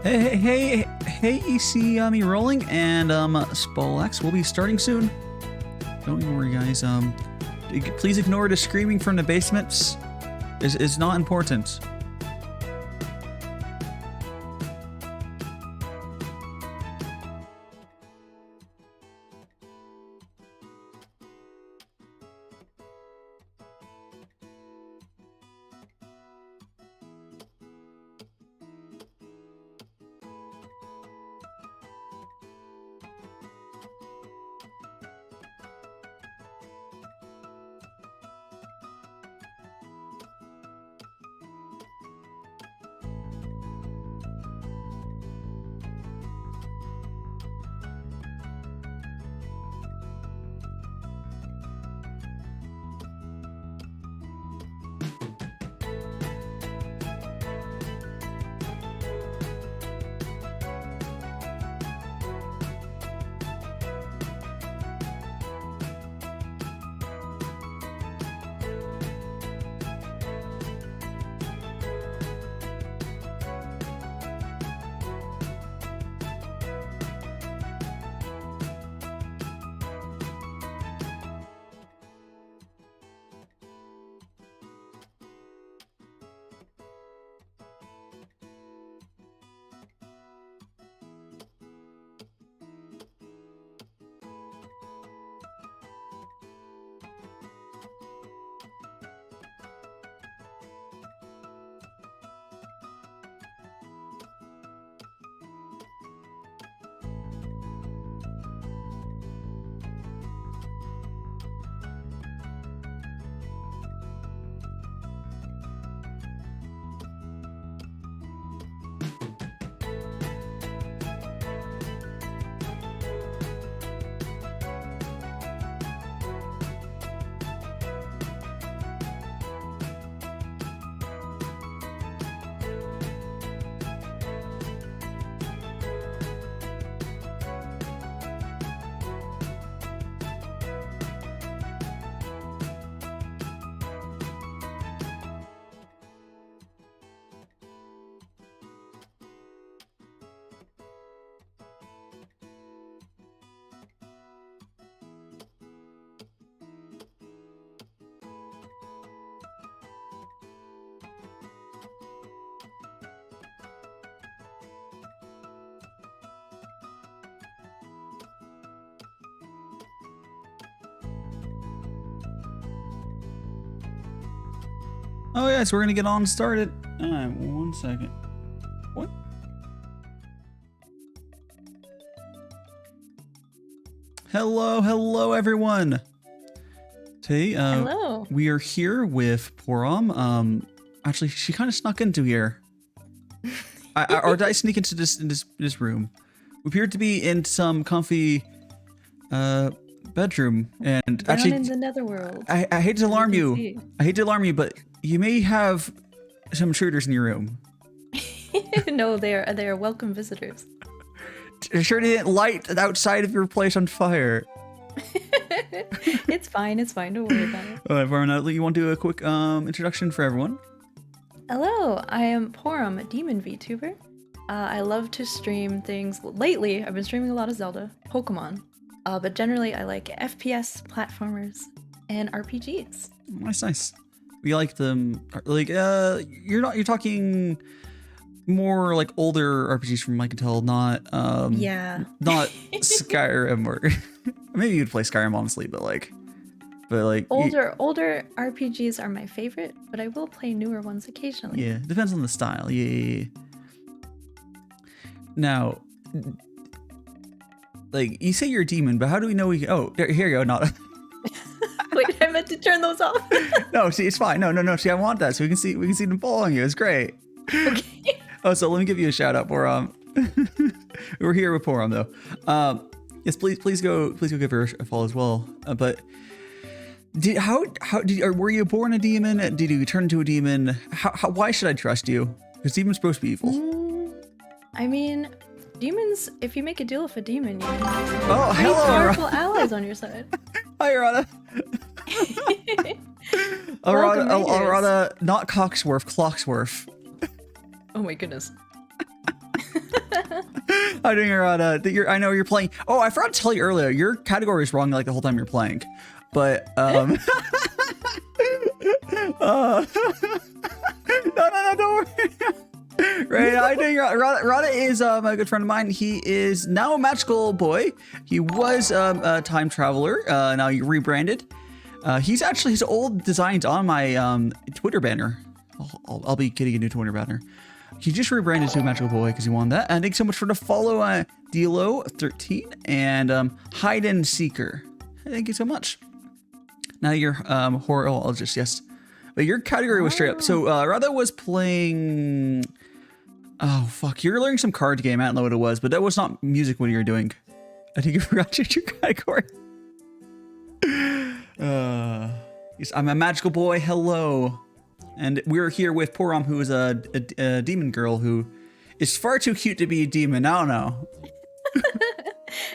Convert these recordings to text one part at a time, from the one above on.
Hey, you see me rolling, and Spolax will be starting soon. Don't you worry, guys. Please ignore the screaming from the basements. It's not important. Oh yeah, so we're gonna get on started. Alright, 1 second. What? Hello everyone. Today, hello. We are here with Porom. Actually, she kind of snuck into here. Or did I sneak into this room? We appeared to be in some comfy bedroom, and Down actually in the netherworld. I hate to alarm you. See. I hate to alarm you, but you may have some intruders in your room. No, they are welcome visitors. Sure didn't light the outside of your place on fire. It's fine. Don't worry about it. All right, Varun, you want to do a quick introduction for everyone? Hello, I am Porom, a demon VTuber. I love to stream things. Lately, I've been streaming a lot of Zelda, Pokemon, but generally I like FPS, platformers, and RPGs. Nice. We like them. Like, you're talking more like older RPGs from I can tell, not Yeah. not Skyrim or maybe you'd play Skyrim honestly, but like older RPGs are my favorite, but I will play newer ones occasionally. Yeah, depends on the style. Yeah. Now, like you say you're a demon, but how do we know we? Oh, here you go. Not. Wait, I meant to turn those off. No, see, it's fine. No. See, I want that so we can see them following you. It's great. Okay. Oh, so let me give you a shout out, Porom. We're here with Porom though. Yes, please go give her a follow as well. But were you born a demon? Did you turn into a demon? Why should I trust you? Because demons supposed to be evil. I mean, demons, if you make a deal with a demon, you have hello, powerful allies on your side. Hi, Arana. Arana, not Cocksworth, Clocksworth. Oh my goodness. I doing I know you're playing. Oh, I forgot to tell you earlier. Your category is wrong like the whole time you're playing, but no, don't worry. Right, I think Rada is a good friend of mine. He is now a magical boy. He was a time traveler. Now he rebranded. He's actually his old designs on my Twitter banner. I'll be getting a new Twitter banner. He just rebranded to a magical boy because he wanted that. And thanks so much for the follow, Dilo13 and Hide and Seeker. Thank you so much. Now you're horologist, yes. But your category was straight up. So Rada was playing. Oh fuck! You're learning some card game. I don't know what it was, but that was not music. What you were doing? I think you forgot to change your category. Yes, I'm a magical boy. Hello, and we're here with Porom, who is a demon girl who is far too cute to be a demon. I don't know.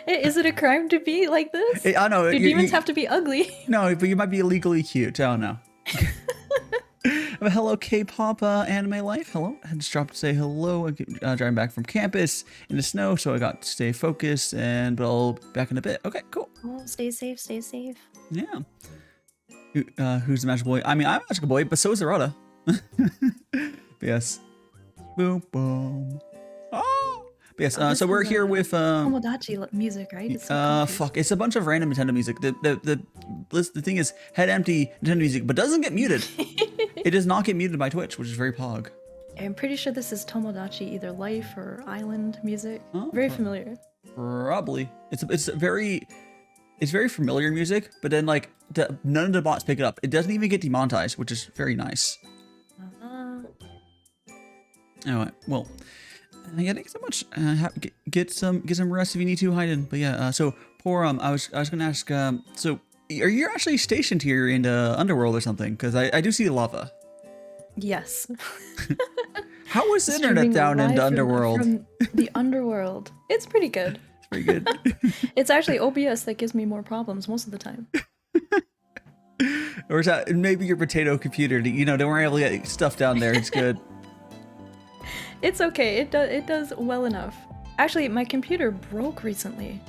Is it a crime to be like this? I don't know. Do demons have to be ugly? No, but you might be illegally cute. I don't know. Hello, K-pop anime life. Hello. I just dropped to say hello. Driving back from campus in the snow, so I got to stay focused. But I'll be back in a bit. Okay, cool. Oh, stay safe. Stay safe. Yeah. Who's the magical boy? I mean, I'm a magical boy, but so is Arata. Yes. Boom, boom. Oh. But yes. So we're here with Tomodachi music, right? It's fuck. It's a bunch of random Nintendo music. The thing is head empty Nintendo music, but doesn't get muted. It does not get muted by Twitch, which is very pog. I'm pretty sure this is Tomodachi, either Life or Island music. Oh, very familiar. Probably. It's very familiar music, but then like none of the bots pick it up. It doesn't even get demonetized, which is very nice. Anyway, well, yeah, thanks so much. Get some rest if you need to, Hayden. But yeah, so Porom, I was gonna ask. So are you actually stationed here in the underworld or something? Because I do see lava. Yes. How is the internet down in the underworld? From the underworld, it's pretty good. It's pretty good. It's actually OBS that gives me more problems most of the time. Or is that maybe your potato computer? Don't worry, able to get stuff down there. It's good. It's okay. It does well enough. Actually, my computer broke recently.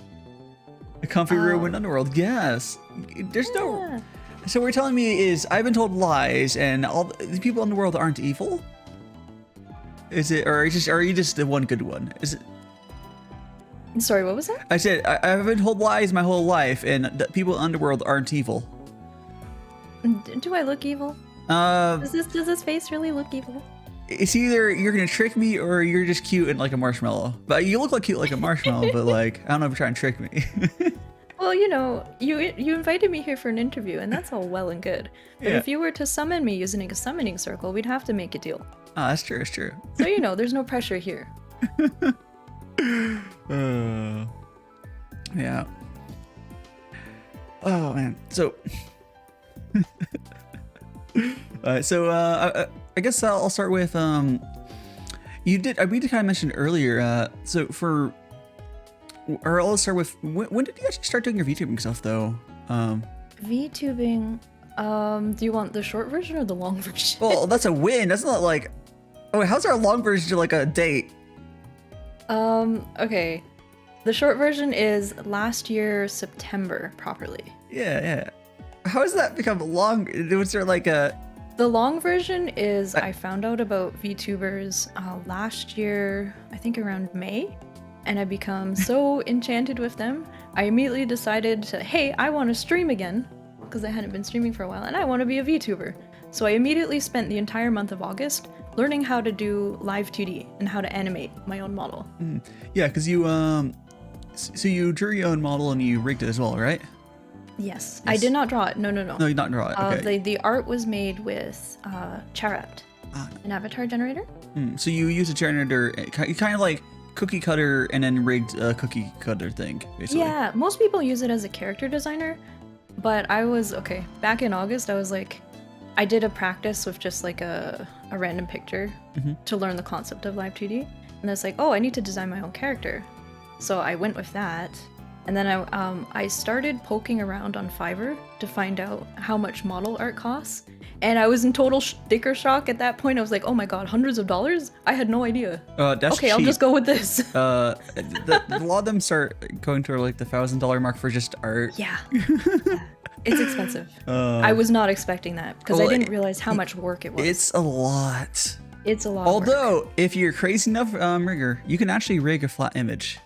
A comfy room in Underworld. Yes. There's no. So what you're telling me is I've been told lies, and all the people in the world aren't evil. Is it, or are you just the one good one? Is it? Sorry, what was that? I said I've been told lies my whole life, and the people in Underworld aren't evil. Do I look evil? Does this face really look evil? It's either you're gonna trick me or you're just cute and like a marshmallow. But you look like cute like a marshmallow, but like I don't know if you're trying to trick me. Well, you invited me here for an interview, and that's all well and good. But if you were to summon me using a summoning circle, we'd have to make a deal. Oh, that's true. That's true. So there's no pressure here. Yeah. Oh man. So. I guess I'll start with we did kind of mention earlier. I'll start with when did you actually start doing your VTubing stuff though? VTubing. Do you want the short version or the long version? Well, that's a win. That's not like. Oh, wait, how's our long version like a date? Okay. The short version is last year September properly. Yeah. How has that become long? Was there like a? The long version is I found out about VTubers last year, I think around May, and I become so enchanted with them. I immediately decided to, hey, I want to stream again, because I hadn't been streaming for a while, and I want to be a VTuber. So I immediately spent the entire month of August learning how to do live 2D and how to animate my own model. Yeah, because you so you drew your own model and you rigged it as well, right? Yes. I did not draw it. No. No, you did not draw it. Okay. The art was made with Charapt, an avatar generator. So you use a generator, you kind of like cookie cutter and then rigged a cookie cutter thing, basically. Yeah, most people use it as a character designer, but back in August, I was like, I did a practice with just like a random picture to learn the concept of live 2D, and I was like, oh, I need to design my own character. So I went with that. And then I started poking around on Fiverr to find out how much model art costs, And I was in total sticker shock at that point. I was like, oh my god, hundreds of dollars? I had no idea. That's okay, cheap. I'll just go with this. A lot of them start going to like the $1,000 mark for just art. Yeah. It's expensive. I was not expecting that because I didn't realize how much work it was. It's a lot. It's a lot. Although, if you're crazy enough rigger, you can actually rig a flat image.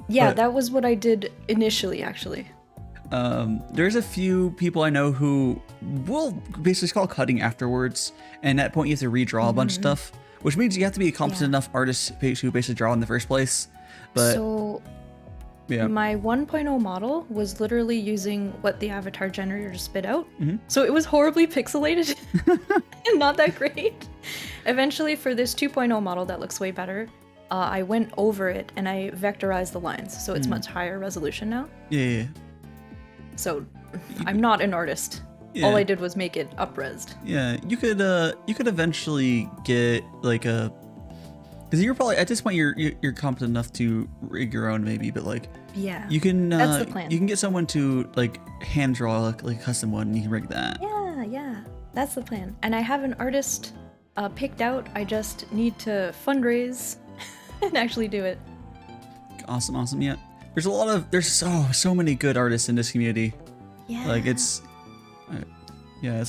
Yeah, that was what I did initially, actually. There's a few people I know who will basically call cutting afterwards, and at that point you have to redraw a bunch of stuff, which means you have to be a competent enough artist to basically draw in the first place. But so yeah, my 1.0 model was literally using what the avatar generator spit out, so it was horribly pixelated and not that great. Eventually, for this 2.0 model that looks way better, I went over it and I vectorized the lines, so it's much higher resolution now. Yeah. So I'm not an artist. Yeah. All I did was make it up-resed. Yeah, you could eventually get like a, because you're probably at this point you're competent enough to rig your own maybe, but like yeah, you can that's the plan. You can get someone to like hand draw like a custom one and you can rig that. Yeah, that's the plan. And I have an artist picked out. I just need to fundraise and actually do it. Awesome. Yeah. There's so many good artists in this community. Yeah. Like it's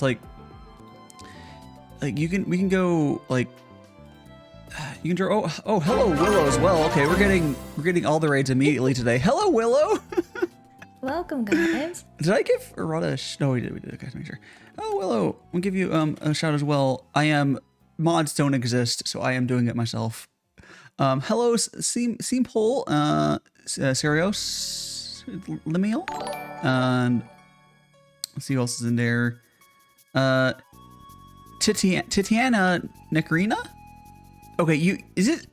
like we can go like you can draw. Oh, hello Willow as well. Okay, we're getting all the raids immediately today. Hello Willow. Welcome guys. Did I give Arata no, we did. Okay, make sure. Oh Willow, I'll give you a shout as well. Mods don't exist, so I am doing it myself. Hello Seempole, Serios Lemeal, and let's see who else is in there. Titiana Nekarina. Okay, is it?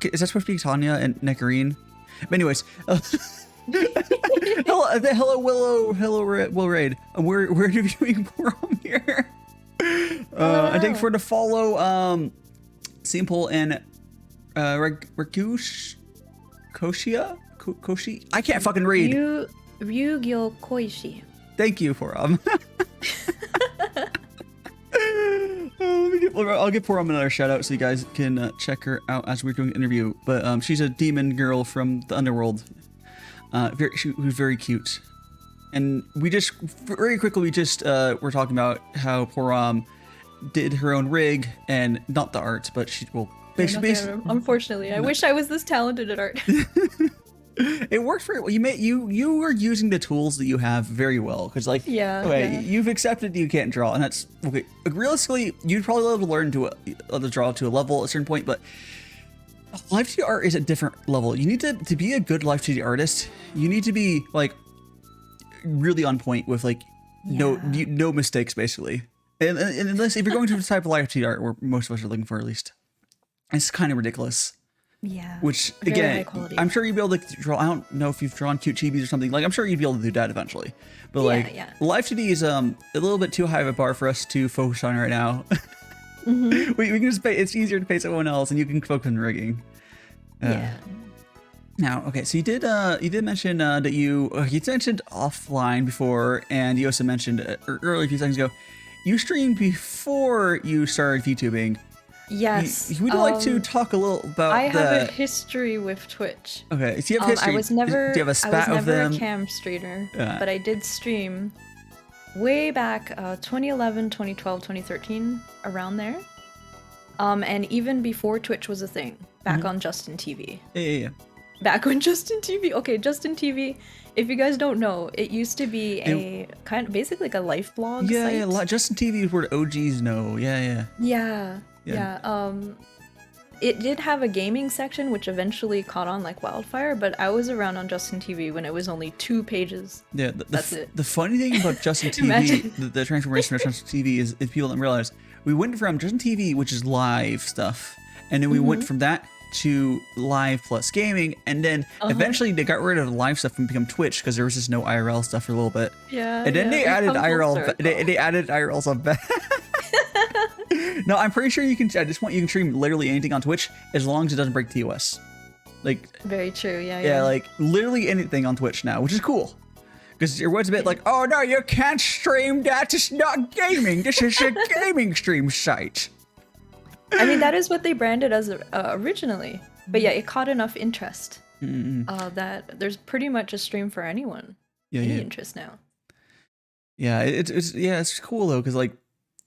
Is that supposed to be Tanya and Nekarine? But anyways, hello Willow, Will Raid. We're reviewing Porom here. And thanks for the follow, Simple and Koshi. I can't fucking read. Ryugyo Koishi. Thank you, Porom. I'll give Porom another shout out so you guys can check her out as we're doing an interview. But she's a demon girl from the underworld. Who's very cute. And we just very quickly we're talking about how Porom did her own rig and not the art, but she will basically. Unfortunately, I wish I was this talented at art. It worked for you were using the tools that you have very well, because like you've accepted you can't draw, and that's okay. Realistically, you'd probably be able to learn to draw to a level at a certain point, but live 2D art is a different level. You need to be a good live 2D artist. You need to be like really on point with like no mistakes basically, and unless if you're going to the type of live 2D art where most of us are looking for, at least it's kind of ridiculous. Yeah. Which again, I'm sure you'd be able to draw. I don't know if you've drawn cute chibis or something. Like I'm sure you'd be able to do that eventually. But live 2D is a little bit too high of a bar for us to focus on right now. we can just pay. It's easier to pay someone else, and you can focus on rigging. Now, okay, so you did mention that you mentioned offline before, and you also mentioned earlier a few seconds ago, you streamed before you started VTubing. Yes. Would you like to talk a little about that? I have a history with Twitch. Okay, so you have history. I was never, do you have a spat of them? a cam streamer, but I did stream way back 2011, 2012, 2013, around there. And even before Twitch was a thing, back on Justin TV. Yeah. Back when Justin TV. Okay, Justin TV. If you guys don't know, it used to be a kind of basically like a life blog site. Yeah. Justin TV is where OGs know. Yeah. It did have a gaming section, which eventually caught on like wildfire, but I was around on Justin TV when it was only 2 pages. Yeah, that's it. The funny thing about Justin TV, the transformation of Justin TV is people don't realize, we went from Justin TV, which is live stuff, and then we went from that to live plus gaming, and then eventually they got rid of the live stuff and become Twitch because there was just no IRL stuff for a little bit. Yeah. And then they added IRL. They added IRL stuff back. No, I'm pretty sure you can. At this point, you can stream literally anything on Twitch as long as it doesn't break TOS. Like very true. Yeah. Yeah, like literally anything on Twitch now, which is cool. Because your word's a bit like, oh no, you can't stream that. It's not gaming. This is a gaming stream site. I mean, that is what they branded as originally. But yeah, it caught enough interest that there's pretty much a stream for anyone. Any interest now. Yeah, it's cool though, because like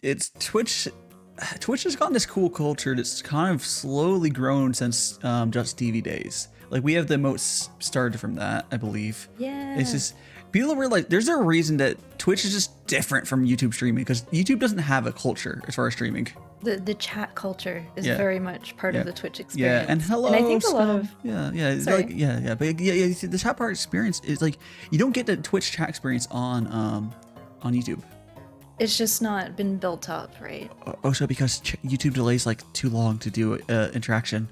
it's Twitch has gotten this cool culture that's kind of slowly grown since Just TV days. Like we have the emotes started from that, I believe. Yeah. It's just people realize there's a reason that Twitch is just different from YouTube streaming, because YouTube doesn't have a culture as far as streaming. The chat culture is very much part of the Twitch experience. Yeah, and hello. And I think a lot of the chat part experience is like you don't get the Twitch chat experience on YouTube. It's just not been built up, right? Also because YouTube delays like too long to do interaction.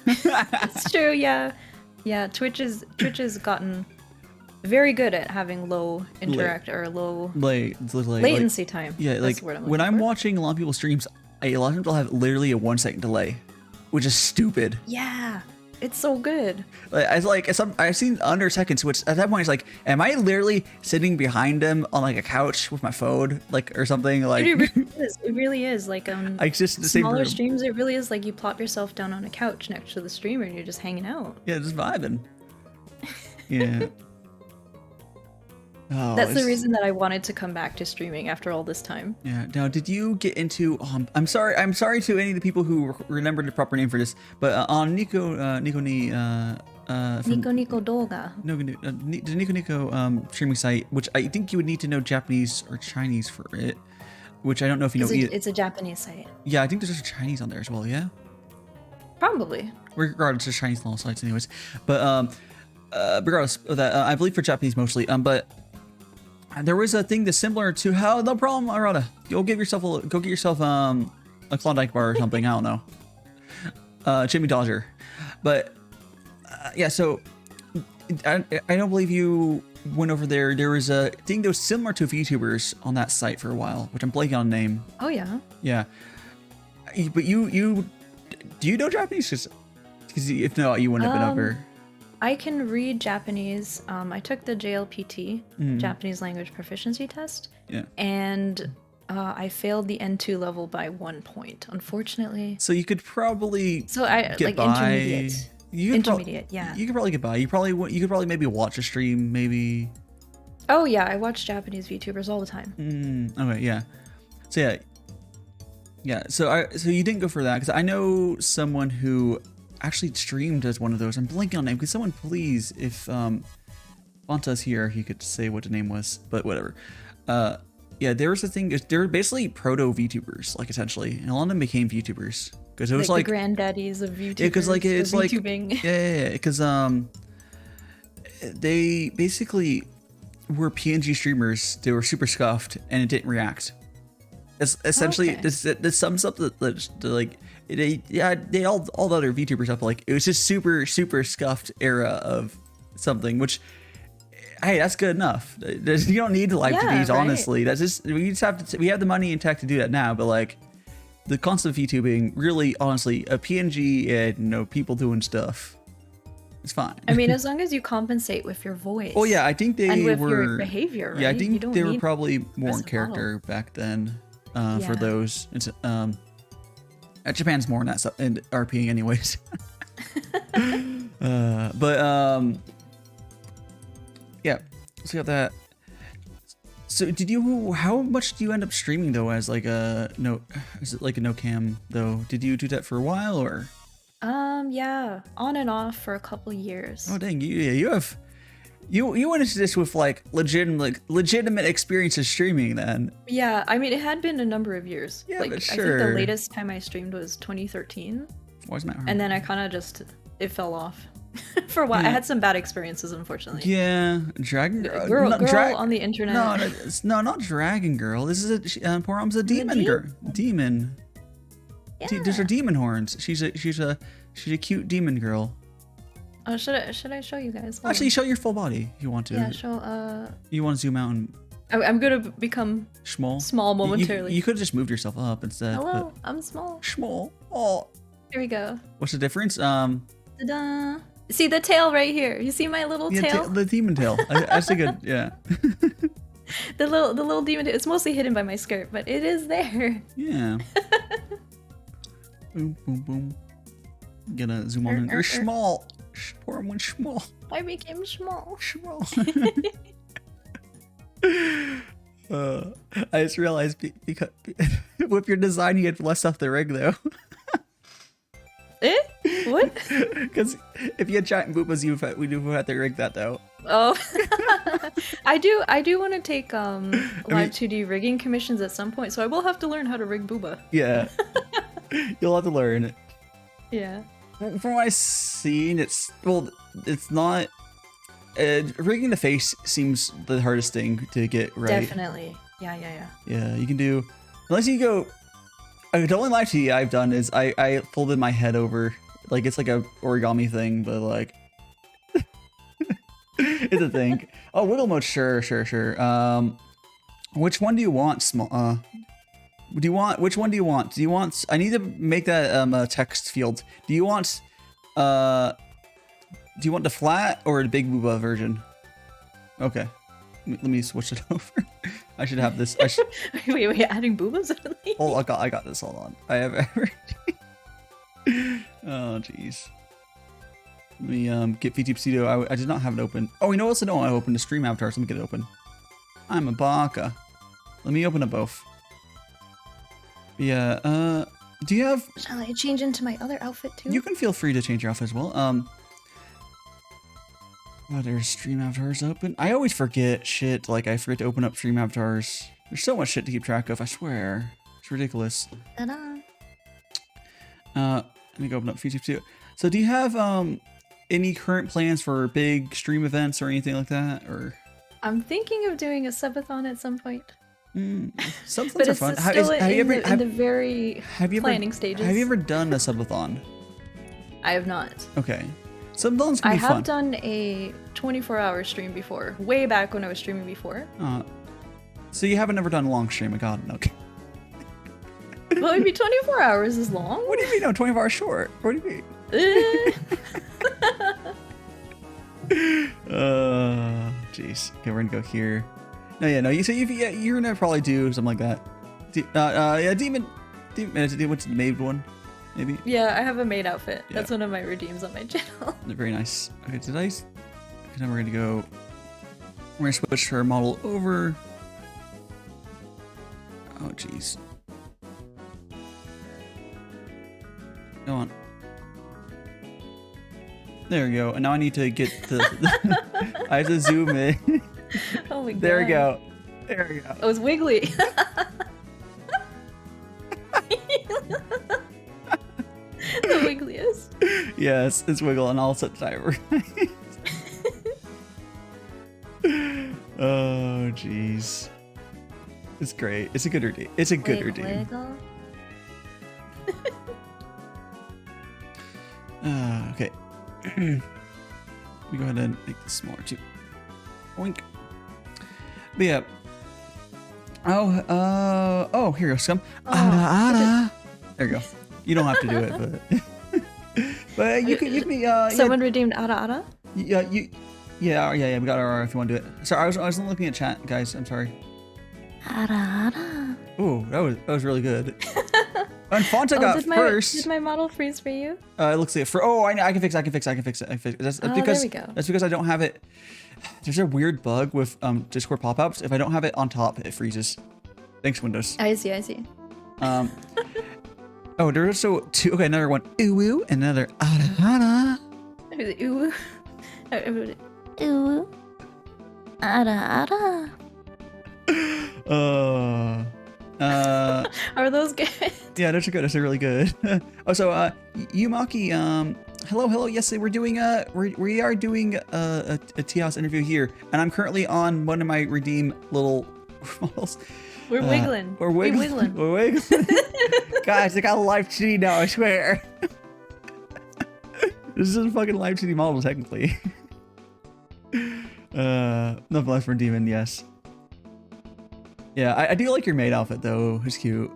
It's true, yeah. Yeah, Twitch has gotten very good at having low latency time. Yeah, That's like when I'm watching a lot of people's streams, a lot of them will have literally a 1 second delay, which is stupid. Yeah, it's so good. I've seen under seconds, which at that point it's like, am I literally sitting behind them on like a couch with my phone, like or something? Like it really is like just the smaller streams. It really is like you plop yourself down on a couch next to the streamer and you're just hanging out. Yeah, just vibing. Yeah. Oh, that's the reason that I wanted to come back to streaming after all this time. Yeah. Now, did you get into? I'm sorry to any of the people who remembered the proper name for this, but on Nico Doga. The Nico streaming site, which I think you would need to know Japanese or Chinese for it, which I don't know if you know. It's a Japanese site. Yeah, I think there's a Chinese on there as well. Yeah. Probably. Regardless of Chinese law sites, anyways. But regardless of that, I believe for Japanese mostly. But there was a thing that's similar to how no problem, Arata. Go get yourself a Klondike bar or something. I don't know. Jimmy Dodger. But yeah, so I don't believe you went over there. There was a thing that was similar to VTubers on that site for a while, which I'm blanking on the name. Oh yeah. Yeah. But you do you know Japanese? Because if not, you wouldn't have been over. I can read Japanese. I took the JLPT, Japanese Language Proficiency Test. Yeah. And I failed the N2 level by 1 point, unfortunately. So you could probably get like by. Intermediate. Intermediate, yeah. You could probably get by. You could probably maybe watch a stream, maybe. Oh yeah, I watch Japanese VTubers all the time. Okay, yeah. So yeah. So you didn't go for that because I know someone who actually streamed as one of those. I'm blanking on name. Could someone please, if Fonta's here, he could say what the name was, but whatever. Yeah, there was a thing. They're basically proto VTubers, like essentially, and a lot of them became VTubers because it was like the granddaddies of VTubers. Yeah, because like it's like VTubing. Yeah, because they basically were PNG streamers. They were super scuffed, and it didn't react. It's essentially this sums up the like. They all the other VTubers up, like it was just super scuffed era of something, which hey, that's good enough. You don't need to live to these, honestly. That's just we have the money and tech to do that now, but like the concept of VTubing, really honestly, a PNG and people doing stuff, it's fine. I mean, as long as you compensate with your voice. Oh yeah, I think they and with were your behavior, right? Yeah, I think they were probably more in character back then for those. It's Japan's more in that stuff and RPing anyways. Yeah, so you got that. So how much do you end up streaming though as like is it like a no cam though? Did you do that for a while or? Yeah, on and off for a couple years. Oh dang, you went into this with like legitimate experience of streaming then. Yeah, I mean it had been a number of years. Yeah, like, but sure. I think the latest time I streamed was 2013. Why isn't that hard? And then I kind of it fell off for a while. Yeah. I had some bad experiences, unfortunately. Yeah, Dragon Girl on the internet. No, not Dragon Girl. This is Porom's a demon girl. Demon. Yeah. There's her demon horns. She's a cute demon girl. Oh, should I show you guys? Actually, show your full body if you want to. Yeah, show. You want to zoom out and. I'm gonna become small momentarily. You could have just moved yourself up instead. Hello, I'm small. Small. Oh. Here we go. What's the difference? Ta-da! See the tail right here. You see my little Yeah, tail? the demon tail. That's a good, yeah. The little demon tail. It's mostly hidden by my skirt, but it is there. Yeah. Boom, boom, boom. Gonna zoom on in. You're small. Porom went small. I became small. Small. I just realized because with your design, you get less off the rig though. Eh? What? Because if you had giant boobas, we do have to rig that though. Oh, I do want to take live 2D rigging commissions at some point, so I will have to learn how to rig booba. Yeah, you'll have to learn. Yeah. From what I've seen, it's not. Rigging the face seems the hardest thing to get right. Definitely. Yeah. Yeah, you can do unless you go. The only live TD I've done is I folded my head over, like it's like a origami thing, but like it's a thing. Oh, wiggle mode, sure. Which one do you want? Small. Which one do you want? Do you want? I need to make that a text field. Do you want the flat or the big booba version? Okay, let me switch it over. I should have this. Wait, adding boobas suddenly? Oh, I got this. Hold on. I have everything. Oh, jeez. Let me get VTube Studio. I did not have it open. Oh, you know what else I don't want to open? The stream avatars. Let me get it open. I'm a baka. Let me open them both. Yeah. Do you have? Shall I change into my other outfit too? You can feel free to change your outfit as well. Oh, there's stream avatars open. I always forget shit. Like I forget to open up stream avatars. There's so much shit to keep track of. I swear, it's ridiculous. Ta-da. Let me go open up VTube Studio. So, do you have any current plans for big stream events or anything like that? Or I'm thinking of doing a subathon at some point. Some But are it's fun. still in the very planning stages. Have you ever done a subathon? I have not. Okay. Subathons can I be fun. have done a 24-hour stream before, way back when I was streaming before. So you haven't ever done a long stream? I got it. Okay. Well, maybe 24 hours is long. What do you mean? No, 24 hours short. What do you mean? Jeez. Okay, we're gonna go here. No, yeah, no. You're gonna probably do something like that. Yeah, demon. What's the maid one? Maybe. Yeah, I have a maid outfit. Yeah. That's one of my redeems on my channel. They're very nice. Okay, okay, now we're gonna go. We're gonna switch her model over. Oh, jeez. Go on. There we go. And now I need to get the. I have to zoom in. Oh my god. There we go. There we go. Oh, it's wiggly. The wiggliest. Yes, it's wiggle and I'll set timer. Oh, jeez. It's great. It's a good routine. It's a good routine. Wiggle. Okay. Let me go ahead and make this smaller too. Oink. But yeah. Oh, here goes some. Ada. There you go. You don't have to do it, but you can Someone redeemed Ada. Yeah, yeah. We got our if you want to do it. Sorry, I was looking at chat, guys. I'm sorry. Ada. Ooh, that was really good. And Fonta got first. Did my model freeze for you? It looks like I can fix it. That's because there we go. That's because I don't have it. There's a weird bug with Discord pop-ups. If I don't have it on top, it freezes. Thanks, Windows. I see. Oh, there's also two. Okay, another one. Ooh, another ada. Ooh. Ooh. Ada. Are those good? Yeah, those are good. Those are really good. Oh, so Yumaki, hello. Yes, we are doing a tea house interview here, and I'm currently on one of my redeem little models. We're wiggling. We're wiggling. Guys, I got a live TD now, I swear. This is a fucking live TD model, technically. Nothing left for Demon, yes. Yeah, I do like your maid outfit, though. It's cute.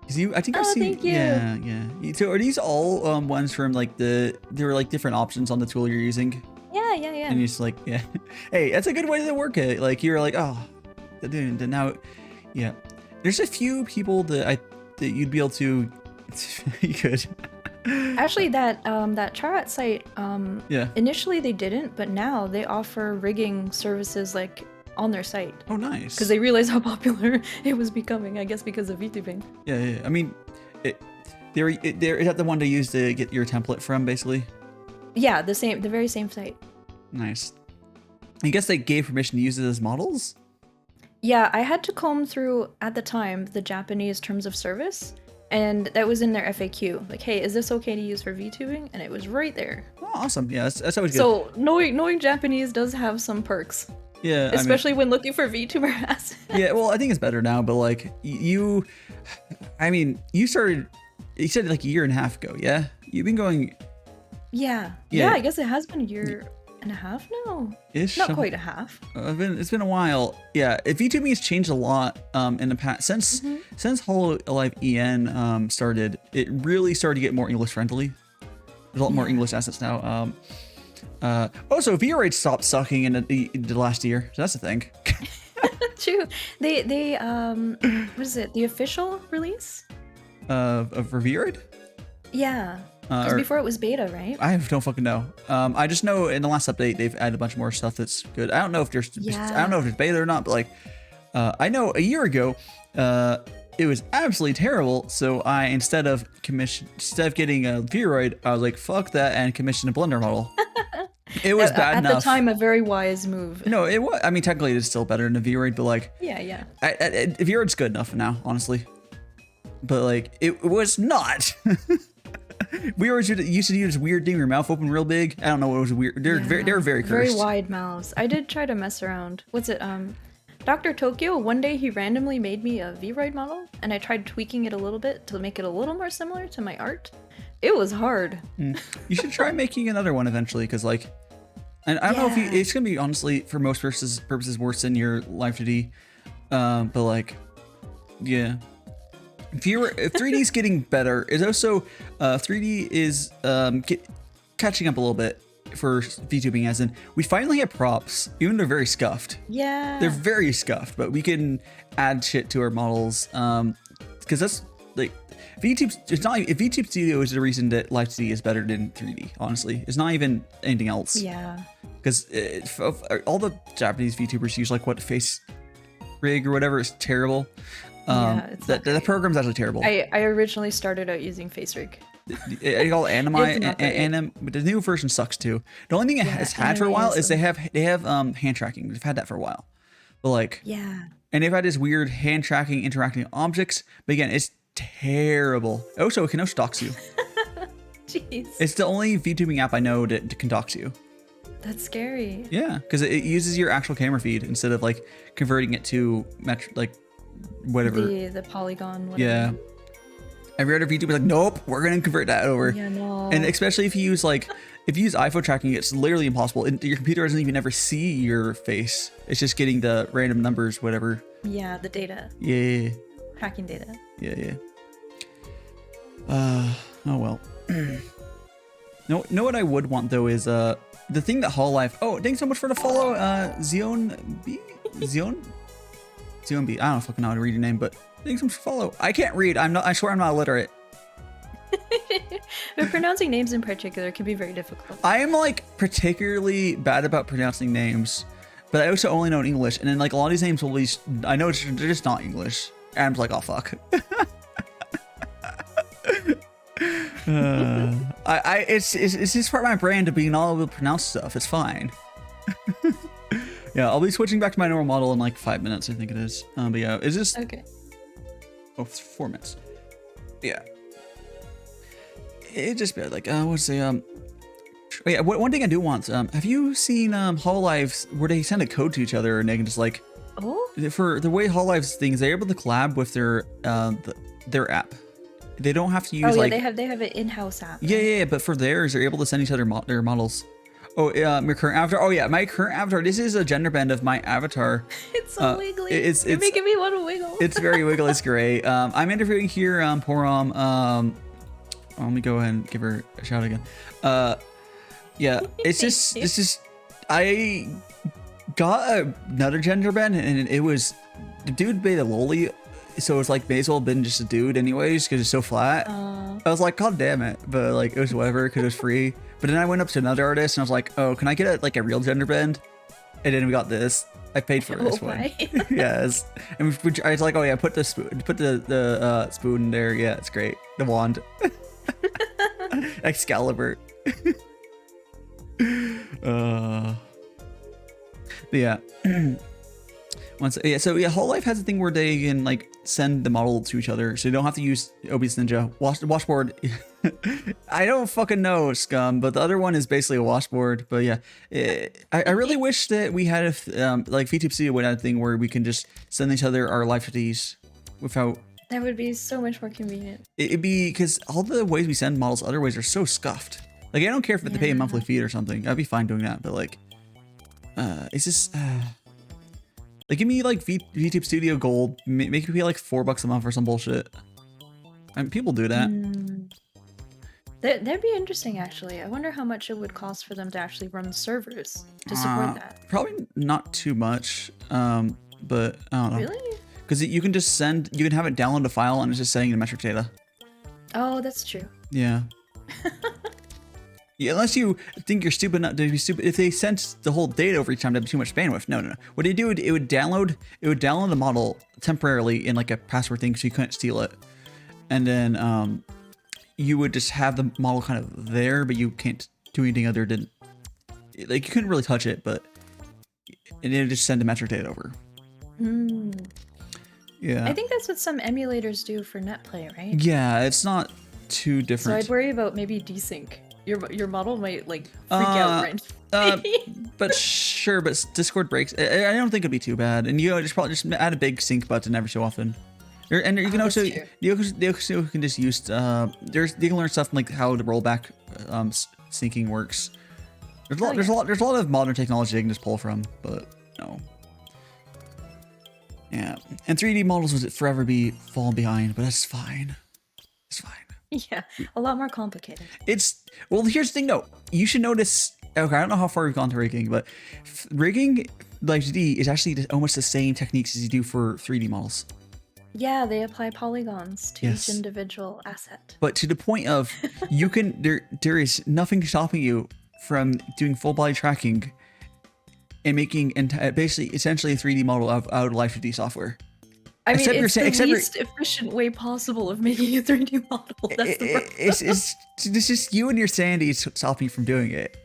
'Cause I think I've Oh, seen. thank you. Yeah, yeah. So are these all ones from like there were like different options on the tool you're using, Yeah, and you're just like, yeah. Hey, that's a good way to work it. Like you're like, oh, dude, now, yeah. There's a few people that you'd be able to. You could. Actually, that Charat site, Yeah. initially they didn't, but now they offer rigging services like on their site. Oh, nice. Because they realized how popular it was becoming, I guess because of VTubing. Yeah, yeah. I mean, is that the one to use to get your template from, basically? Yeah, the very same site. Nice. I guess they gave permission to use it as models? Yeah, I had to comb through, at the time, the Japanese terms of service, and that was in their FAQ. Like, hey, is this okay to use for VTubing? And it was right there. Oh, awesome. Yeah, that's always good. So knowing Japanese does have some perks. Yeah, especially when looking for VTuber assets. Yeah, well, I think it's better now, but like you said like a year and a half ago, yeah? You've been going. Yeah, I guess it has been a year and a half now. Ish. Not quite a half. It's been a while. Yeah, VTubing has changed a lot in the past since Hololive EN started. It really started to get more English friendly. There's a lot more English assets now. Also, view rates stopped sucking in the last year, so that's the thing. True. They what is it? The official release? Of view rate? Yeah. Because before it was beta, right? I don't fucking know. I just know in the last update they've added a bunch more stuff that's good. I don't know if there's beta or not, but like I know a year ago it was absolutely terrible. So I instead of getting a Vroid, I was like, fuck that, and commissioned a Blender model. It was bad enough. At the time, a very wise move. No, it was. I mean, technically, it's still better than a Vroid, but like, yeah. Vroid's good enough now, honestly. But like, it was not. Vroids used to use weird thing, your mouth open real big. I don't know what was weird. They're very cursed. Very wide mouths. I did try to mess around. What's it? Dr. Tokyo, one day he randomly made me a Vroid model, and I tried tweaking it a little bit to make it a little more similar to my art. It was hard. You should try making another one eventually, because like, and I don't know if it's gonna be honestly for most purposes worse than your Live 2D, but like, yeah. If 3D's getting better, is also 3D is catching up a little bit for VTubing, as in we finally have props, even though they're very scuffed. Yeah, they're very scuffed, but we can add shit to our models because that's like VTube. It's not if VTube Studio is the reason that Live 2D is better than 3D. Honestly, it's not even anything else. Yeah, because all the Japanese VTubers use like face rig or whatever is terrible. The program's actually terrible. I originally started out using FaceRig. It's called Anim, but the new version sucks too. The only thing it's had for a while is they have hand tracking. They've had that for a while, but like and they've had this weird hand tracking interacting objects. But again, it's terrible. Also, it can also dox you. Jeez. It's the only VTubing app I know that can dox you. That's scary. Yeah, because it uses your actual camera feed instead of like converting it to whatever. The polygon. Whatever. Yeah. Every other VTuber is like, nope, we're gonna convert that over. Yeah, no. And especially if you use iPhone tracking, it's literally impossible. Your computer doesn't even ever see your face. It's just getting the random numbers, whatever. Yeah, the data. Yeah. Tracking data. Yeah. Oh well. Know what I would want though is the thing that Hololive. Oh, thanks so much for the follow, Zion B. I don't fucking know how to read your name, but thanks so much for follow. I can't read. I swear I'm not illiterate. But pronouncing names in particular can be very difficult. I am like particularly bad about pronouncing names, but I also only know in English, and then like a lot of these names will be. I know they're just not English, and I'm like, oh fuck. It's just part of my brand of being not able to pronounce stuff. It's fine. Yeah, I'll be switching back to my normal model in like 5 minutes, I think it is. But yeah, is this okay? Oh, it's 4 minutes. Yeah. It just be like what's the oh yeah, one thing I do want. Have you seen Hololive's where they send a code to each other and they can just like for the way Hololive's things, they're able to collab with their app. They don't have to use they have an in-house app. Right? Yeah, but for theirs, they're able to send each other their models. Oh, my current avatar. Oh yeah, my current avatar. This is a gender bend of my avatar. It's so wiggly. It's You're making me want to wiggle. It's very wiggly. It's great. I'm interviewing here, Porom. Let me go ahead and give her a shout again. Yeah, it's just this is I got another gender bend, and it was the dude made a loli, so it's like may as well have been just a dude anyways because it's so flat. I was like, God damn it, but like it was whatever because it was free. But then I went up to another artist and I was like, oh, can I get a real gender bend? And then we got this. I paid for this one. Yes, and I was like, oh yeah, put the spoon, put the spoon there. Yeah, it's great. The wand, Excalibur. Yeah. So Whole Life has a thing where they can like send the model to each other, so you don't have to use OBS Ninja. Washboard. I don't fucking know, scum, but the other one is basically a washboard. But yeah, I really wish that we had like VTube Studio would have a thing where we can just send each other our live FTs without. That would be so much more convenient. It'd be because all the ways we send models other ways are so scuffed. Like I don't care if they pay a monthly fee or something. I'd be fine doing that, but like, it's just. Like give me like VTube Studio Gold, make me pay like $4 a month or some bullshit. I mean, people do that. That'd be interesting, actually. I wonder how much it would cost for them to actually run servers to support that. Probably not too much, but I don't know. Really? Because you can just you can have it download a file and it's just sending the metric data. Oh, that's true. Yeah. Yeah, unless you think you're stupid enough to be stupid. If they sent the whole data over each time, that'd be too much bandwidth. No. What they do, it would download the model temporarily in like a password thing, so you couldn't steal it, and then you would just have the model kind of there, but you can't do anything other than like you couldn't really touch it, but and it would just send the metric data over. Yeah. I think that's what some emulators do for NetPlay, right? Yeah, it's not too different. So I'd worry about maybe desync. Your model might like freak out, right? But sure, but Discord breaks. I don't think it'd be too bad, and you just probably just add a big sync button every so often. And you can also you can just use you can learn stuff from like how the rollback syncing works. There's a lot of modern technology you can just pull from, but no. Yeah, and 3D models would forever be falling behind, but that's fine. It's fine. Yeah, a lot more complicated. Well, here's the thing though. You should notice, okay, I don't know how far we've gone to rigging, but rigging like 2D is actually almost the same techniques as you do for 3D models. Yeah, they apply polygons to each individual asset. But to the point of you can there is nothing stopping you from doing full body tracking and making basically essentially a 3D model out of live 2D software. I mean, it's the least efficient way possible of making a 3D model. That's the problem. It's just you and your sanity stopping you from doing it.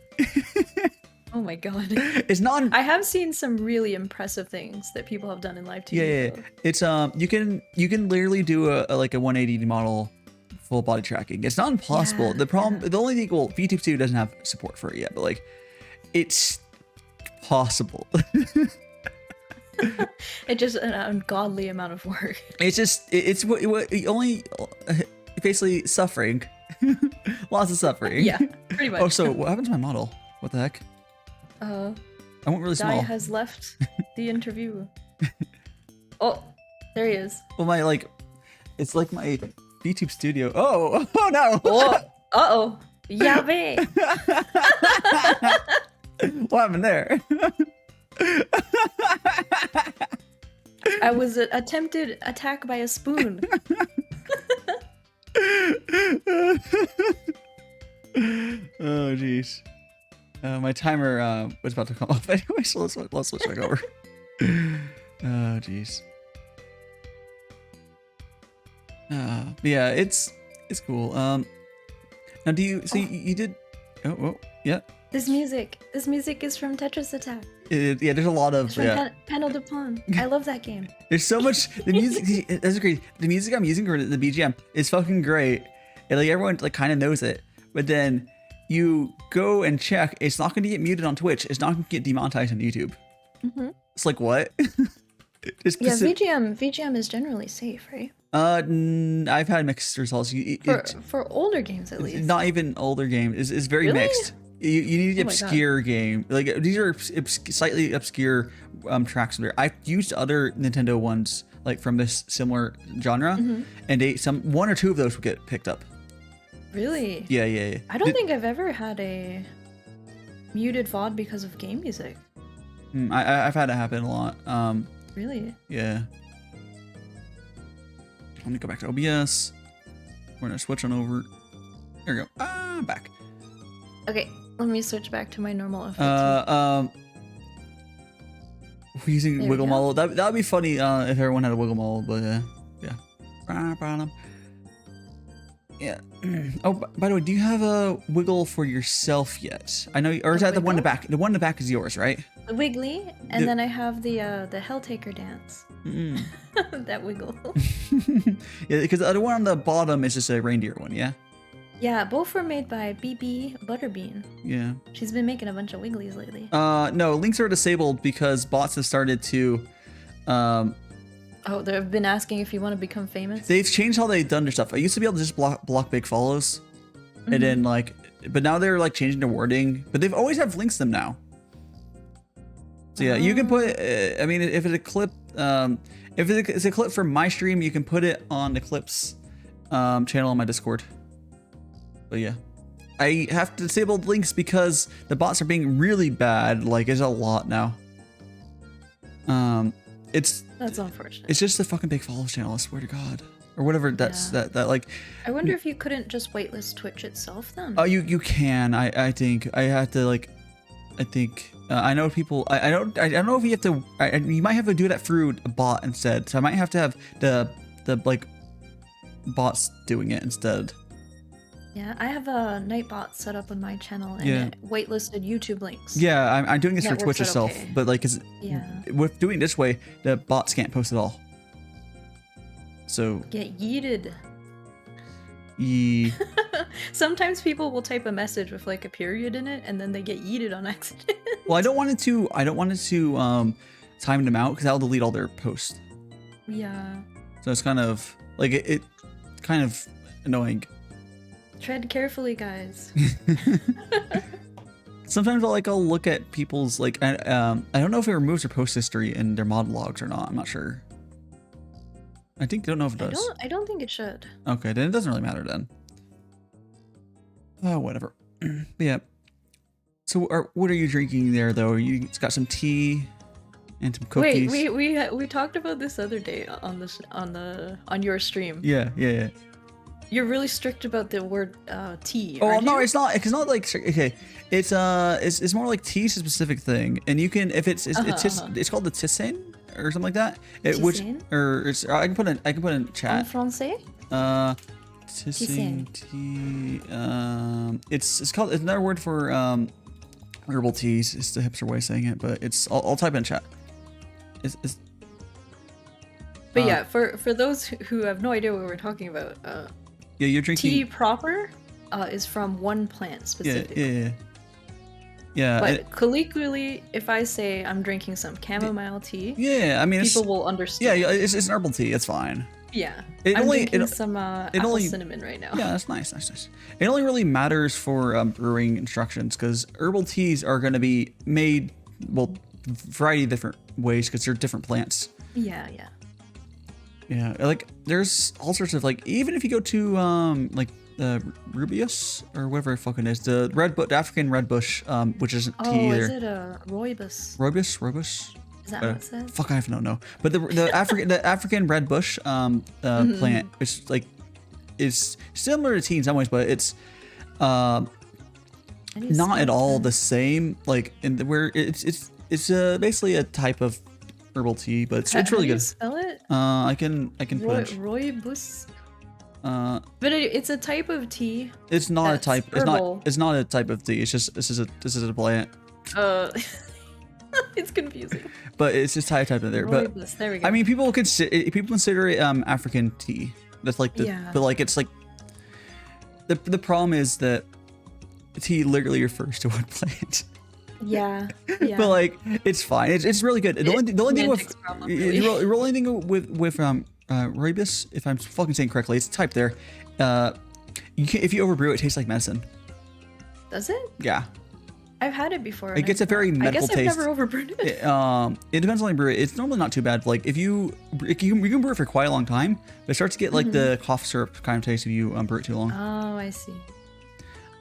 Oh my god. It's not. I have seen some really impressive things that people have done in live 2D. Yeah. It's you can literally do a 180 model full body tracking. It's not impossible. Yeah, the only thing, well, VTube 2 doesn't have support for it yet, but like, it's possible. It's just an ungodly amount of work. It's only basically suffering. Lots of suffering. Yeah, pretty much. Oh, so what happened to my model? What the heck? I went really small. Dai has left the interview. Oh, there he is. Well, it's like my VTube Studio. Oh no! Oh, Yabe. What happened there? I was attempted attack by a spoon. Oh jeez. My timer was about to come off anyway, so let's switch back over. Oh jeez. Yeah, it's cool. Now you did? Oh yeah. This music is from Tetris Attack. Yeah, there's a lot of Panel de Pon. I love that game. There's so much. The music that's great. The music I'm using for the BGM is fucking great, and like everyone like kind of knows it. But then you go and check, it's not going to get muted on Twitch. It's not going to get demonetized on YouTube. It's like what? Yeah, VGM is generally safe, right? I've had mixed results. For older games, at least. Not even older games. It's very mixed. You need the Oh my God. obscure game. Like these are slightly obscure tracks there. I've used other Nintendo ones like from this similar genre, and one or two of those would get picked up. Really? Yeah. I don't think I've ever had a muted VOD because of game music. I've had it happen a lot. Really? Yeah. Let me go back to OBS. We're gonna switch on over. There we go. I'm back. Okay, let me switch back to my normal FAT. We're using There we wiggle go. model. That'd be funny if everyone had a wiggle model, but yeah. Yeah. Oh, by the way, do you have a wiggle for yourself yet? I know, or is that the one in the back? The one in the back is yours, right? The Wiggly, and then I have the Helltaker dance. Mm. That wiggle. Yeah, because the other one on the bottom is just a reindeer one, yeah? Yeah, both were made by BB Butterbean. Yeah. She's been making a bunch of Wigglies lately. No, links are disabled because bots have started to, Oh, they've been asking if you want to become famous? they've changed how they've done their stuff. I used to be able to just block big follows, and then like, but now they're like changing the wording, but they've always have links to them now. So yeah, you can put, I mean, if it's a clip, if it's a clip from my stream, you can put it on the clips channel on my Discord. But yeah, I have to disable links because the bots are being really bad. Like, there's a lot now. That's unfortunate. It's just the fucking big follows channel, I swear to God. Or whatever that's, Yeah. that like. I wonder if you couldn't just whitelist Twitch itself then. Oh, you can. I think I have to like. I think I know people. I don't know if you have to. You might have to do that through a bot instead. So I might have to have the like bots doing it instead. Yeah, I have a Nightbot set up on my channel and Yeah. it whitelisted YouTube links. Yeah, I'm doing this That for Twitch works out itself, okay. but like, Yeah. with doing it this way, the bots can't post at all. So Get yeeted. ye. Sometimes people will type a message with like a period in it and then they get yeeted on accident. Well, I don't want it to time them out because that'll delete all their posts. Yeah. So it's kind of like it kind of annoying. Tread carefully, guys. Sometimes I'll look at people's like I don't know if it removes their post history in their mod logs or not. I'm not sure. I don't know if it does. I don't think it should. Okay, then it doesn't really matter then. Oh, whatever. But yeah. So, what are you drinking there, though? It's got some tea and some cookies. Wait, we talked about this other day on your stream. Yeah. You're really strict about the word tea. Oh aren't no, you? it's not. It's not like okay. It's more like tea's a specific thing, and you can if it's called the tisane or something like that. Tisane? I can put in En chat. français? Tisane tea. It's another word for herbal teas. It's the hipster way of saying it, but I'll type in chat. But yeah, for those who have no idea what we're talking about, Yeah, you're drinking tea proper is from one plant specifically. Yeah. But colloquially, if I say I'm drinking some chamomile tea, I mean, people will understand. Yeah, it's an herbal tea. It's fine. Yeah. It I'm only- drinking it- some it apple only- cinnamon right now. Yeah, that's nice. It only really matters for brewing instructions because herbal teas are going to be made variety of different ways because they're different plants. Yeah. Yeah, like there's all sorts of like even if you go to like Rubius or whatever it fucking is, the African red bush, which isn't tea Oh, either. is it a rooibos? Rooibos? Is that what it says? Fuck, I don't know. But the African red bush plant is similar to tea in some ways, but it's I need to not at spell all it. the same. Like where it's basically a type of herbal tea, but it's How really do you good. spell it? I can put it. Rooibos. Uh, But it's a type of tea. it's not a That's type. herbal. It's not a type of tea. It's just this is a plant, It's confusing. but it's just type in there. But Rooibos. There we go. I mean, people consider it African tea. That's like Yeah. but like it's like the problem is that tea literally refers to one plant. yeah. But like it's fine. It's really good. The only thing with semantics problem, really. the only thing with rooibos, if I'm fucking saying correctly, it's typed there. If you overbrew it, it tastes like medicine. Does it? Yeah. I've had it before. It gets a very medical taste. I guess I've never overbrewed it. It depends on the brew. It's normally not too bad. Like if you can brew it for quite a long time, but it starts to get like the cough syrup kind of taste if you brew it too long. Oh, I see.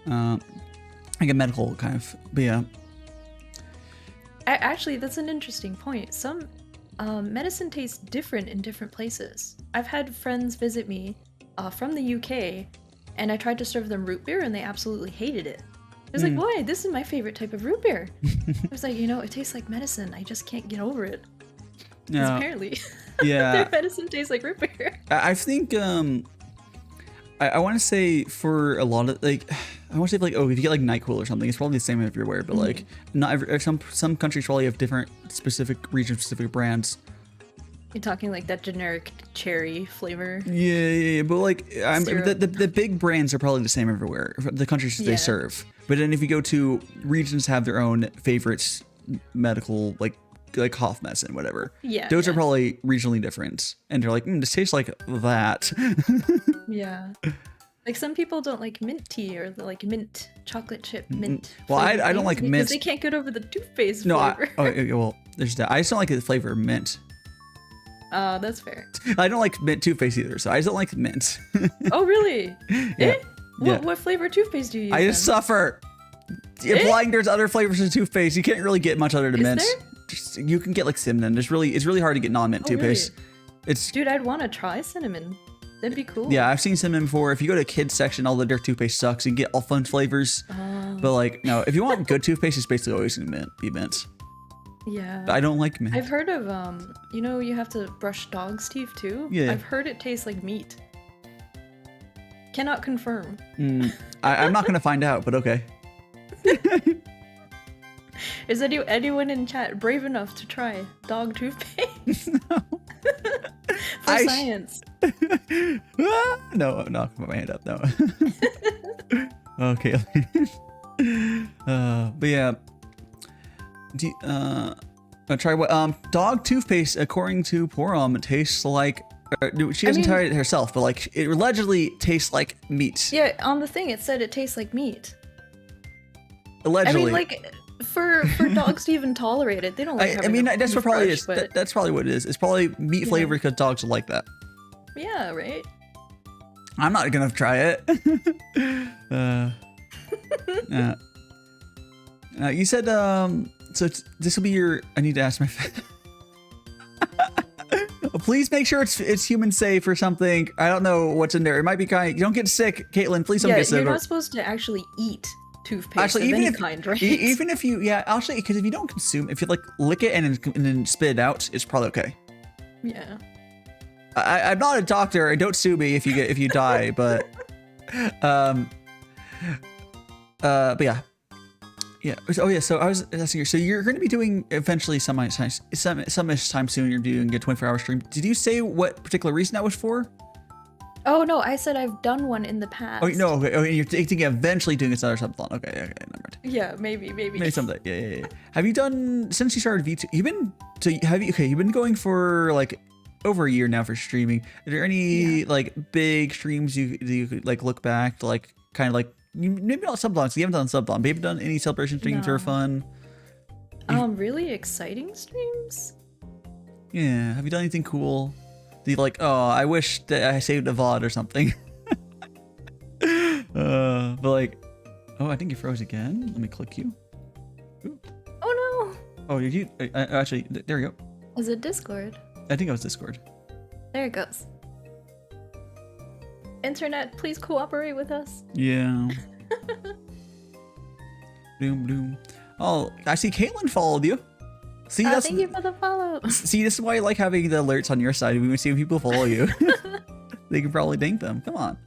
Like a medical kind of, but yeah. Actually, that's an interesting point. Some medicine tastes different in different places. I've had friends visit me from the UK, and I tried to serve them root beer, and they absolutely hated it. I was like, why? This is my favorite type of root beer. I was like, it tastes like medicine. I just can't get over it. Yeah. Apparently, their medicine tastes like root beer. I think, I want to say for a lot of, like, I want to say, like, if you get, like, NyQuil or something, it's probably the same everywhere, but, like, not every, some countries probably have different specific, region-specific brands. You're talking like that generic cherry flavor. Yeah, but like the big brands are probably the same everywhere. The countries they serve. But then if you go to regions have their own favorites, medical like cough medicine, whatever. Yeah, those are probably regionally different, and they're like, this tastes like that. Yeah. Like some people don't like mint tea or like mint chocolate chip mint. Well, I don't like mint because they can't get over the toothpaste flavor. Well, there's that. I just don't like the flavor of mint. That's fair. I don't like mint toothpaste either, so I just don't like mint. Oh, really? Yeah. What flavor toothpaste do you use? I just suffer. Implying there's other flavors of toothpaste. You can't really get much other than mint. You can get like cinnamon. It's really hard to get non-mint toothpaste. Really? Dude, I'd want to try cinnamon. That'd be cool. Yeah, I've seen cinnamon before. If you go to kids section, all their toothpaste sucks. You can get all fun flavors. But like, no, if you want good toothpaste, it's basically always gonna be mint. Yeah. I don't like mint. I've heard of, you have to brush dog's teeth too? Yeah. I've heard it tastes like meat. Cannot confirm. I'm not gonna find out, but okay. Is anyone in chat brave enough to try dog toothpaste? No. For science. No, I'm not gonna put my hand up, no. Okay. But yeah. I'll try what dog toothpaste according to Porom tastes like she hasn't tried it herself, but like it allegedly tastes like meat. Yeah, on the thing it said it tastes like meat. Allegedly. I mean, like for dogs to even tolerate it, they don't like that's what probably is. That's probably what it is. It's probably meat flavor because dogs are like that. Yeah, right. I'm not gonna try it. You said so this will be your. I need to ask my. Please make sure it's human safe or something. I don't know what's in there. It might be kind. You don't get sick, Caitlin. Please don't get sick. You're not supposed to actually eat toothpaste actually, of any kind, right? Even if you, actually, because if you don't consume, if you like lick it and then spit it out, it's probably okay. Yeah. I'm not a doctor. Don't sue me if you die, but yeah. Yeah. Oh yeah. So I was asking you. So you're going to be doing eventually some time soon. You're doing a 24-hour stream. Did you say what particular reason that was for? Oh no, I said I've done one in the past. Oh no. Okay. Oh, you're thinking eventually doing another subathon. Okay. Never mind. Yeah. Maybe someday. Yeah. Have you done since you started V2? You've been going for like over a year now for streaming. Are there any like big streams you could like look back to like kind of like? Maybe not sublons. You haven't done sublon. But you haven't done any celebration streams for fun. Really exciting streams. Yeah. Have you done anything cool? Do you like? Oh, I wish that I saved a VOD or something. But like, I think you froze again. Let me click you. Ooh. Oh no. Oh, did you? Actually, there you go. Was it Discord? I think it was Discord. There it goes. Internet, please cooperate with us. Yeah. Doom. Oh, I see Caitlin followed you. See, thank you for the follow. See, this is why I like having the alerts on your side. We can see when people follow you. They can probably thank them. Come on.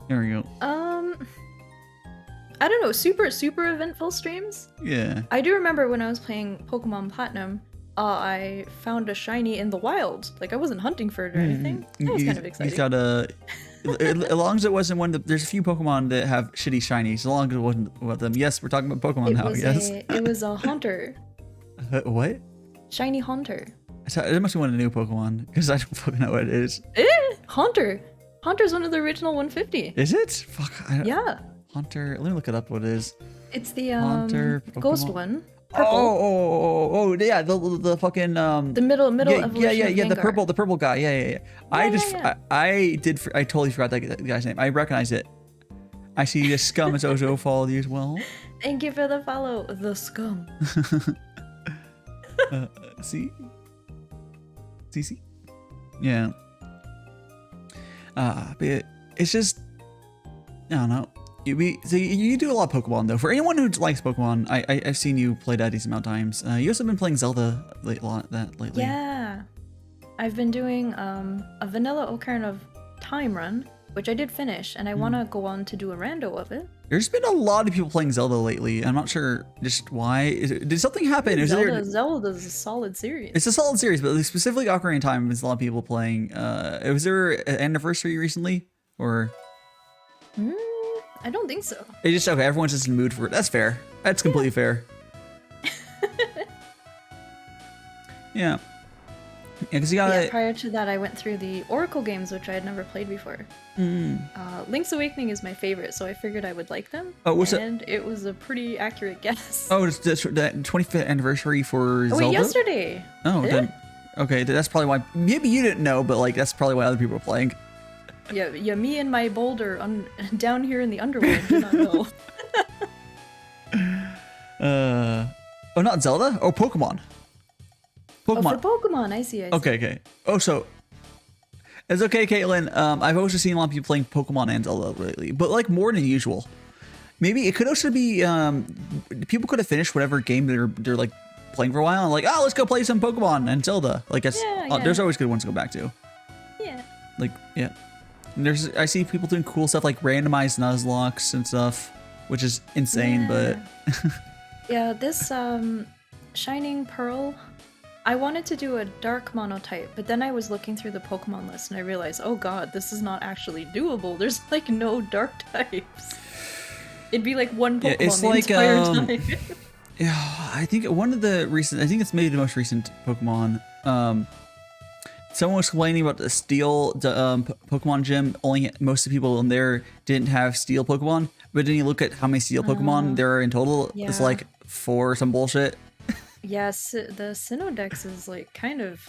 There we go. I don't know. Super eventful streams. Yeah. I do remember when I was playing Pokemon Platinum. I found a shiny in the wild. Like I wasn't hunting for it or anything. That was kind of exciting. You got as long as it wasn't one of the, there's a few Pokemon that have shitty shinies. As long as it wasn't one of them. Yes, we're talking about Pokemon now. Yes. It was a Haunter. What? Shiny Haunter. It must be one of the new Pokemon because I don't fucking know what it is. Haunter. Haunter's one of the original 150. Is it? Fuck. Yeah. Hunter. Let me look it up. What it is? It's the Hunter ghost Pokemon. one. Oh, Purple. oh, yeah, the fucking The middle yeah, evolution of Gengar. the purple guy. Yeah. I totally forgot that guy's name. I recognize it. I see the scum as Ozo followed you as well. Thank you for the follow, the scum. See? Yeah. But it's just, I don't know. You do a lot of Pokemon though. For anyone who likes Pokemon, I've seen you play that a decent amount of times. You also been playing Zelda a lot lately. Yeah, I've been doing a vanilla Ocarina of Time run, which I did finish, and I want to go on to do a rando of it. There's been a lot of people playing Zelda lately. I'm not sure just why. Did something happen? Zelda's a solid series. It's a solid series, but specifically Ocarina of Time, there's a lot of people playing. Was there an anniversary recently, or? I don't think so. It's just okay. Everyone's just in the mood for it. That's fair. That's completely fair. Yeah. Because you got. Prior to that, I went through the Oracle games, which I had never played before. Link's Awakening is my favorite, so I figured I would like them. Oh, what's it? And it was a pretty accurate guess. Oh, it's the 25th anniversary for Zelda? Wait, yesterday. Oh, then. Okay, that's probably why. Maybe you didn't know, but like that's probably why other people are playing. Yeah, me and my boulder down here in the underworld do not know. Oh, not Zelda? Oh, Pokemon. Oh, for Pokemon, I see. Okay. Oh, so it's okay, Caitlin. I've also seen a lot of people playing Pokemon and Zelda lately, but like more than usual. Maybe it could also be people could have finished whatever game they're like playing for a while and like, oh, let's go play some Pokemon and Zelda. Like that's there's always good ones to go back to. Yeah. Like yeah. And I see people doing cool stuff like randomized Nuzlocke and stuff, which is insane, but yeah, this Shining Pearl, I wanted to do a dark monotype, but then I was looking through the Pokemon list and I realized, oh god, this is not actually doable. There's like no dark types. It'd be like one Pokemon the entire time. Yeah, I think it's maybe the most recent Pokemon. Someone was complaining about the Steel Pokemon gym. Most of the people in there didn't have Steel Pokemon, but then you look at how many Steel Pokemon there are in total. Yeah. It's like 4 or some bullshit. Yes, the Sinnoh is like kind of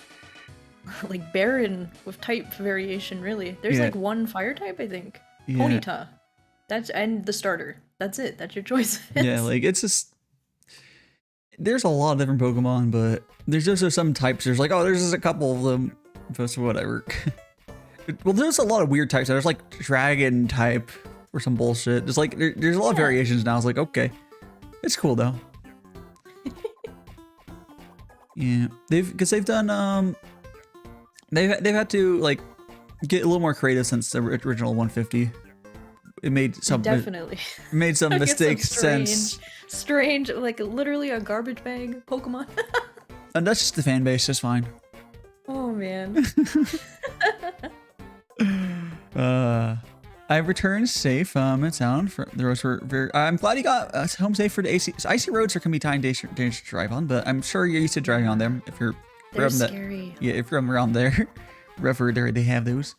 like barren with type variation. Really, there's like one Fire type, I think. Yeah. Ponyta. And the starter. That's it. That's your choice. Yeah, like it's just. There's a lot of different Pokemon, but there's also some types. There's like, oh, there's just a couple of them. Just whatever. Well, there's a lot of weird types. There's like dragon type or some bullshit. There's like there's a lot of variations now. I was like, okay, it's cool though. Yeah, they've done they've had to like get a little more creative since the original 150. It made some made some mistakes sense. Strange, like literally a garbage bag Pokemon. And that's just the fan base. It's fine. Oh man. I returned safe in town. The roads were very. I'm glad you got home safe for the icy roads are gonna be dangerous to drive on, but I'm sure you're used to driving on them if you're. They're scary. If you're around there, wherever they have those.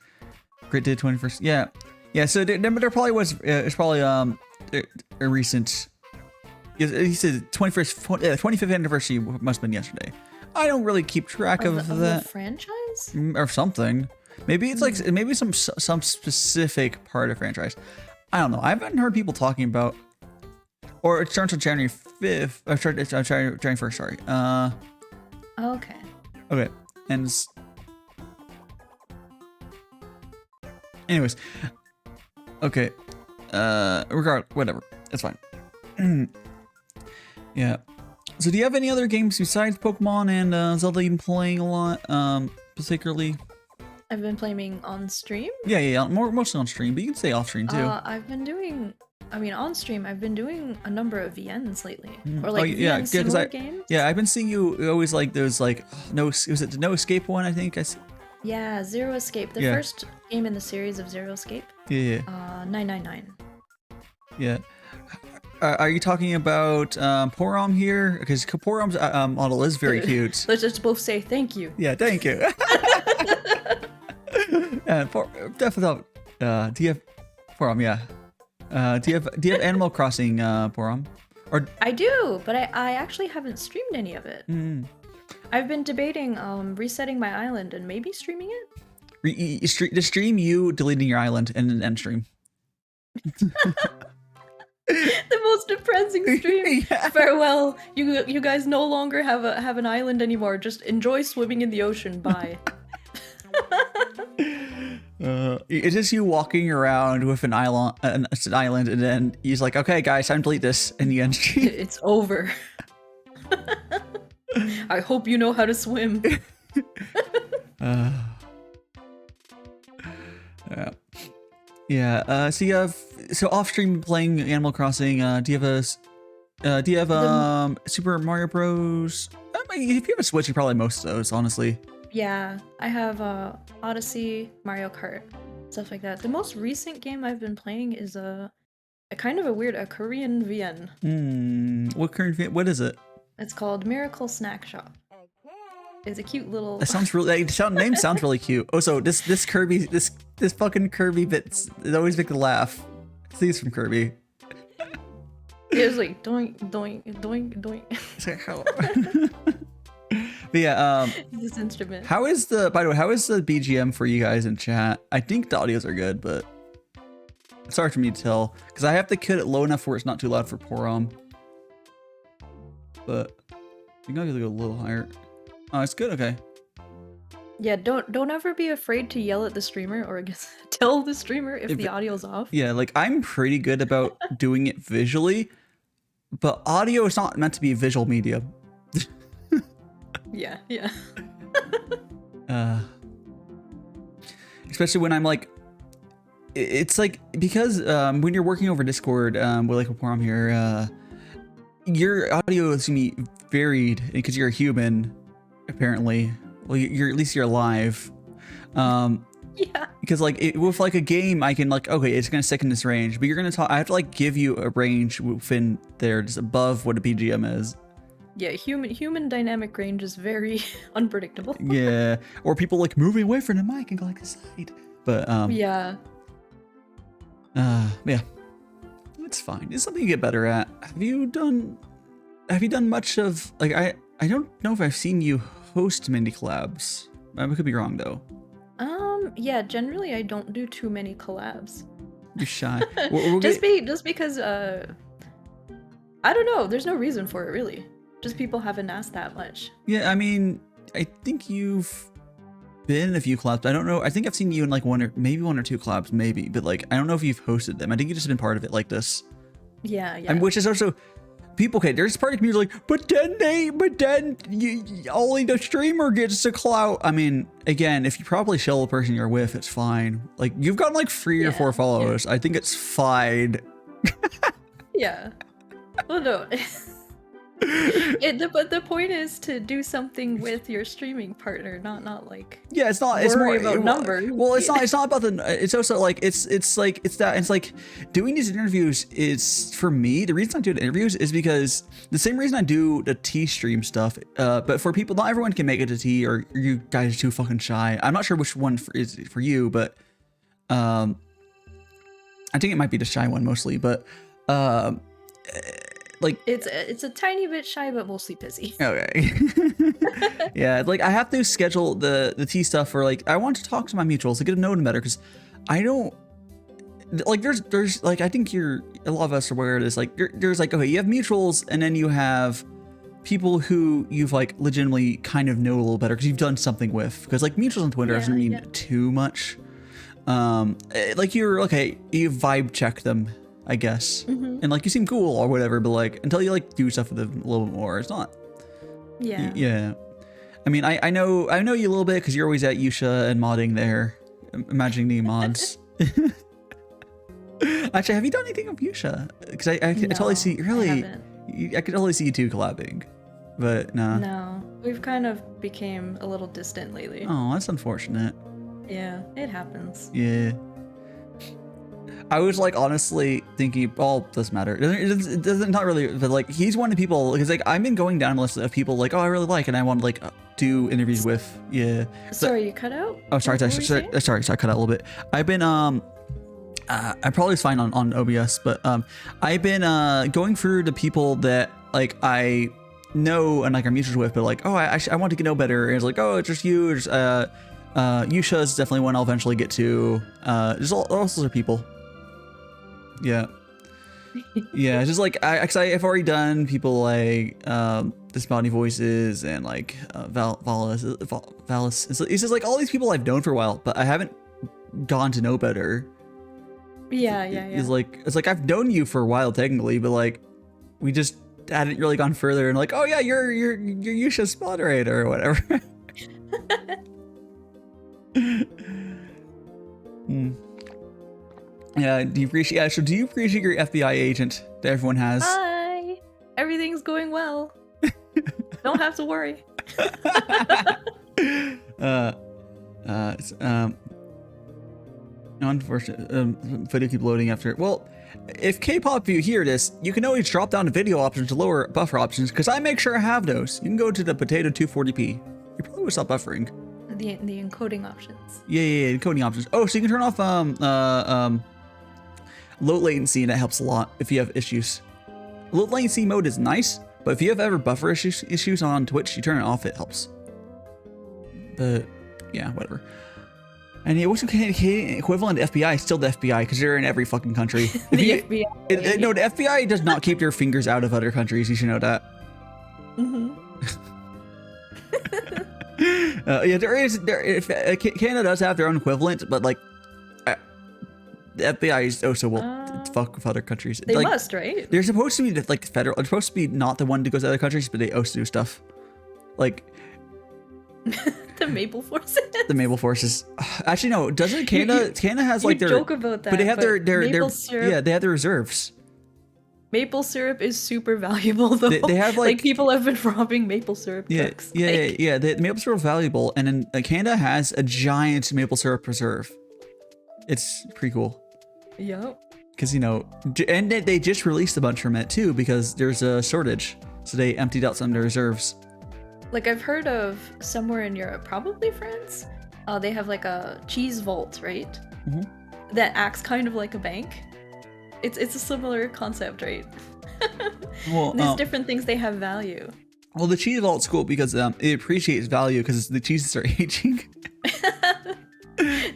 Great day 21st. Yeah. So there probably was. It's probably a recent. He said 25th anniversary must have been yesterday. I don't really keep track of that. The franchise? Or something. Maybe it's like maybe some specific part of franchise. I don't know. I haven't heard people talking about. Or it starts on January 5th. January 1st. Sorry. Okay. Okay. And. Anyways. Okay. Whatever. It's fine. Yeah. So do you have any other games besides Pokemon and Zelda you've been playing a lot, particularly? I've been playing on stream? Yeah, mostly on stream, but you can say off stream too. On stream, I've been doing a number of VNs lately. Or like VN games. Yeah, I've been seeing you always like those like, was it the No Escape one, I think? Yeah, Zero Escape. The first game in the series of Zero Escape. Yeah. 999. Yeah. Are you talking about Porom here? Because Porom's model is very cute. Let's just both say thank you. Yeah, thank you. Definitely. DF Porom, yeah. Do you have Animal Crossing, Porom? Or I do, but I actually haven't streamed any of it. I've been debating resetting my island and maybe streaming it. to stream you deleting your island and then end stream. The most depressing stream. Yeah. Farewell. You guys no longer have an island anymore. Just enjoy swimming in the ocean. Bye. It's just you walking around with an island, and then he's like, "Okay, guys, time to delete this," and you end stream. It's over. I hope you know how to swim. Yeah. So you have off stream playing Animal Crossing. Do you have Super Mario Bros? I mean, if you have a Switch, you probably have most of those, honestly. Yeah, I have Odyssey, Mario Kart, stuff like that. The most recent game I've been playing is a kind of a Korean VN. What is it? It's called Miracle Snack Shop. It's a cute little. That sounds really. Name sounds really cute. Oh, so this Kirby, this fucking Kirby bits. It always make me laugh. See, it's from Kirby. It's like doink doink doink doink. It's like how. But yeah, This instrument. by the way, how is the BGM for you guys in chat? I think the audios are good, but it's hard for me to tell because I have to cut it low enough where it's not too loud for Porom. But you gotta go a little higher. Oh, it's good. Okay. Yeah, don't ever be afraid to yell at the streamer or I guess tell the streamer if the audio's off. Yeah, like I'm pretty good about doing it visually, but audio is not meant to be a visual medium. Yeah. Especially when I'm like, it's like because when you're working over Discord, with Porom here, your audio is gonna be varied because you're a human, apparently. Well, you're alive. Yeah. Because like with like a game, I can like, okay, it's gonna stick in this range, but you're gonna talk. I have to like give you a range within there, just above what a BGM is. Yeah, human dynamic range is very unpredictable. Yeah, or people like moving away from the mic and go like aside. But yeah. Yeah, it's fine. It's something you get better at. Have you done much of like I don't know if I've seen you host many collabs. I could be wrong though. Yeah, generally I don't do too many collabs. You're shy. Just because I don't know, there's no reason for it really. Just people haven't asked that much. Yeah, I mean, I think you've been in a few collabs. I don't know. I think I've seen you in like one or two collabs, maybe. But like, I don't know if you've hosted them. I think you've just been part of it like this. Yeah. And which is also people. Okay, there's part of the community like, but then only the streamer gets the clout. I mean, again, if you probably show the person you're with, it's fine. Like you've got like 3 or 4 followers. Yeah. I think it's fine. Yeah. Well, no. But the point is to do something with your streaming partner, not like it's more about numbers. Well, it's not about the. It's also like it's like doing these interviews is for me. The reason I do the interviews is because the same reason I do the T stream stuff. But for people, not everyone can make it to T, or you guys are too fucking shy. I'm not sure which one is for you, but I think it might be the shy one mostly, but like it's a tiny bit shy but mostly busy. Okay. Yeah, like I have to schedule the T stuff for like I want to talk to my mutuals to get to know them better because I don't like there's like I think a lot of us are aware of this, like there's like, okay, you have mutuals and then you have people who you've like legitimately kind of know a little better because you've done something with, because like mutuals on Twitter doesn't mean too much. Like you vibe check them, I guess. And like you seem cool or whatever, but like until you like do stuff with them a little bit more, it's not. Yeah. I mean, I know you a little bit because you're always at Yusha and modding there, imagining the mods. Actually, have you done anything with Yusha? Because I totally see I could totally see you two collabing, but no. No, we've kind of became a little distant lately. Oh, that's unfortunate. Yeah, it happens. Yeah. I was like honestly thinking, doesn't matter. It doesn't not really, but like he's one of the people because like I've been going down a list of people like, oh, I really like, and I want to like do interviews with. Yeah. Sorry, you cut out. Oh, sorry, I cut out a little bit. I've been I probably fine on OBS, but I've been going through the people that like I know and like I'm mutual with, but like, oh, I want to know better. And it's like, oh, it's just you. Just, Yusha is definitely one I'll eventually get to. There's all sorts of people. Yeah. Yeah, it's just like cause I've already done people like Disembodied Voices and like Valis. It's just like all these people I've known for a while, but I haven't gone to know better. Yeah. It's like I've known you for a while technically, but like we just hadn't really gone further and like, oh yeah, you're Yusha's moderator or whatever. Yeah, do you appreciate your FBI agent that everyone has? Hi. Everything's going well. Don't have to worry. It's unfortunate. Video keep loading after. Well, if K-pop you hear this, you can always drop down to video options to lower buffer options because I make sure I have those. You can go to the potato 240p. You probably will stop buffering. The encoding options. Yeah, encoding options. Oh, so you can turn off low latency, and that helps a lot if you have issues. Low latency mode is nice, but if you have ever buffer issues on Twitch, you turn it off, it helps. But yeah, whatever. And what's the Canadian equivalent to FBI? Still the FBI, because they're in every fucking country. FBI. No, the FBI does not keep their fingers out of other countries. You should know that. Mm-hmm. Yeah, Canada does have their own equivalent, but like the FBI is also will fuck with other countries. They like, must, right? They're supposed to be like federal. They're supposed to be not the one that goes to other countries, but they also do stuff. Like the Maple Forces. The Maple Forces. Actually, no. Doesn't Canada? Canada has like their. Joke about that, but they have their syrup. Yeah, they have their reserves. Maple syrup is super valuable though. They have like people have been robbing maple syrup trucks. Yeah. The maple syrup is valuable, and then Canada has a giant maple syrup reserve. It's pretty cool. Yep. Because and they just released a bunch from it too because there's a shortage, so they emptied out some of their reserves. Like I've heard of somewhere in Europe, probably France. They have like a cheese vault, right? Mm-hmm. That acts kind of like a bank. It's a similar concept, right? Well, there's different things they have value. Well, the cheese vault's cool because it appreciates value because the cheeses are aging.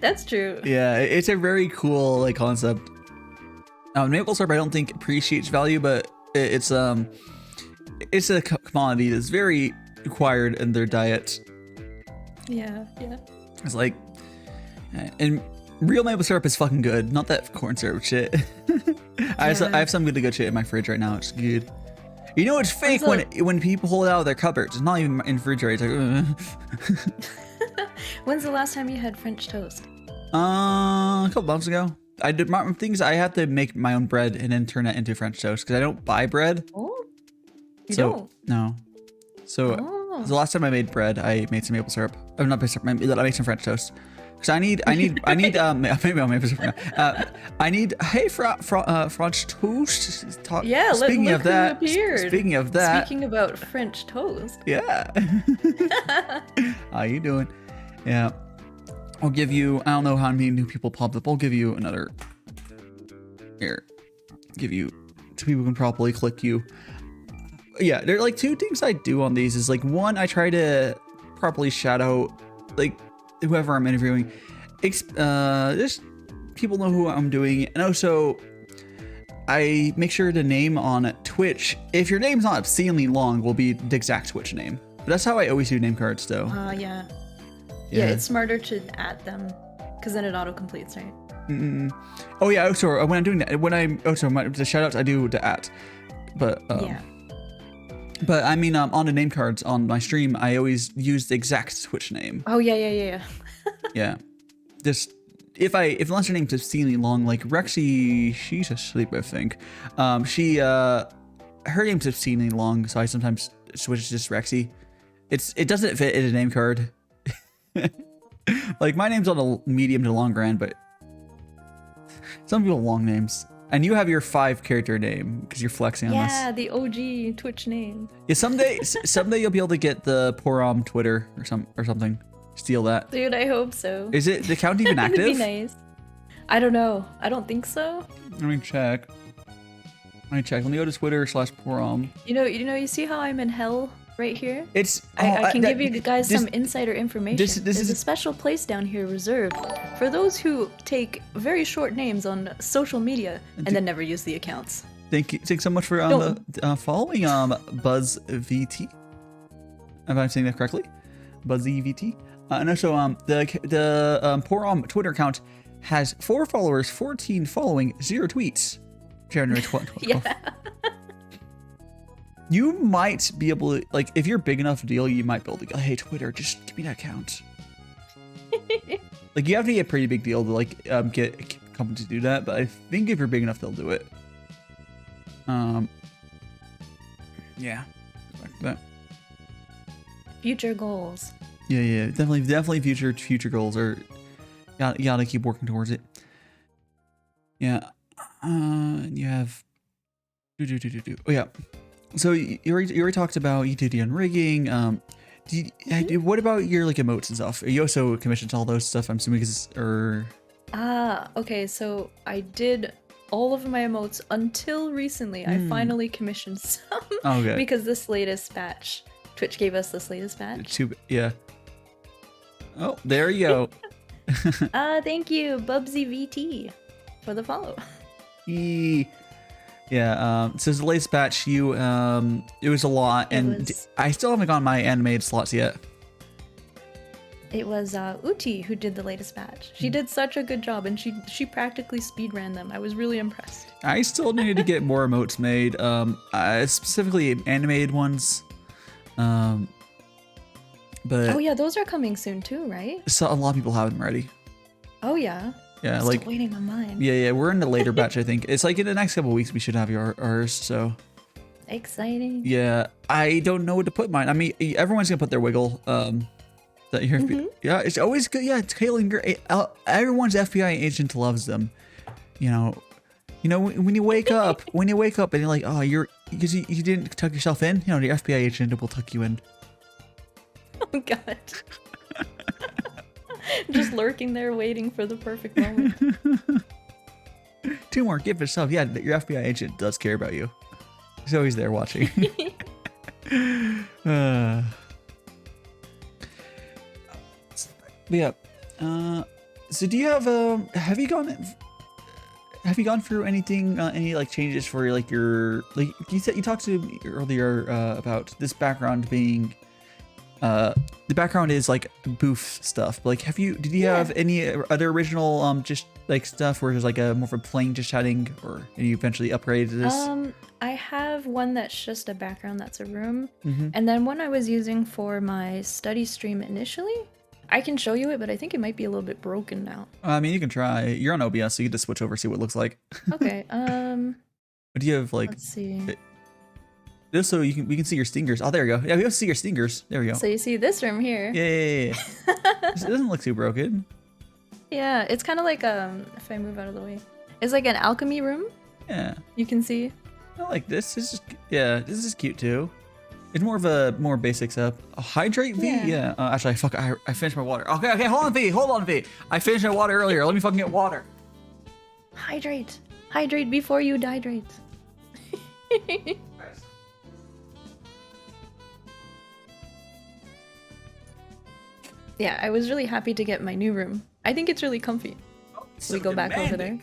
That's true. Yeah, it's a very cool like concept. Maple syrup I don't think appreciates value, but it's a commodity that's very required in their diet. Yeah. It's like, and real maple syrup is fucking good, not that corn syrup shit. I have some really good shit in my fridge right now. It's good. You know it's fake when people pull it out of their cupboards. It's not even in the refrigerator. It's like, When's the last time you had French toast? A couple months ago. I did my things. I have to make my own bread and then turn that into French toast because I don't buy bread. Oh, you don't? No. So the last time I made bread, I made some maple syrup. I'm not maple syrup. I made some French toast. Because I need maybe I'll maple syrup now. I need French toast. Yeah. Speaking of that. Speaking about French toast. Yeah. How you doing? Yeah. I'll give you, I don't know how many new people popped up. I'll give you another. Here. Give you, so people can properly click you. Yeah, there are like two things I do on these is like one, I try to properly shout out like whoever I'm interviewing. Just people know who I'm doing. And also I make sure the name on Twitch, if your name's not obscenely long, will be the exact Twitch name. But that's how I always do name cards though. Yeah, it's smarter to add them because then it auto-completes, right? Oh yeah, so when I'm doing that, the shout-outs I do the at. But yeah. But I mean on the name cards on my stream, I always use the exact Twitch name. Oh yeah. Yeah. Just unless her name's obscenely long, like Rexy, she's asleep, I think. Her name's obscenely long, so I sometimes switch to just Rexy. It doesn't fit in a name card. Like my name's on a medium to long end, but some people have long names. And you have your 5-character name because you're flexing on us. Yeah, the OG Twitch name. Yeah, someday you'll be able to get the Porom Twitter or something. Steal that. Dude, I hope so. Is it the account even active? That'd be nice. I don't know. I don't think so. Let me check. Let me go to Twitter/Porom. You see how I'm in hell right here? It's. I can give you guys some insider information. This There's is a special place down here reserved for those who take very short names on social media and then never use the accounts. Thanks so much for following BuzzVT. If I'm saying that correctly, BuzzVT. And also the Porom Twitter account has 4 followers, 14 following, 0 tweets. January 12th. Yeah. You might be able to, like, if you're a big enough deal, you might be able to go, hey, Twitter, just give me that account. Like, you have to get a pretty big deal to, like, get a company to do that, but I think if you're big enough, they'll do it. Yeah. Like that. Future goals. Yeah, definitely future goals are, you gotta keep working towards it. Yeah. And you have, oh yeah. So you already talked about UTD and rigging. What about your like emotes and stuff? Are you also commissioned all those stuff? I'm assuming, Okay. So I did all of my emotes until recently. I finally commissioned some because this latest batch, Twitch gave us this latest batch. Yeah. Oh, there you go. Thank you, BubsyVT, for the follow. Yeah, so the latest batch, it was a lot, and I still haven't gotten my animated slots yet. It was Uti who did the latest batch. She did such a good job, and she practically speedran them. I was really impressed. I still needed to get more emotes made, specifically animated ones. But oh yeah, those are coming soon too, right? So a lot of people have them ready. Oh yeah. Yeah, I'm like still waiting on mine. Yeah, we're in the later batch. I think it's like in the next couple of weeks we should have ours. So exciting. Yeah, I don't know what to put mine. I mean, everyone's gonna put their wiggle. That you're, yeah, it's always good. Yeah, Caitlin, everyone's FBI agent loves them. You know, when you wake up, and you're like, oh, because you didn't tuck yourself in. You know, the FBI agent will tuck you in. Oh god. Just lurking there waiting for the perfect moment. 2 more, give yourself. Yeah, your FBI agent does care about you. He's always there watching. Yeah. So do you have you gone through anything, any like changes for like your, like you talked to me earlier about this background being the background is like booth stuff, but like did you have any other original just like stuff where there's like a more of a plain just chatting, or you eventually upgraded this? I have one that's just a background that's a room, and then one I was using for my study stream initially. I can show you it, but I think it might be a little bit broken now. I mean, you can try. You're on OBS, so you can just switch over, see what it looks like. Okay. But do you have like? Let's see. Just so we can see your stingers. Oh, there we go. Yeah, we have to see your stingers. There we go. So you see this room here. Yeah. It doesn't look too broken. Yeah, it's kind of like if I move out of the way, it's like an alchemy room. Yeah. You can see. I like this. This is cute too. It's more of a more basic setup. A hydrate V? Yeah. Actually, I finished my water. Okay, hold on, V. I finished my water earlier. Let me fucking get water. Hydrate before you dehydrate. Yeah, I was really happy to get my new room. I think it's really comfy. So we go back over there.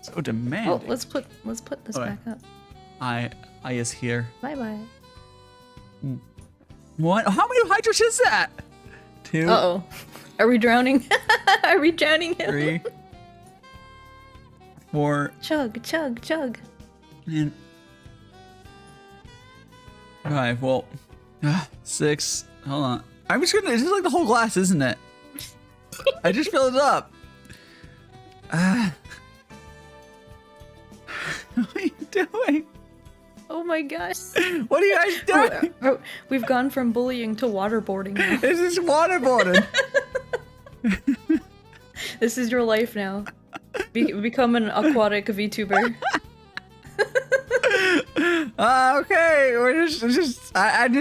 So demanding. Oh, let's put this back up. I is here. Bye. What? How many hydros is that? 2. Uh-oh. Are we drowning? Are we drowning him? 3. 4. Chug. And 5. Well, 6. Hold on. I'm just gonna. This is like the whole glass, isn't it? I just filled it up. What are you doing? Oh my gosh. What are you guys doing? We've gone from bullying to waterboarding now. This is waterboarding. This is your life now. Become an aquatic VTuber. Okay, I am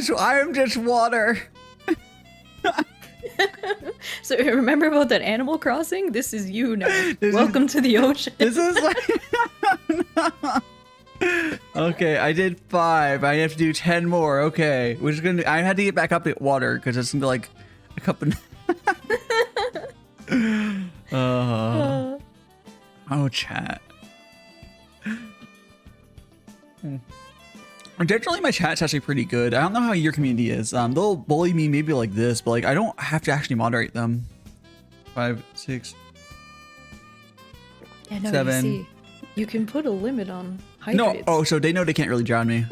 just water. So remember about that Animal Crossing? This is you now. This Welcome to the ocean. This is like... Okay, I did 5. I have to do 10 more. Okay, which is gonna. I had to get back up at water because it's gonna be like a cup of. Oh, chat. Generally, my chat's actually pretty good. I don't know how your community is. They'll bully me maybe like this, but like I don't have to actually moderate them. 5, 6, Yeah, no, 7. You see, you can put a limit on hydrates. No, oh, so they know they can't really drown me.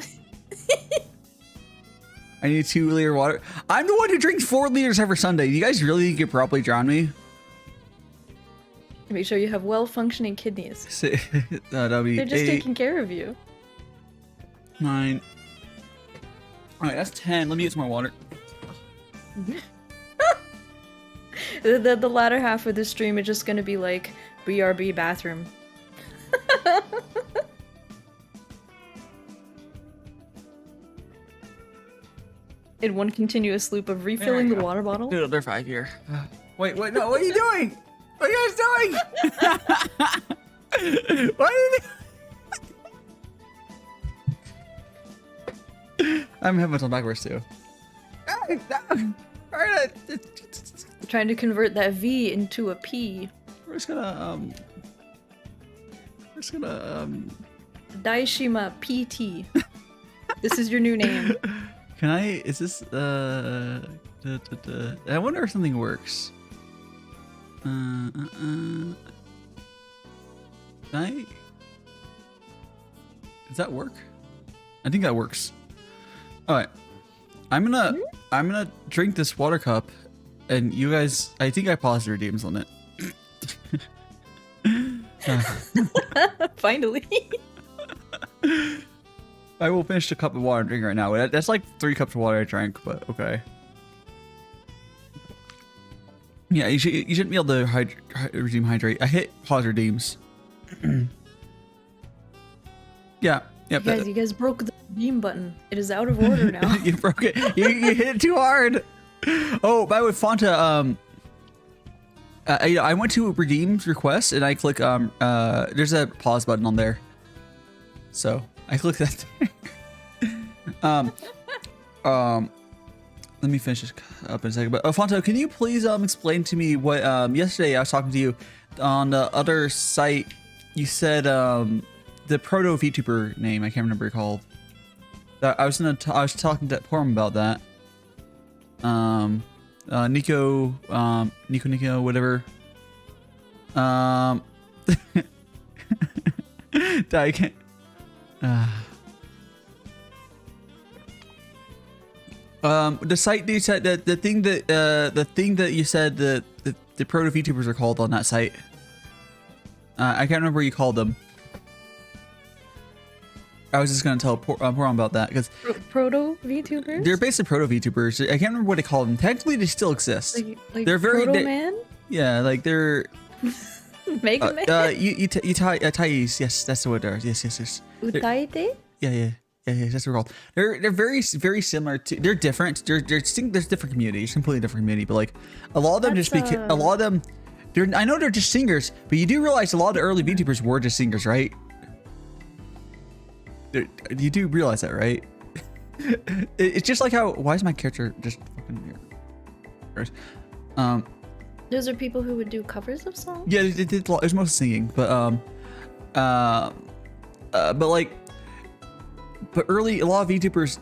I need 2-liter water. I'm the one who drinks 4 liters every Sunday. You guys really think you could probably drown me? Make sure you have well-functioning kidneys. That'll be They're just 8, taking care of you. 9. All right, that's 10. Let me get some more water. The latter half of the stream is just gonna be like BRB bathroom. In one continuous loop of refilling the water bottle. Dude, they're 5 here. Wait, no, what are you doing? What are you guys doing? What are you I'm having some backwards too. Alright, Trying to convert that V into a P. we're just gonna DaiShimaVT. This is your new name. Can I? Is this? I wonder if something works. Can I? Does that work? I think that works. All right, I'm gonna drink this water cup, and you guys. I think I paused your redeems on it. Finally. I will finish the cup of water I'm drinking right now. That's like 3 cups of water I drank, but okay. Yeah, you shouldn't be able to redeem hydrate. I hit pause redeems. Yeah. You guys broke the redeem button. It is out of order now. You broke it. You hit it too hard. Oh, by the way, Fanta, I went to redeem request and I click there's a pause button on there. So I click that there. Let me finish this up in a second. But Fonto, can you please explain to me what yesterday I was talking to you on the other site. You said the proto VTuber name. I can't remember what it called. I was talking to Porom about that. Nico, whatever. I can't. The site you said that the thing that you said the proto VTubers are called on that site. I can't remember what you called them. I was just gonna tell Porom about that because proto VTubers. They're basically proto VTubers. I can't remember what they call them. Technically, they still exist. Like they're very Proto Man. Yeah, like they're. Mega Man. Thais. Yes, that's what they are. Yes. Utaite. Yeah. That's what they're called. They're very similar to. They're different. They're distinct. There's different communities, completely different community. But like a lot of them a lot of them. I know they're just singers, but you do realize a lot of the early VTubers were just singers, right? You do realize that, right? It's just like how. Why is my character just fucking weird? Those are people who would do covers of songs. Yeah, it was mostly singing, but like, but early a lot of VTubers,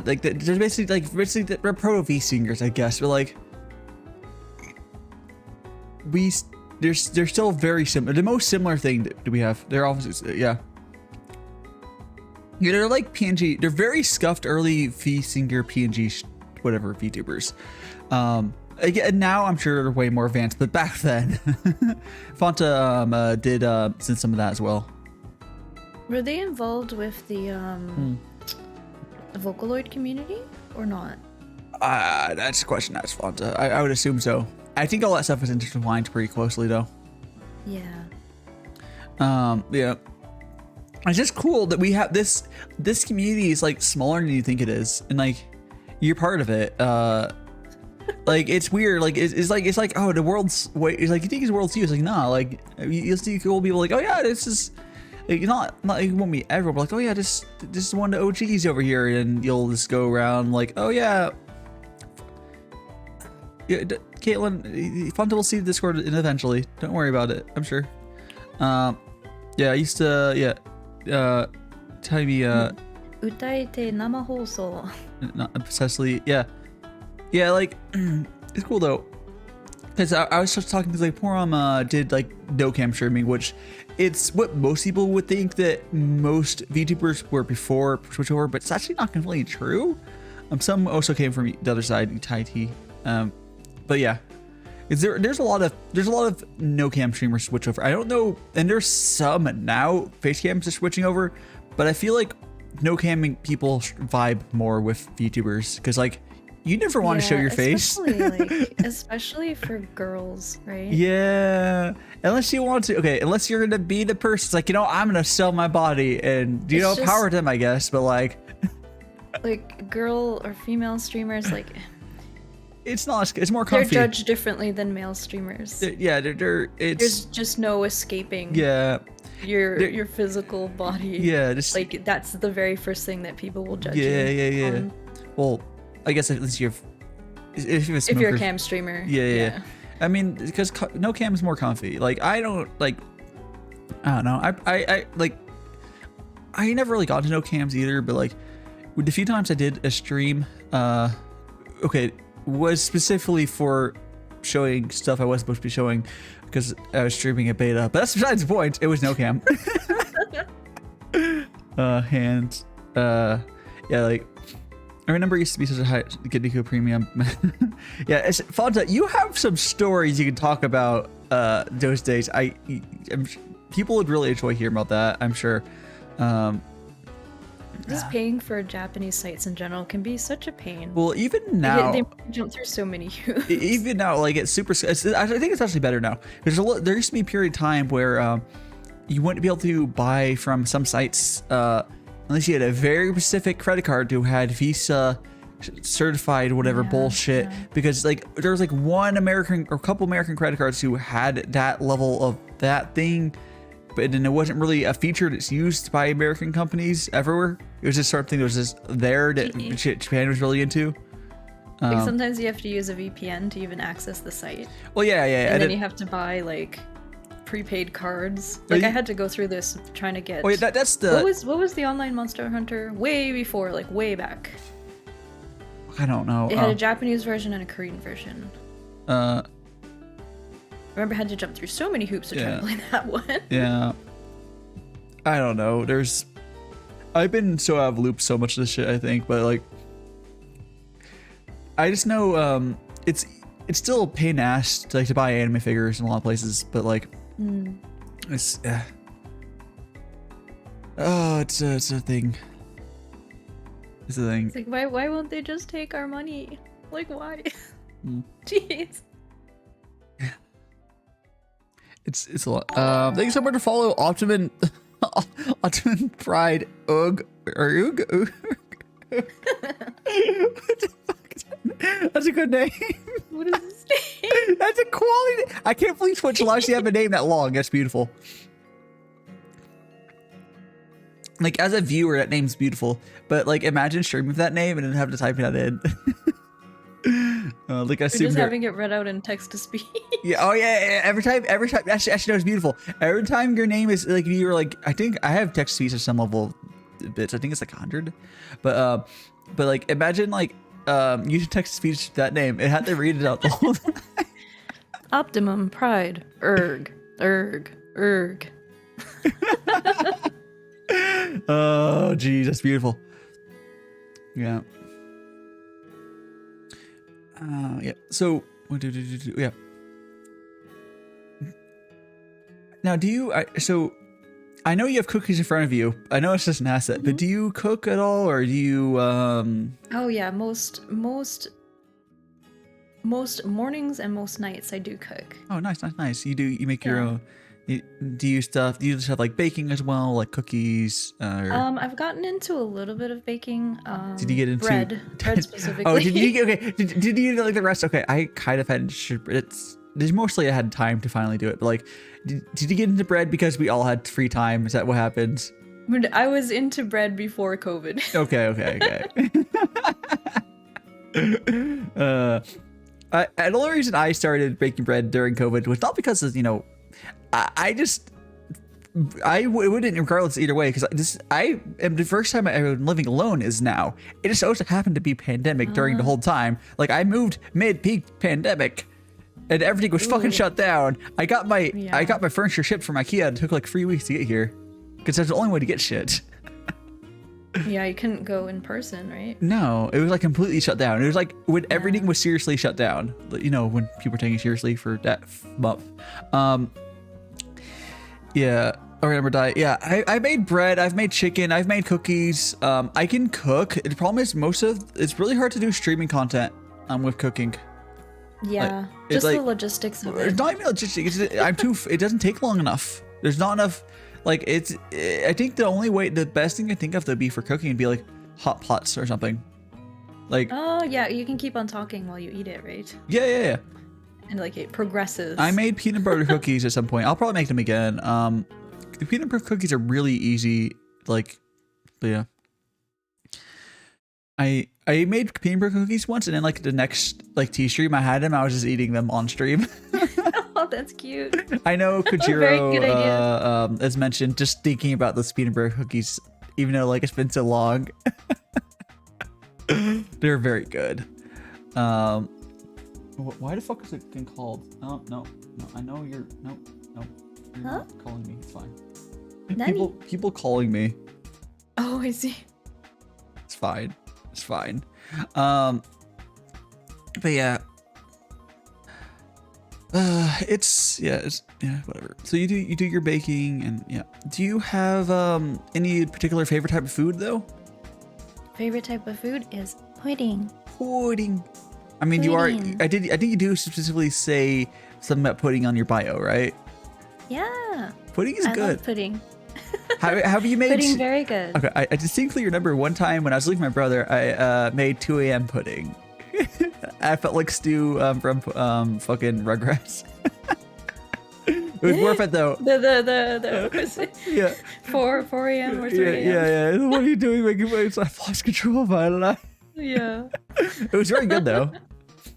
like they're basically they're proto V singers, I guess, but like they're still very similar. The most similar thing that we have, they're obviously Yeah, they're like PNG. They're very scuffed early V singer PNG whatever VTubers. Again, now I'm sure they're way more advanced, but back then, Fanta did send some of that as well. Were they involved with the Vocaloid community or not? That's a question to ask Fanta. I would assume so. I think all that stuff is intertwined pretty closely, though. Yeah. Yeah. It's just cool that we have this community is like smaller than you think it is, and like you're part of it. Like it's weird. Like it's like oh the world's wait. It's like you think it's world's you. It's like nah. Like you'll see cool people like oh yeah this is like, not it won't be everyone. But like oh yeah this is one of the OGs over here, and you'll just go around like oh yeah. Yeah, Caitlin, Funta will see the Discord eventually. Don't worry about it. I'm sure. Yeah, I used to tell me 歌えて生放送 not obsessively yeah like it's cool though because I was just talking to like Porom did like no cam streaming, which it's what most people would think that most VTubers were before switch over, but it's actually not completely true. Some also came from the other side, Tai T. But yeah, there's a lot of no cam streamers switch over. I don't know, and there's some now face cams are switching over, but I feel like no camming people vibe more with VTubers because like you never want to show your face, especially for girls, right? Yeah, unless you want to. Okay, unless you're gonna be the person it's like I'm gonna sell my body and power to them, I guess. But like girl or female streamers like. It's not. It's more comfy. They're judged differently than male streamers. There's just no escaping. Yeah. Your physical body. Yeah. Just like that's the very first thing that people will judge you. Yeah. On. Well, I guess at least if you're a cam streamer. Yeah. I mean, because no cam is more comfy. Like I don't know. I never really got to no cams either. But like, with the few times I did a stream, okay. Was specifically for showing stuff I wasn't supposed to be showing because I was streaming a beta, but that's besides the point. It was no cam. Yeah, like I remember it used to be such a high Gidiko premium. Yeah, Fonta, you have some stories you can talk about those days. People would really enjoy hearing about that, I'm sure. Just paying for Japanese sites in general can be such a pain. Well, even now, they jump through so many hoops. Even now, like it's super. I think it's actually better now. There used to be a period of time where you wouldn't be able to buy from some sites unless you had a very specific credit card who had Visa certified whatever bullshit. Because like there was like one American or a couple American credit cards who had that level of that thing. But then it wasn't really a feature that's used by American companies everywhere. It was just something that was just there that Japan was really into. Like sometimes you have to use a VPN to even access the site. Well, yeah. And then you have to buy like prepaid cards. Like I had to go through this trying to get. Oh, yeah, that's the. What was the online Monster Hunter way before, like way back? I don't know. It had a Japanese version and a Korean version. I remember I had to jump through so many hoops to try to play that one. Yeah. I don't know. I've been so out of loop so much of this shit, I think, but like I just know it's still a pain in the ass to buy anime figures in a lot of places, but like it's it's a thing. It's a thing. It's like why won't they just take our money? Like why? Jeez. It's a lot. Thank you so much for follow Optimum Pride Ugh or Ugh. What the fuck is that? That's a good name. What is this name? That's a quality. I can't believe Twitch allows you to have a name that long. That's beautiful. Like as a viewer, that name's beautiful. But like imagine streaming with that name and then have to type that in. Like I just having it read out in text to speech. Yeah. Oh yeah. Every time. Actually, no, it's beautiful. Every time your name is like you're like. I think I have text to speech at some level bits. I think it's like 100. But like imagine like using text to speech that name. It had to read it out the whole time. Optimum Pride. Erg. Oh geez, that's beautiful. Yeah. Yeah. So what do? Yeah. Now, do you? So, I know you have cookies in front of you. I know it's just an asset, but do you cook at all, or do you? Oh yeah, most mornings and most nights I do cook. Oh, nice. You make your own. Do you stuff? Do you just have like baking as well, like cookies? Or I've gotten into a little bit of baking. did you get into bread specifically? Oh, did you get okay? Did you get like the rest? Okay, I kind of had. There's mostly I had time to finally do it, but like, did you get into bread because we all had free time? Is that what happened? I was into bread before COVID. Okay. The only reason I started baking bread during COVID was not because of, I wouldn't regardless either way, because I am the first time I'm living alone is now. It just also happened to be pandemic during the whole time. Like I moved mid-peak pandemic, and everything was fucking shut down. I got my furniture shipped from IKEA. It took like 3 weeks to get here, because that's the only way to get shit. Yeah, you couldn't go in person, right? No, it was like completely shut down. It was like when everything was seriously shut down. When people were taking it seriously for that month. Yeah, I remember that. Yeah, I made bread. I've made chicken. I've made cookies. I can cook. The problem is it's really hard to do streaming content with cooking. Yeah, just the logistics of it. It's not even logistics. It doesn't take long enough. There's not enough. Like I think the best thing I think of to be for cooking would be like hot pots or something. Like. Oh yeah, you can keep on talking while you eat it, right? Yeah. And like it progresses. I made peanut butter cookies at some point. I'll probably make them again. The peanut butter cookies are really easy. But yeah. I made peanut butter cookies once, and then like the next tea stream I had them, I was just eating them on stream. Oh, that's cute. I know Kojiro, very good idea. As mentioned, just thinking about those peanut butter cookies, even though it's been so long, they're very good. Why the fuck is it getting called? Oh, no. I know you're no. You're not calling me. It's fine. People calling me. Oh, I see. It's fine. But yeah. It's whatever. So you do your baking, and yeah. Do you have any particular favorite type of food though? Favorite type of food is pudding. I mean, pudding. I think you do specifically say something about pudding on your bio, right? Yeah. Pudding is good. I love pudding. Have you made pudding? Very good. Okay, I distinctly remember one time when I was leaving my brother, I made 2 a.m. pudding. I felt like Stu from fucking Rugrats. It was worth it though. Yeah. 4 a.m. or 3 a.m. Yeah. What are you doing making waves? I've lost control of my life. Yeah. It was very good though.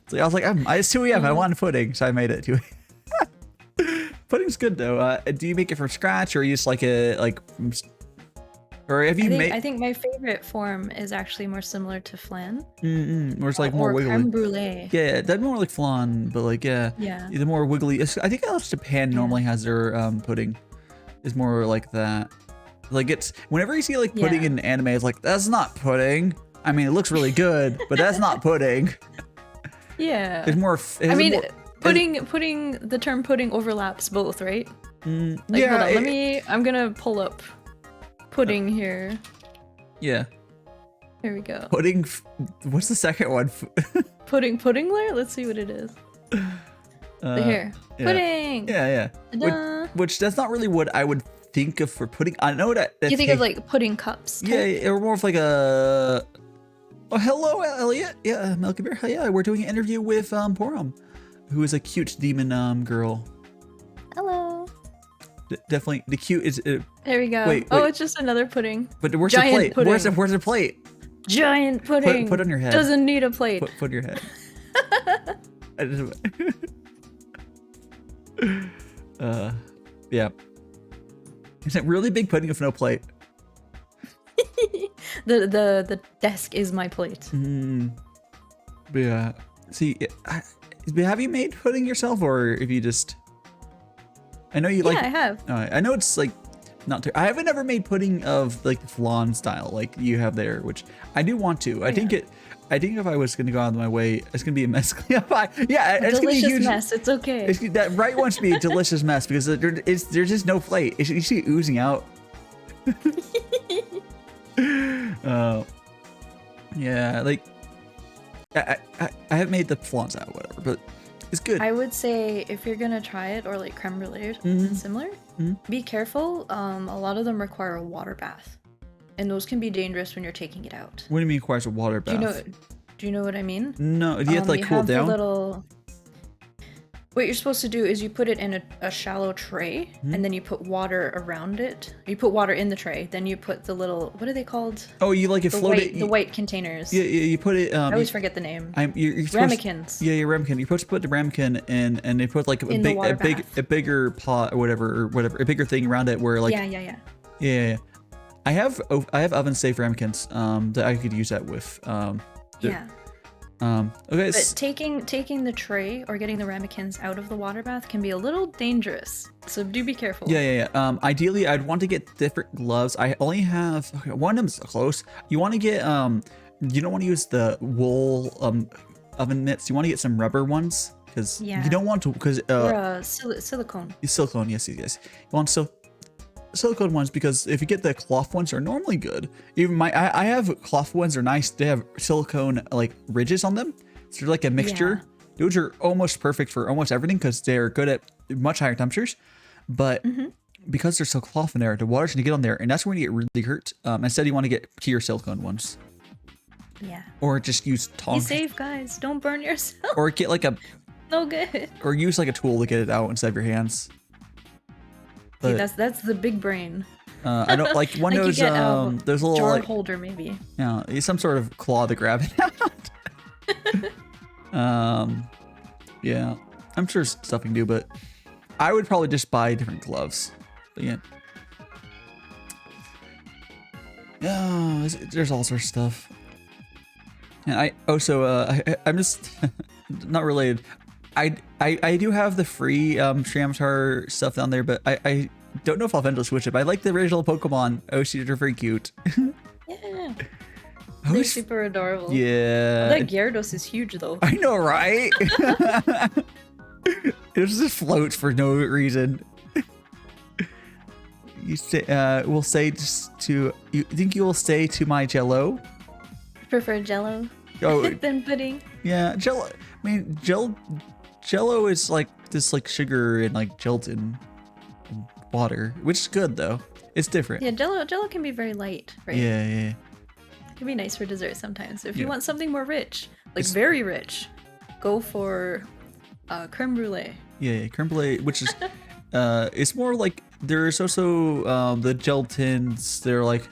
So I was like, it's 2 a.m. I want pudding, so I made it 2 a.m. Pudding's good though. Do you make it from scratch, or you just or have you made? I think my favorite form is actually more similar to flan. Where it's like more wiggly. Creme brulee. Yeah, that's more like flan, but like yeah, the more wiggly. I think Japan normally has their pudding is more like that. Like it's whenever you see like pudding in anime, it's like that's not pudding. I mean, it looks really good, but that's not pudding. Yeah. It's more. Pudding. The term pudding overlaps both, right? Hold on. I'm gonna pull up pudding here. Yeah. Here we go. Pudding. What's the second one? Puddingler. Let's see what it is. Here. Yeah. Pudding. Yeah. Which that's not really what I would think of for pudding. I know that. You think of like pudding cups. Yeah, or more of like a. Oh, hello, Elliot. Yeah, Milky Bear. Yeah, we're doing an interview with Porom, who is a cute demon girl. Hello. Definitely the cute is. There we go. Wait. It's just another pudding. But where's the plate? Pudding. Where's the plate? Giant pudding. Put on your head. Doesn't need a plate. Put on your head. Yeah. It's a really big pudding with no plate. The desk is my plate. Yeah. See, have you made pudding yourself, or if you just? I know you like. Yeah, I have. I know it's like not. I haven't ever made pudding of like the flan style like you have there, which I do want to. I think if I was gonna go out of my way, it's gonna be a mess. It's gonna be a huge mess. It's okay. That right wants to be a delicious mess because there's just no plate. You see it oozing out. Yeah, like I have made the flans out, whatever, but It's good. I would say if you're gonna try it, or like creme brulee similar, be careful. A lot of them require a water bath, and those can be dangerous when you're taking it out. What do you mean requires a water bath? Do you know what I mean? No. Do you have to like cool down? What you're supposed to do is you put it in a shallow tray, and then you put water around it. You put water in the tray, then you put the little, what are they called? Oh, you like it floated. The white containers. Yeah, you put it. I always forget the name. You're Ramekins. Yeah, ramekin. You're supposed to put the ramekin in, and they put like a bigger pot or whatever, a bigger thing around it where like. Yeah. I have oven safe ramekins that I could use that with. Yeah. Okay. But taking the tray or getting the ramekins out of the water bath can be a little dangerous, so do be careful. Yeah. Ideally, I'd want to get different gloves. I only have one of them's close. You want to get you don't want to use the wool oven mitts. You want to get some rubber ones because you don't want to or silicone. Silicone, yes. You want silicone ones because if you get the cloth ones, are normally good. Even I have cloth ones, are nice. They have silicone like ridges on them, so they're like a mixture. Those are almost perfect for almost everything because they're good at much higher temperatures. But because they're so cloth in there, the water's gonna get on there, and that's when you get really hurt. Instead, you want to get pure silicone ones. Yeah. Or just use tongs. Be safe, guys. Don't burn yourself. Or get like no good. Or use like a tool to get it out instead of your hands. See, that's the big brain. I don't like one of those. There's a little jar like, holder, maybe. Yeah, some sort of claw to grab it out. Yeah, I'm sure stuff you can do, but I would probably just buy different gloves. But yeah, there's all sorts of stuff. And I also I'm just not related. I do have the free Shramtar stuff down there, but I don't know if I'll eventually switch it. But I like the original Pokemon Oshi. They're very cute. Yeah. They're super adorable. Yeah. That Gyarados is huge though. I know, right? It just floats for no reason. You say will say just to you think you will say to my Jello? Prefer Jello than pudding. Yeah, Jello. I mean, Jello is like this, like sugar and like gelatin and water, which is good though. It's different. Yeah, Jello can be very light, right? Yeah. It can be nice for dessert sometimes. If you want something more rich, like very rich, go for creme brulee. Yeah, creme brulee, which is it's more like there's also the gelatins. They're like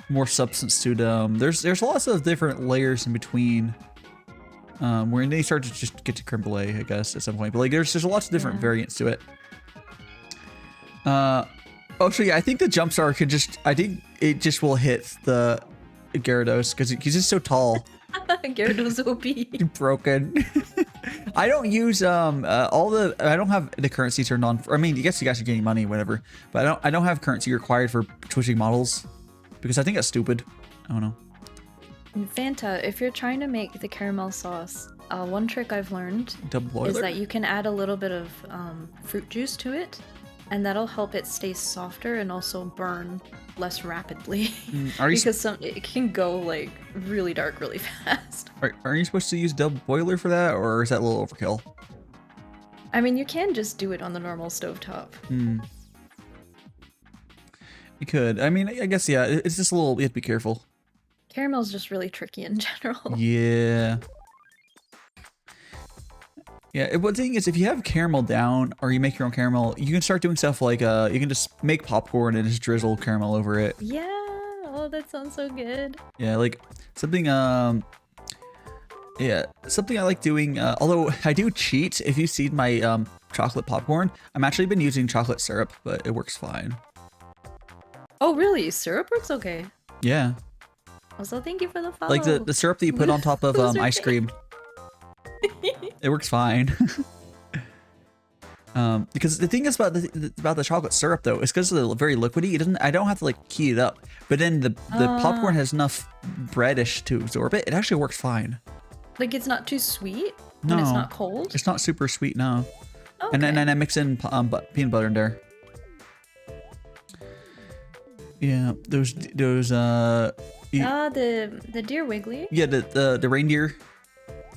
more substance to them. There's lots of different layers in between. Where they start to just get to creme brulee, I guess, at some point. But like, there's lots of different variants to it. So yeah, I think the Jumpstar could just, I think it just will hit the Gyarados because he's just so tall. Gyarados OP. Broken. I don't use I don't have the currency turned on. I mean, I guess you guys are getting money, whatever. But I don't have currency required for switching models because I think that's stupid. I don't know. Fanta, if you're trying to make the caramel sauce, one trick I've learned is that you can add a little bit of fruit juice to it, and that'll help it stay softer and also burn less rapidly. Because it can go like really dark really fast. Are you supposed to use double boiler for that, or is that a little overkill? I mean, you can just do it on the normal stovetop. You could. I mean, I guess, yeah, it's just a little, you have to be careful. Caramel's just really tricky in general. Yeah. Yeah, one thing is if you have caramel down or you make your own caramel, you can start doing stuff like you can just make popcorn and just drizzle caramel over it. Yeah. Oh, that sounds so good. Yeah, like something something I like doing, although I do cheat. If you see my chocolate popcorn, I'm actually been using chocolate syrup, but it works fine. Oh, really? Syrup works okay. Yeah. Also, thank you for the follow. Like the syrup that you put on top of ice cream. It works fine. Because the thing is about the chocolate syrup though, is because it's very liquidy. I don't have to like heat it up. But then the popcorn has enough breadish to absorb it. It actually works fine. Like it's not too sweet no, when it's not cold? It's not super sweet, no. Okay. And then I mix in peanut butter in there. Yeah, those the deer wiggly. Yeah, the reindeer.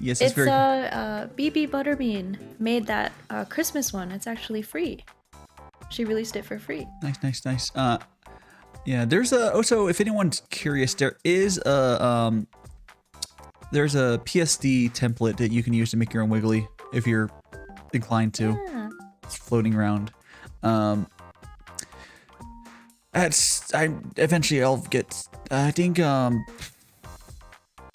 Yes, it's It's very. BB Butterbean made that Christmas one. It's actually free. She released it for free. Nice. Yeah, there's a also if anyone's curious, there's a PSD template that you can use to make your own Wiggly if you're inclined to. Yeah. It's floating around. Eventually I'll get. I think Yeah,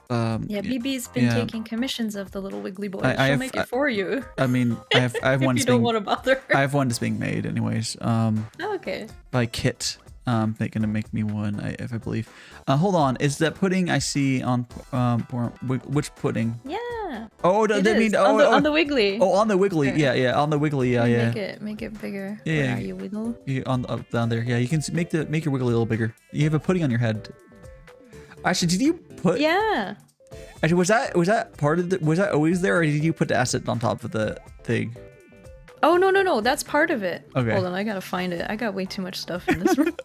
BB's been taking commissions of the little Wiggly boy. She'll make it for you. I mean, I have if one. you don't want to bother. I have one that's being made, anyways. Okay. By Kit. They're gonna make me one, if I believe. Hold on, is that pudding I see on which pudding? Yeah. Oh, it that is. mean on the Wiggly. Oh, on the Wiggly. Sure. Yeah, on the Wiggly. Yeah. Make it bigger. Yeah. Where are you, Wiggle? Down there. Yeah, you can make your Wiggly a little bigger. You have a pudding on your head. Actually, did you put? Yeah. Actually, was that part of the? Was that always there, or did you put the asset on top of the thing? Oh no, that's part of it. Okay. Hold on, I gotta find it. I got way too much stuff in this room.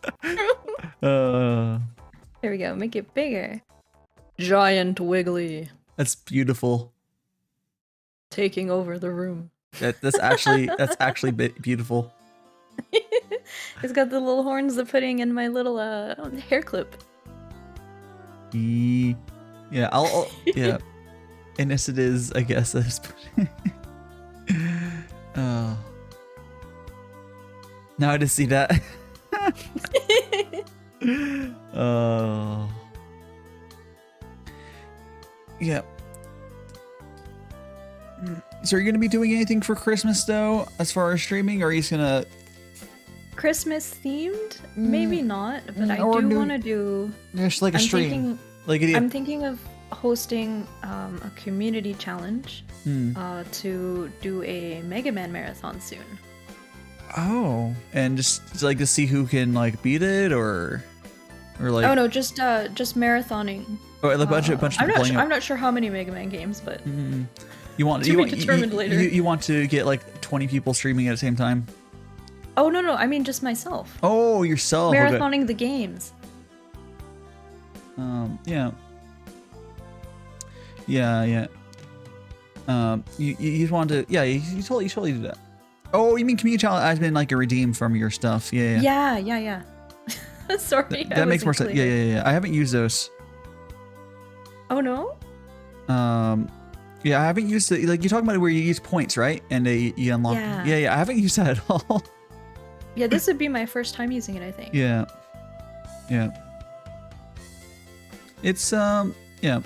There we go. Make it bigger. Giant Wiggly That's beautiful. taking over the room. That's actually beautiful. It's got the little horns, the pudding, and my little hair clip. Yeah, I'll yeah. And yes, it is. I guess that's. Oh. Now I just see that. Oh. Yeah. So are you gonna be doing anything for Christmas though, as far as streaming, or are you just gonna Christmas themed? Maybe not, but I Or do do- want to do. just like a stream? I'm thinking of hosting a community challenge to do a Mega Man marathon soon. Oh, and just like to see who can like beat it, or like. Oh no, just marathoning. Or a bunch of people playing. I'm not sure how many Mega Man games, but You want to be determined later. You want to get like 20 people streaming at the same time. Oh no, I mean just myself. Oh, yourself. Marathoning the games. Yeah. You want to? Yeah, you totally do that. Oh, you mean community challenge? I've been like a redeem from your stuff. Yeah. Sorry. That makes more sense. Yeah. I haven't used those. Oh no. Yeah, I haven't used it. Like you're talking about where you use points, right? And you unlock. Yeah. I haven't used that at all. Yeah, this would be my first time using it, I think. Yeah. It's yeah.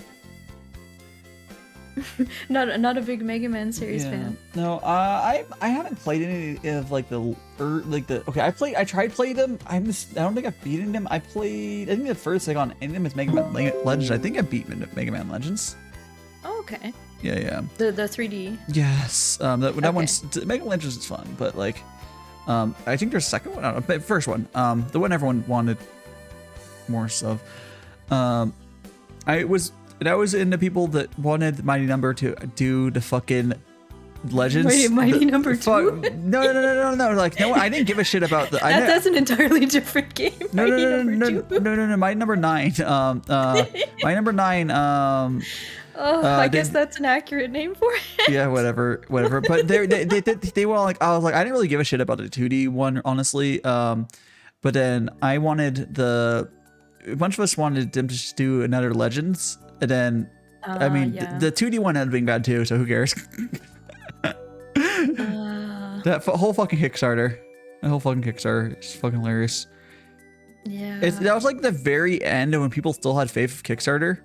Not a big Mega Man series fan. No, I haven't played any of like the okay. I tried playing them. I don't think I've beaten them. I think the furthest I got on any of them is Mega Man Legends. I think I beat Mega Man Legends. Oh, okay. Yeah. The 3D. Yes. That one's Mega Man Legends is fun, but like, I think there's a second one. I don't know, but first one. The one everyone wanted more of. I was into people that wanted Mighty Number to do the fucking Legends. Mighty Number 2? No. Like, no, I didn't give a shit about the. That's an entirely different game. No. Mighty Number 9. Mighty Number 9. I guess that's an accurate name for it. Yeah, whatever. But they were like, I was like, I didn't really give a shit about the 2D one, honestly. But then I wanted a bunch of us wanted them to just do another Legends, and then I mean the 2D one ended up being bad too, so who cares? That whole fucking Kickstarter, is fucking hilarious. Yeah, that was like the very end of when people still had faith of Kickstarter,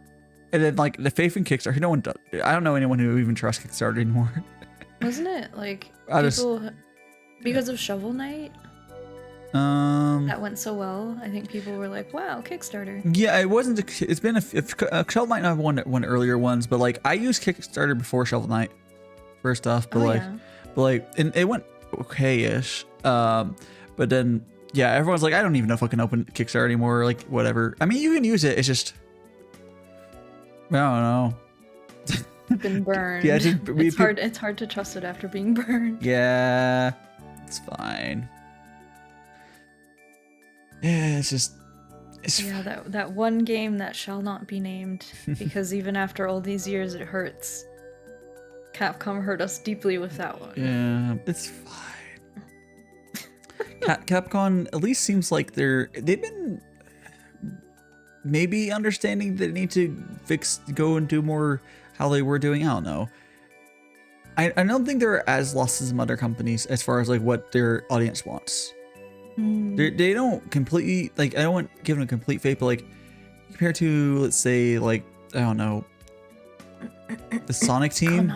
and then like the faith in Kickstarter, no one does. I don't know anyone who even trusts Kickstarter anymore. Wasn't it like because of Shovel Knight? That went so well. I think people were like, "Wow, Kickstarter." Yeah, it wasn't. It's been Shovel Knight have one earlier ones, but like I used Kickstarter before Shovel Knight for stuff, but and it went okay-ish. But then everyone's like, I don't even know if I can open Kickstarter anymore. Like whatever. I mean, you can use it. It's just I don't know. Been burned. Yeah, it's hard to trust it after being burned. Yeah, it's fine. Yeah, it's that one game that shall not be named because even after all these years it hurts. Capcom hurt us deeply with that one. Yeah, it's fine. Capcom at least seems like they've been maybe understanding that they need to go and do more how they were doing. I don't know. I don't think they're as lost as some other companies as far as like what their audience wants. They don't completely, like, I don't want to give them a complete fate, but like compared to, let's say, like, I don't know, the Sonic team.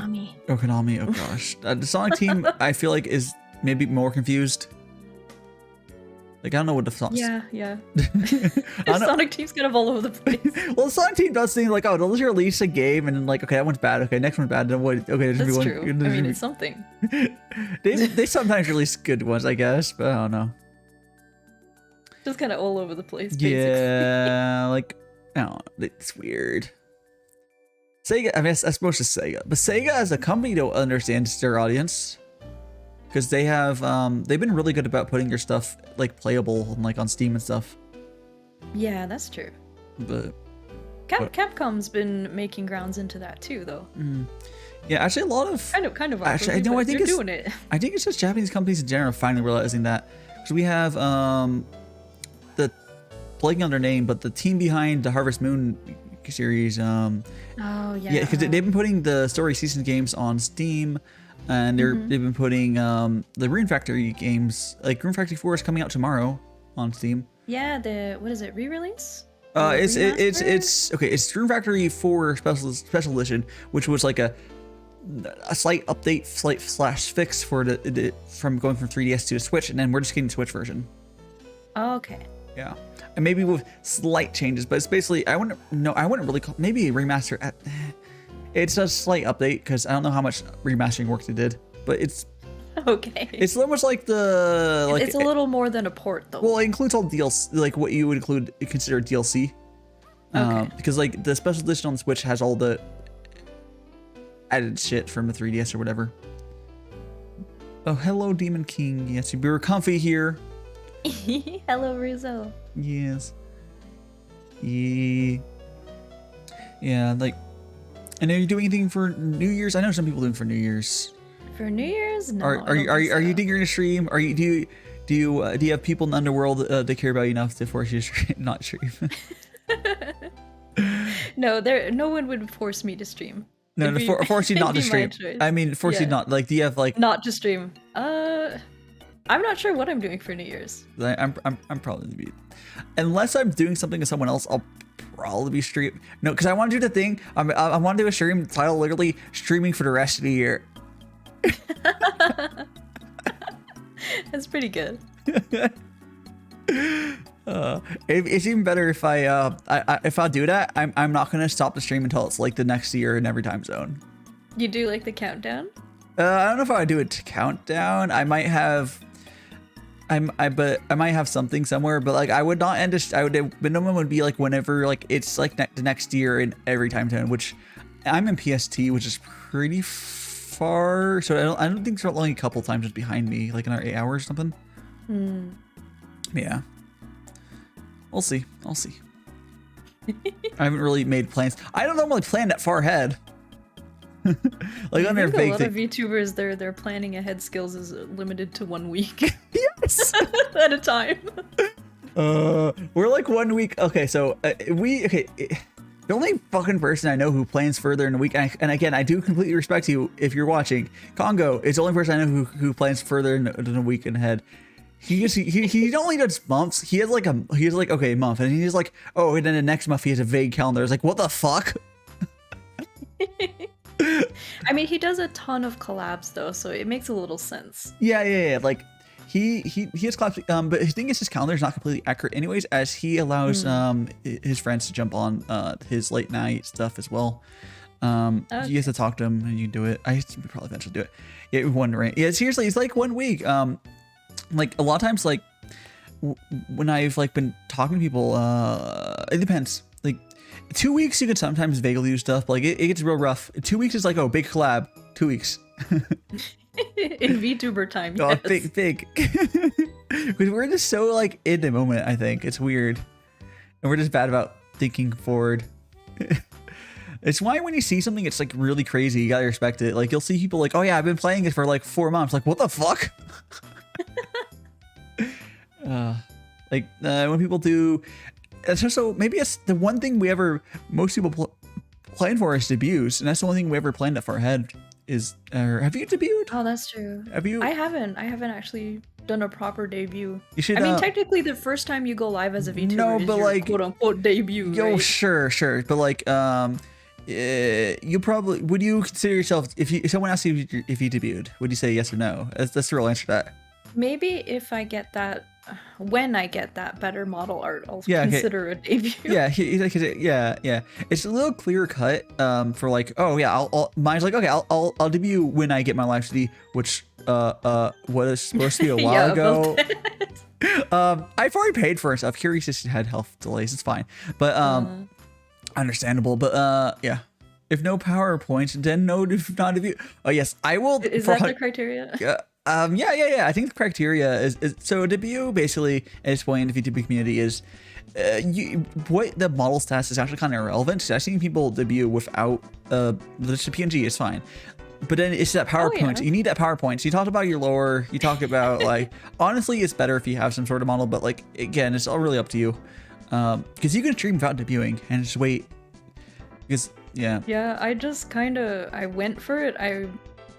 Konami. Oh gosh, the Sonic team I feel like is maybe more confused. Like, I don't know what the Sonic. Yeah. Sonic team's kind of all over the place. Well, the Sonic team does things like, oh, they'll just release a game and then like, okay, that one's bad. Okay, next one's bad. Then what? Okay, there's That's one. true. I mean, it's something. They sometimes release good ones, I guess, but I don't know. Just kind of all over the place. Basically. Yeah, like, I don't know, it's weird. Sega, I mean, I suppose it's Sega, but Sega as a company don't understand their audience. Because they have, they've been really good about putting their stuff like playable and like on Steam and stuff. Yeah, that's true. But Capcom's been making grounds into that too, though. Yeah, actually, a lot of kind of. Actually, I think it's doing it. I think it's just Japanese companies in general finally realizing that. Because we have the blanking on their name, but the team behind the Harvest Moon series. Oh yeah. Yeah, because they've been putting the story season games on Steam. And they've been putting the Rune Factory games, like Rune Factory 4 is coming out tomorrow on Steam. Yeah, what is it, re-release? It's Rune Factory 4 special edition, which was like a slight update, slash fix for the from going from 3DS to a Switch, and then we're just getting the Switch version. Oh, okay. Yeah, and maybe with slight changes, but it's basically I wouldn't really call maybe a remaster. It's a slight update because I don't know how much remastering work they did, but it's okay. It's almost like the it's a little more than a port though. Well, it includes all DLC, like what you would consider DLC. Okay. Because like the special edition on the Switch has all the added shit from the 3DS or whatever. Oh, hello, Demon King. Yes, you were comfy here. Hello, Rizzo. Yes. Yeah. Yeah, like. And are you doing anything for New Year's? I know some people doing for New Year's. For New Year's, no. Are you think you're gonna stream? Do you have people in the underworld that care about you enough to force you to not stream? No, no one would force me to stream. No, force you not to stream. I mean, force you not. Like, do you have like not to stream? I'm not sure what I'm doing for New Year's. I'm probably gonna be, unless I'm doing something with someone else, I'll probably be stream. No, because I want to do the thing. I want to do a stream title literally streaming for the rest of the year. That's pretty good. It's even better if I do that. I'm not gonna stop the stream until it's like the next year in every time zone. You do like the countdown? I don't know if I would do it countdown. I might have. I might have something somewhere, but like I would not end. The minimum would be like whenever like it's like the next year in every time zone. Which I'm in PST, which is pretty far. So I don't think it's only a couple times just behind me, like another 8 hours or something. Yeah. We'll see. I'll see. I haven't really made plans. I don't normally plan that far ahead. Like on their a lot of VTubers, their planning ahead skills is limited to 1 week. Yes. At a time. We're like 1 week. Okay, so the only fucking person I know who plans further in a week, and again, I do completely respect you if you're watching. Congo is the only person I know who plans further than a week ahead. He only does months. He has like a month, and he's like, oh, and then the next month he has a vague calendar. It's like, what the fuck? I mean, he does a ton of collabs though, so it makes a little sense. Yeah. Like he has collabs, but the thing is, his calendar is not completely accurate, anyways, as he allows his friends to jump on his late night stuff as well. Okay. You have to talk to him, and you do it. I probably eventually do it. Yeah, yeah, seriously, it's like 1 week. Like a lot of times, like when I've like been talking to people, it depends. Like 2 weeks, you can sometimes vaguely do stuff, but like it gets real rough. 2 weeks is like, oh, big collab. 2 weeks. In VTuber time, yes. Oh, yes. big. Because we're just so like in the moment. I think it's weird, and we're just bad about thinking forward. It's why when you see something, it's like really crazy. You gotta respect it. Like you'll see people like, oh yeah, I've been playing it for like 4 months. Like what the fuck? When people do, it's just so maybe it's the one thing most people plan for is debuts, and that's the only thing we ever planned that far ahead. Have you debuted? Oh, that's true. Have you? I haven't actually done a proper debut. You should. I mean, technically, the first time you go live as a VTuber no, is but your like quote unquote debut. Yo, right? sure, but like, you probably would you consider yourself if someone asked you if you debuted, would you say yes or no? That's the real answer to that. Maybe if I get that, when I get that better model art, I'll consider a debut. Yeah, yeah. It's a little clear cut. For like, oh yeah, mine's like, okay, I'll debut when I get my live CD, which was supposed to be a while ago. I've already paid for it. Stuff. Curious just had health delays. It's fine, but understandable. But yeah. If no PowerPoints, then no, not debut. Oh yes, I will. Is that the criteria? Yeah. I think the criteria is so a debut basically at this point in the VTuber community is what the model stats is actually kind of irrelevant. So I've seen people debut without just a PNG is fine, but then it's that PowerPoint. You need that PowerPoint. So you talked about your lore. You talk about like honestly, it's better if you have some sort of model. But like again, it's all really up to you because you can stream without debuting and just wait. Because yeah, I went for it. I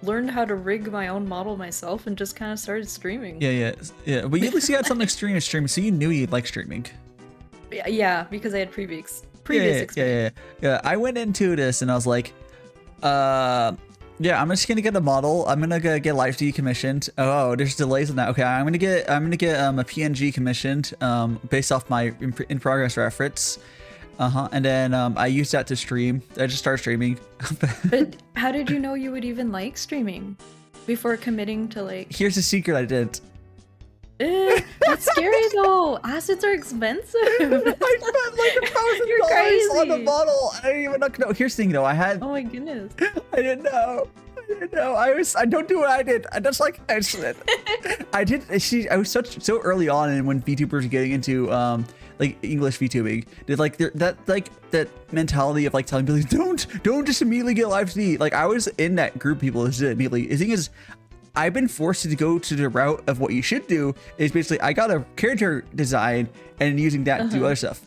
learned how to rig my own model myself and just kind of started streaming. Yeah. But you at least had something streaming, so you knew you'd like streaming. Yeah, because I had previous experience. Yeah. I went into this and I was like, I'm just gonna get a model. I'm gonna get live D commissioned. Oh, there's delays on that. Okay, I'm gonna get a PNG commissioned based off my in progress efforts. And then I used that to stream. I just started streaming. But how did you know you would even like streaming before committing to like? Here's the secret: I didn't. That's scary though. Assets are expensive. I spent like $1,000 on the model. I didn't even know. Here's the thing though. I had. Oh my goodness. I didn't know. I don't do what I did. I just like I did. I was so early on, and when VTubers were getting into like English VTubing, did like that mentality of like telling people don't just immediately get live CD. Like I was in that group of people that did it immediately. The thing is, I've been forced to go to the route of what you should do is basically I got a character design and using that to do other stuff.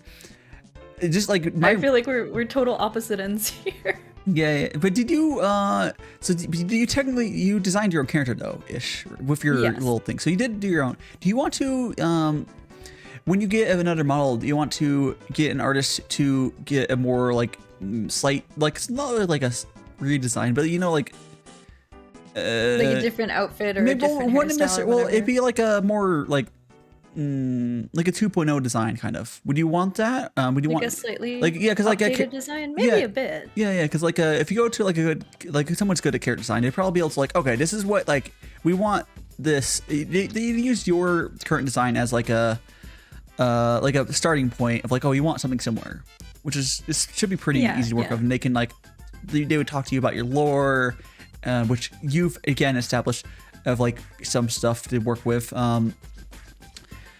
It's just like I feel like we're total opposite ends here. Yeah, but did you so did you technically you designed your own character though ish with your little thing, so you did do your own. Do you want to when you get another model, do you want to get an artist to get a more like slight, like it's not like a redesign, but you know like a different outfit or maybe a different hairstyle? Well, it'd be like a more like a 2.0 design kind of. Would you want that? Would you like want a slightly because like a design, maybe a bit. Yeah, because like if you go to like a good if someone's good at character design, they'd probably be able to like, okay, this is what like we want this. They use your current design as like a starting point of like, oh, you want something similar, which is this should be pretty easy to work with, and they can like they would talk to you about your lore, which you've again established of like some stuff to work with.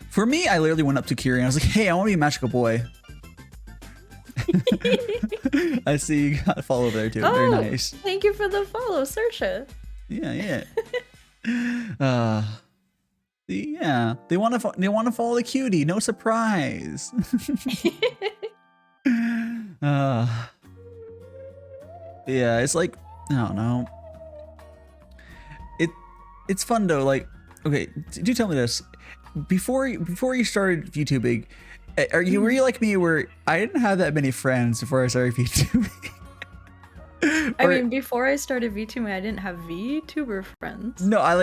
For me, I literally went up to Kiri and I was like, hey, I want to be a magical boy. I see you got a follow there too. Very nice. Thank you for the follow, Saoirse. Yeah. They want to follow the cutie. No surprise. Yeah, it's like I don't know. It's fun though. Like, okay, do tell me this. Before you started VTubing, were you like me where I didn't have that many friends before I started VTubing? I mean, before I started VTubing, I didn't have VTuber friends. No, I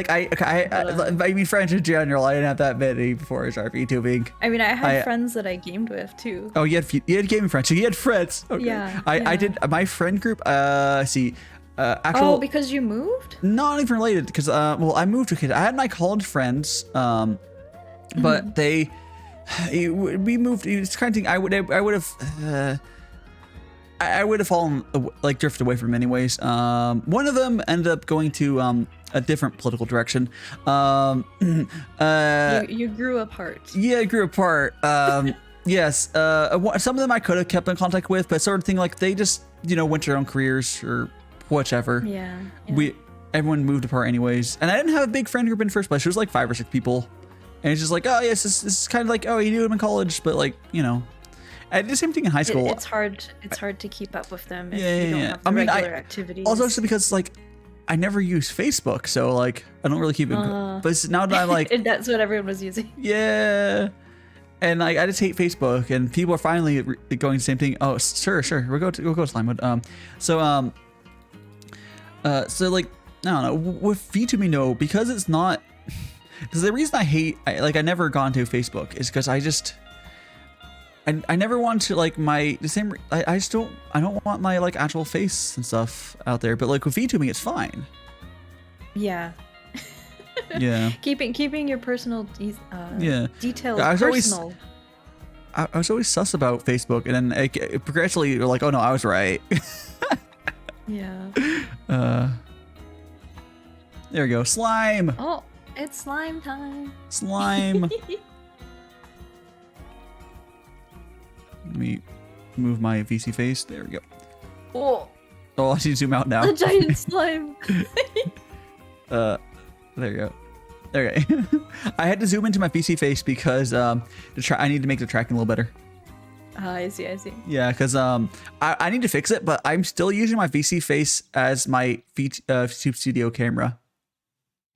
mean friends in general. I didn't have that many before I started VTubing. I mean, I had friends that I gamed with too. Oh, you had gaming friends. So you had friends. Okay. Yeah. I did my friend group. Because you moved? Not even related, because I moved to kid. I had my college friends, but we moved. It's kind of thing. I would have fallen like drifted away from anyways. One of them ended up going to a different political direction. You grew apart. Yeah, I grew apart. Yes, some of them I could have kept in contact with, but sort of thing like they just, went to their own careers or whichever. Yeah. Everyone moved apart anyways, and I didn't have a big friend group in the first place. It was like 5 or 6 people, and it's just like, oh yes, this is kind of like, oh, you do them in college, but like, I did the same thing in high school. It's hard to keep up with them if you don't have the regular activities. Also, just because like I never use Facebook, so like I don't really keep it. But it's, now that I'm like, that's what everyone was using. Yeah. And like I just hate Facebook, and people are finally going the same thing. Oh, sure, we'll go to slime mode. So like I don't know, with VTubing, no, because it's not. Because the reason I never got into Facebook is because I never want to like I don't want my like actual face and stuff out there. But like with VTubing, it's fine. Yeah. Yeah. Keeping your personal details I was always sus about Facebook, and then it progressively you're like, oh no, I was right. Yeah. There we go. Slime. Oh, it's slime time. Slime. Let me move my VC face. There we go. Oh. Oh, I need to zoom out now. A giant slime. There you go. Okay. I had to zoom into my VC face because I need to make the tracking a little better. I see. Yeah, because I need to fix it, but I'm still using my VC face as my VTube Studio camera.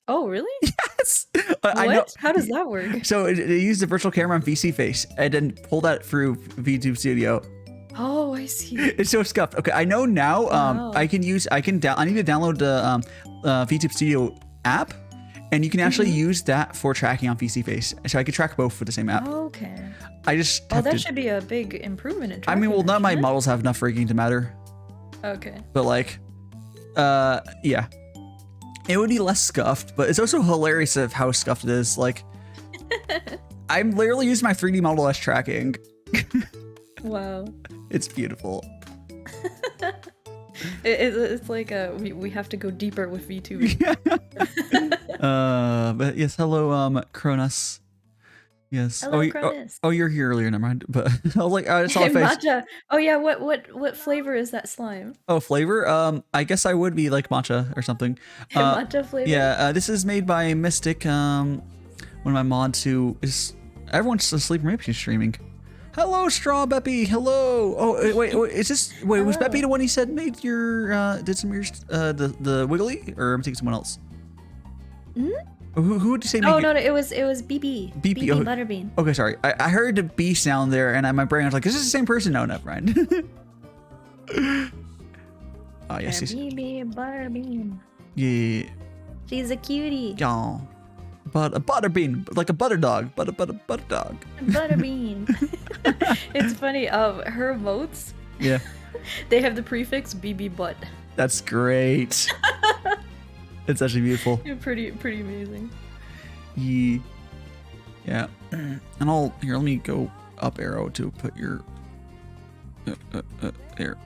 Oh, really? Yes. What? I know. How does that work? So it used the virtual camera on VC face and then pull that through VTube Studio. Oh, I see. It's so scuffed. Okay, I know now. Wow. I need to download the VTube Studio app, and you can actually use that for tracking on VC face. So I could track both for the same app. Okay. I just. Oh, that should be a big improvement in I tracking. mean, well, none of my models have enough rigging to matter. Okay. But like, yeah. It would be less scuffed, but it's also hilarious of how scuffed it is. Like, I'm literally using my 3D model as tracking. Wow. It's beautiful. It's like we have to go deeper with VTubing. But yes, hello, Cronus. Yes. Hello, Cronus. Oh, you're here earlier. Never mind. But I was like, I saw my face. Matcha. Oh yeah. What flavor is that slime? Oh, flavor. I guess I would be like matcha or something. Matcha flavor. Yeah. This is made by Mystic. One of my mods who is everyone's asleep. Maybe she's streaming. Hello, Straw Beppy. Hello. Oh, wait. Is this? Wait, Hello. Was Beppy the one he said made your did some of your the wiggly, or I'm thinking someone else? Hmm? Who did you say? Oh no, it was BB. BB Butterbean. Okay, sorry. I heard the B sound there, and my brain was like, "Is this the same person?" No, never mind. Oh yes, BB Butterbean. Yeah. She's a cutie. Yeah. But a butterbean, like a butter dog, but a butter dog. Butterbean. It's funny. Her emotes. Yeah. They have the prefix BB butt. That's great. It's actually beautiful. Pretty amazing. Yeah. And let me go up arrow to put your there.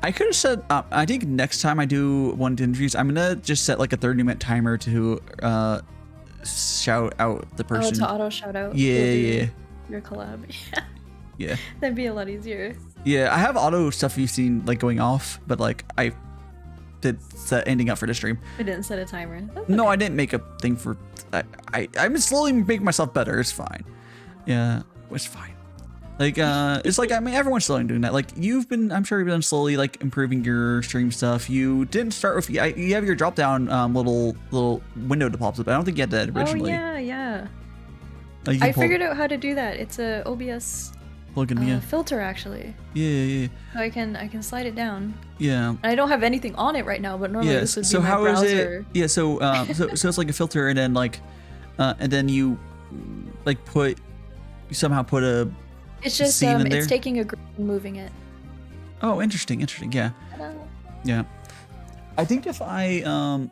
I could have said I think next time I do one of the interviews, I'm gonna just set like a 30-minute timer to shout out the person. Oh, to auto shout out. Yeah. Your collab. Yeah. That'd be a lot easier. Yeah, I have auto stuff you've seen like going off, but like I did set ending up for the stream. I didn't set a timer. That's No, okay. I didn't make a thing for. I'm slowly making myself better. It's fine. Yeah, it's fine. Like it's like, I mean, everyone's slowly doing that. Like I'm sure you've been slowly like improving your stream stuff. You didn't start with you have your drop down little window that pops up. I don't think you had that originally. Oh yeah. Like, I figured out how to do that. It's a OBS filter actually. Yeah. So I can slide it down. Yeah. And I don't have anything on it right now, but normally this would be my how browser. is it? Yeah. So so it's like a filter, and then like and then you like somehow put a. It's just scene in it's there? taking a group and moving it. Oh, interesting. Yeah. Ta-da. Yeah. I think if I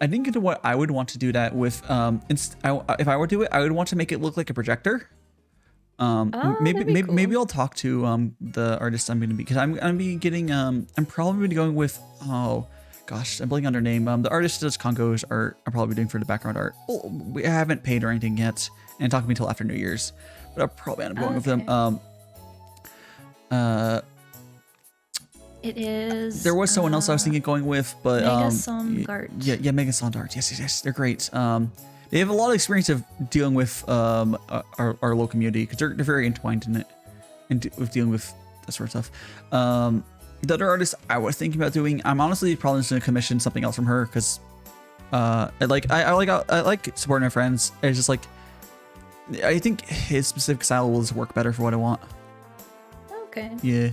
think into what I would want to do that with if I were to do it, I would want to make it look like a projector. Maybe I'll talk to the artist I'm going to be, because I'm going to be getting I'm probably going to be going with, oh gosh, I'm blanking on their name. The artist that does Congo's art, I'm probably doing for the background art. Well, we haven't paid or anything yet, and it took me until after New Year's. but I'll probably end up going with Okay. them. It is. There was someone else I was thinking of going with, but Mega Songart. yeah, Mega Sondart. Yes, they're great. They have a lot of experience of dealing with our local community because they're very entwined in it and with dealing with that sort of stuff. The other artist I was thinking about doing, I'm honestly probably just gonna commission something else from her because I like supporting my friends. It's just like I think his specific style will just work better for what I want. Okay. Yeah.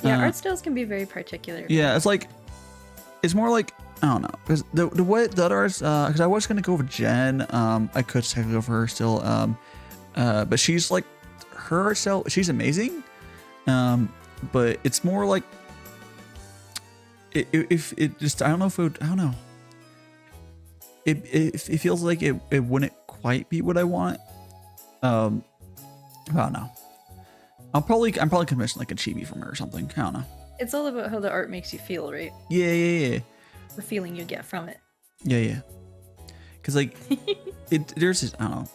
Yeah, art styles can be very particular. Yeah, it's more like I don't know because the way the other artists because I was gonna go with Jen. I could technically go for her still. But she's like her art style. She's amazing. But it's more like if it just I don't know if it would, I don't know. It feels like it wouldn't quite be what I want. I don't know. I'm probably commission like a chibi from her or something. I don't know. It's all about how the art makes you feel, right? Yeah. The feeling you get from it. Yeah. Because like there's this, I don't know.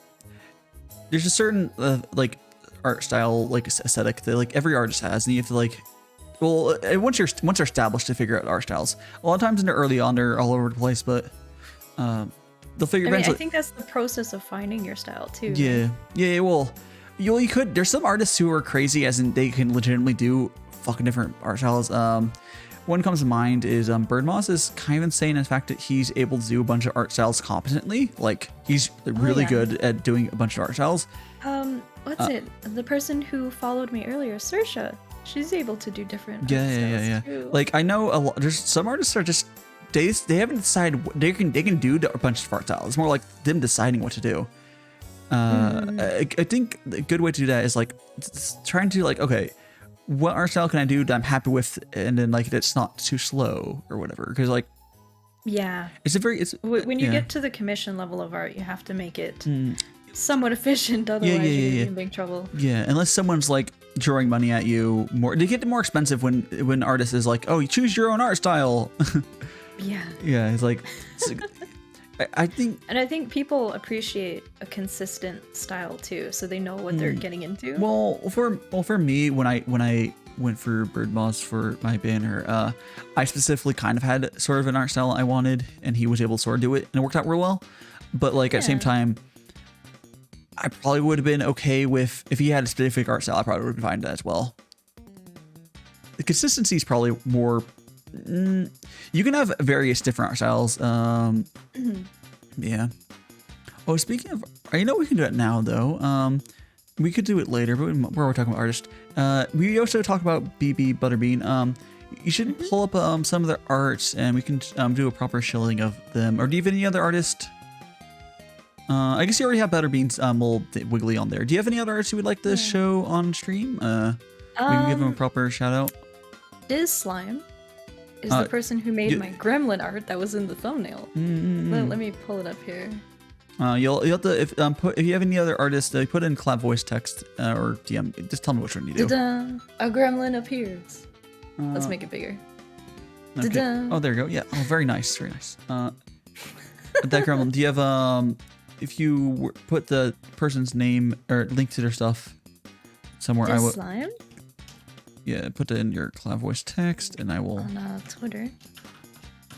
There's a certain like art style like aesthetic that like every artist has, and you have to like. Well, once they're established to figure out art styles. A lot of times in the early on they're all over the place, but they'll figure. I think that's the process of finding your style too. Yeah. Well, you could. There's some artists who are crazy, as in they can legitimately do fucking different art styles. One comes to mind is Birdmoss is kind of insane in the fact that he's able to do a bunch of art styles competently. Like he's really good at doing a bunch of art styles. What's it? The person who followed me earlier, Saoirse. She's able to do different art Yeah. styles too. Like I know a lot. There's some artists are just they haven't decided they can do a bunch of art styles. It's more like them deciding what to do. I think a good way to do that is like trying to like, okay, what art style can I do that I'm happy with, and then like that's not too slow or whatever. Because like, yeah, when you get to the commission level of art, you have to make it somewhat efficient. Otherwise, you're in big trouble. Yeah, unless someone's like throwing money at you more, they get more expensive when artist is like, oh, you choose your own art style. Yeah, it's like. I think people appreciate a consistent style too, so they know what they're getting into. Well, for me, when I went for Birdmoss for my banner, I specifically kind of had sort of an art style I wanted, and he was able to sort of do it, and it worked out real well. But like at the same time, I probably would have been okay with if he had a specific art style. I probably would have been fine with that as well. The consistency is probably more. You can have various different art styles. Yeah. Oh, speaking of, we can do it now though. We could do it later, but we're talking about artists. We also talk about BB Butterbean. You should pull up some of their arts, and we can do a proper shilling of them. Or do you have any other artist? I guess you already have Butterbean's little wiggly on there. Do you have any other artists you would like to show on stream? We can give them a proper shout out. DaiShima is the person who made my gremlin art that was in the thumbnail. Let me pull it up here. You'll have to if you have any other artists, put in collab voice text or DM. Just tell me which one you do. Ta-da! A gremlin appears. Let's make it bigger. Okay. Ta-da! Oh, there you go. Yeah. Oh, very nice. Very nice. That gremlin. Do you have if you put the person's name or link to their stuff somewhere, I will. Slime? Yeah, put that in your collab voice text, and I will. On Twitter.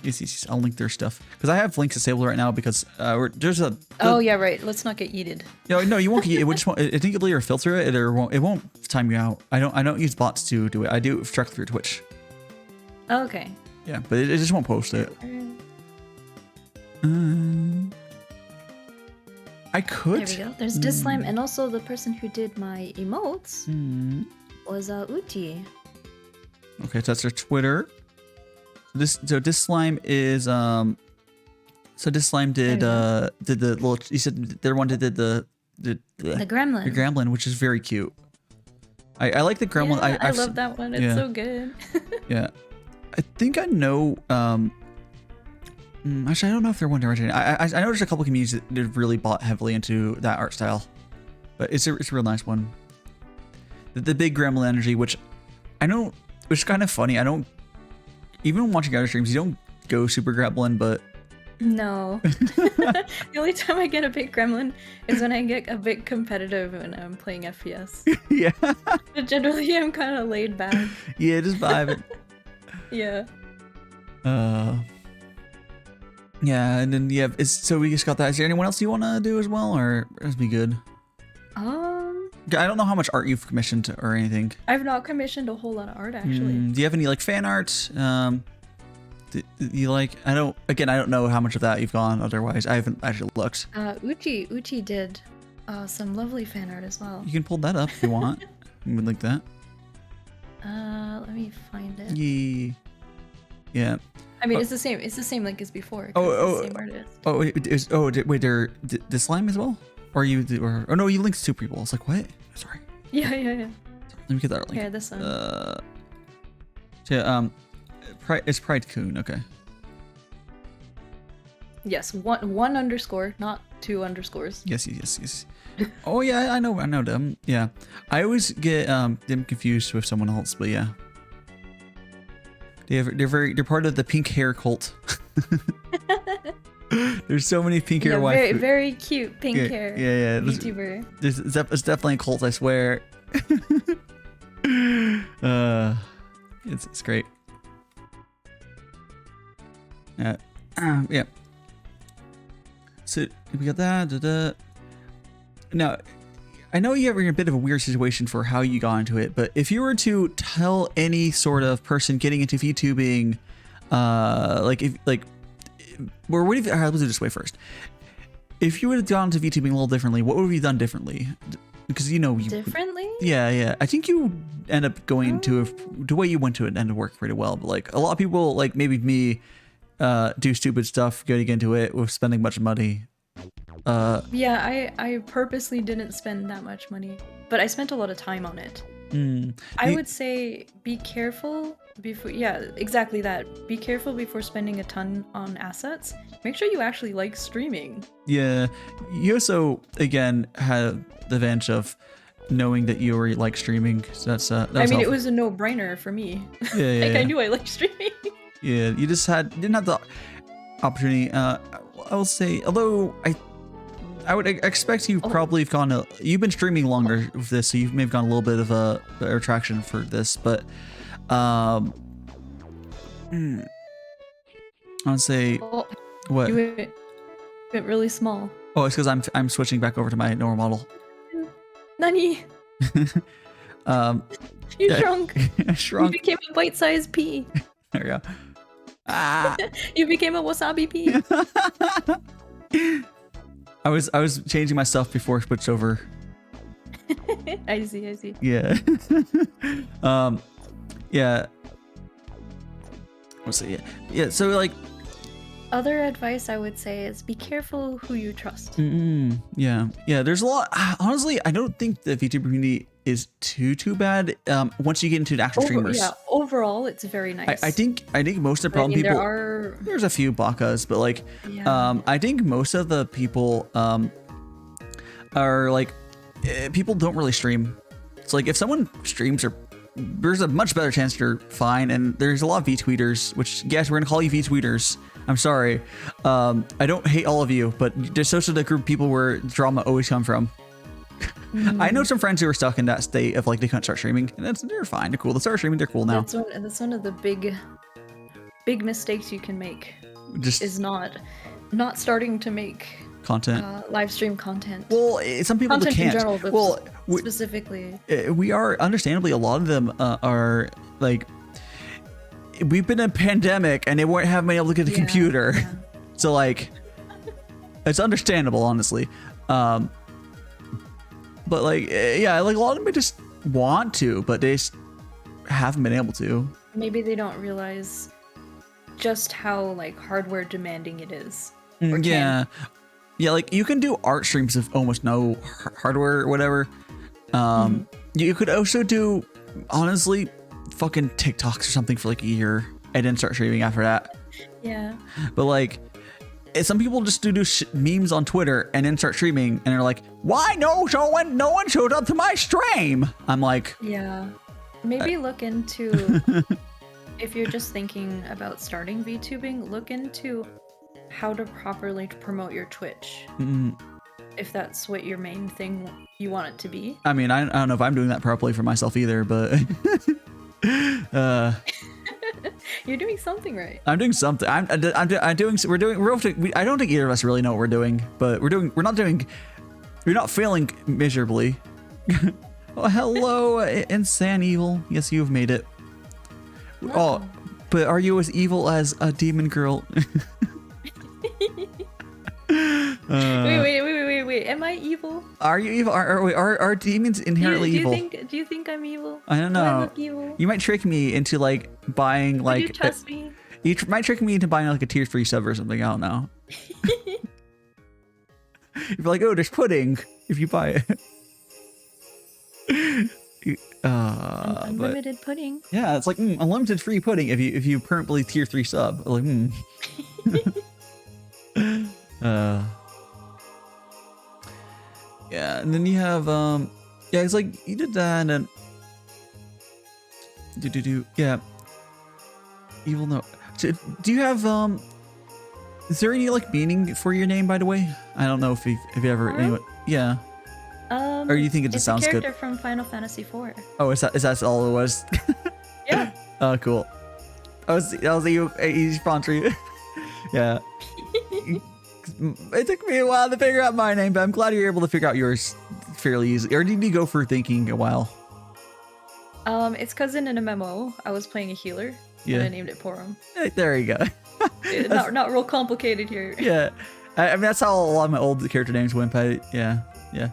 Yes. I'll link their stuff because I have links disabled right now because there's a. Oh yeah, right. Let's not get yeeted. No, you won't get. It just won't. I think you'll either filter it or it won't time you out. I don't use bots to do it. I do it directly through Twitch. Oh, okay. Yeah, but it just won't post it. I could. There we go. There's DaiShima, and also the person who did my emotes was Uti. Okay, so that's their Twitter. DaiShima is So DaiShima did the little. You said they're one that did the gremlin. The gremlin, which is very cute. I like the gremlin. Yeah, I love that one. It's so good. Yeah, I think I know. Actually, I don't know if they're one originating. I know there's a couple communities that really bought heavily into that art style, but it's a real nice one. The big gremlin energy, which I know, which is kind of funny. I don't even watching other streams. You don't go super gremlin, but No. The only time I get a bit gremlin is when I get a bit competitive when I'm playing FPS. Yeah. But generally, I'm kind of laid back. Yeah, just vibing. Yeah. Yeah, and then yeah, so we just got that. Is there anyone else you want to do as well, or is be good? I don't know how much art you've commissioned or anything. I've not commissioned a whole lot of art actually. Do you have any like fan art? Do you like? I don't know how much of that you've gone. Otherwise, I haven't actually looked. Uchi did some lovely fan art as well. You can pull that up if you want. You would like that? Let me find it. Yeah. I mean, it's the same. It's the same like as before. Oh, the same artist. Wait, they're the slime as well, or you? Oh no, you linked two people. It's like what? Sorry. Yeah. Sorry, let me get that link. Yeah, this one. Yeah. It's Pride Coon. Okay. Yes, one underscore, not two underscores. Yes. Oh yeah, I know them. Yeah, I always get them confused with someone else, but yeah. They're part of the pink hair cult. There's so many pink hair waifu. Very cute pink hair. Yeah. Vtuber. It's definitely a cult, I swear. It's great. Yeah. So we got that. Now, I know you're in a bit of a weird situation for how you got into it, but if you were to tell any sort of person getting into VTubing, let's do it this way first. If you would have gone into VTubing a little differently, what would have you done differently? Because differently? Yeah. I think you end up going to the way you went to it ended up working pretty well. But like a lot of people, like maybe me, do stupid stuff getting into it with spending much money. Yeah, I purposely didn't spend that much money, but I spent a lot of time on it. I would say be careful before. Yeah, exactly that. Be careful before spending a ton on assets. Make sure you actually like streaming. Yeah, you also again had the advantage of knowing that you already like streaming. So that was helpful. It was a no-brainer for me. Yeah. I knew I liked streaming. Yeah, you just didn't have the opportunity. I will say, although I would expect you probably have you've been streaming longer with this, so you may have gone a little bit of a better traction for this, but I would say what? You went really small. Oh, it's because I'm switching back over to my normal model. Nani? You shrunk. I shrunk. You became a bite-sized pea. There we go. Ah. You became a wasabi pea. I was changing my stuff before I switched over. I see. Yeah. Yeah. Let's see. Yeah. So like. Other advice I would say is be careful who you trust. Yeah. There's a lot. Honestly, I don't think the VTuber community is too bad. Once you get into the actual streamers. Yeah. Overall, it's very nice. I think most of the problem people. There's a few bakas, but like, I think most of the people are like, people don't really stream. It's like if someone streams, there's a much better chance you're fine. And there's a lot of V-tweeters, which yes, we're gonna call you V-tweeters. I'm sorry. I don't hate all of you, but there's such a group of people where drama always come from. I know some friends who are stuck in that state of like they couldn't start streaming, and they're fine. They're cool. They start streaming. They're cool now. That's one of the big mistakes you can make. Is not starting to make content, live stream content. Well, some people content can't. In general, but well, specifically, we are understandably a lot of them are like. We've been in a pandemic and they haven't been able to get a computer. Yeah. So like, it's understandable, honestly. But like, yeah, like a lot of them just want to, but they just haven't been able to. Maybe they don't realize just how like hardware demanding it is. Yeah. Like you can do art streams with almost no hardware or whatever. You could also do, honestly, fucking TikToks or something for like a year and then start streaming after that. Yeah. But like, some people just do memes on Twitter and then start streaming and they're like, why no one showed up to my stream? I'm like, yeah, maybe look into if you're just thinking about starting VTubing, look into how to properly promote your Twitch. If that's what your main thing you want it to be. I mean, I don't know if I'm doing that properly for myself either, but You're doing something right. I'm doing something. I don't think either of us really know what we're doing, but we're not failing miserably. Oh, hello, Insane Evil. Yes, you've made it. No. Oh, but are you as evil as a demon girl? Wait. Am I evil? Are you evil? Are demons inherently evil? Do you think I'm evil? I don't Do I know. look evil? You might trick me into like buying Would you like. trust me? You might trick me into buying like a tier 3 sub or something. I don't know. You're like, oh, there's pudding if you buy it. Unlimited pudding. Yeah, it's like unlimited free pudding if you permanently tier 3 sub. Like, yeah, and then you have yeah, it's like you did that and then yeah. Evil no. So, do you have is there any like meaning for your name, by the way? I don't know if you ever Porom? yeah. Or you think it just sounds good? good? It's a character from Final Fantasy IV. Oh, is that all it was? Yeah. Oh, cool. I was easy font for you. Yeah. It took me a while to figure out my name, but I'm glad you're able to figure out yours fairly easily. Or did you go for thinking a while? It's because in an MMO, I was playing a healer, Yeah. and I named it Porom. There you go. Not real complicated here. Yeah. I mean, that's how a lot of my old character names went, but yeah.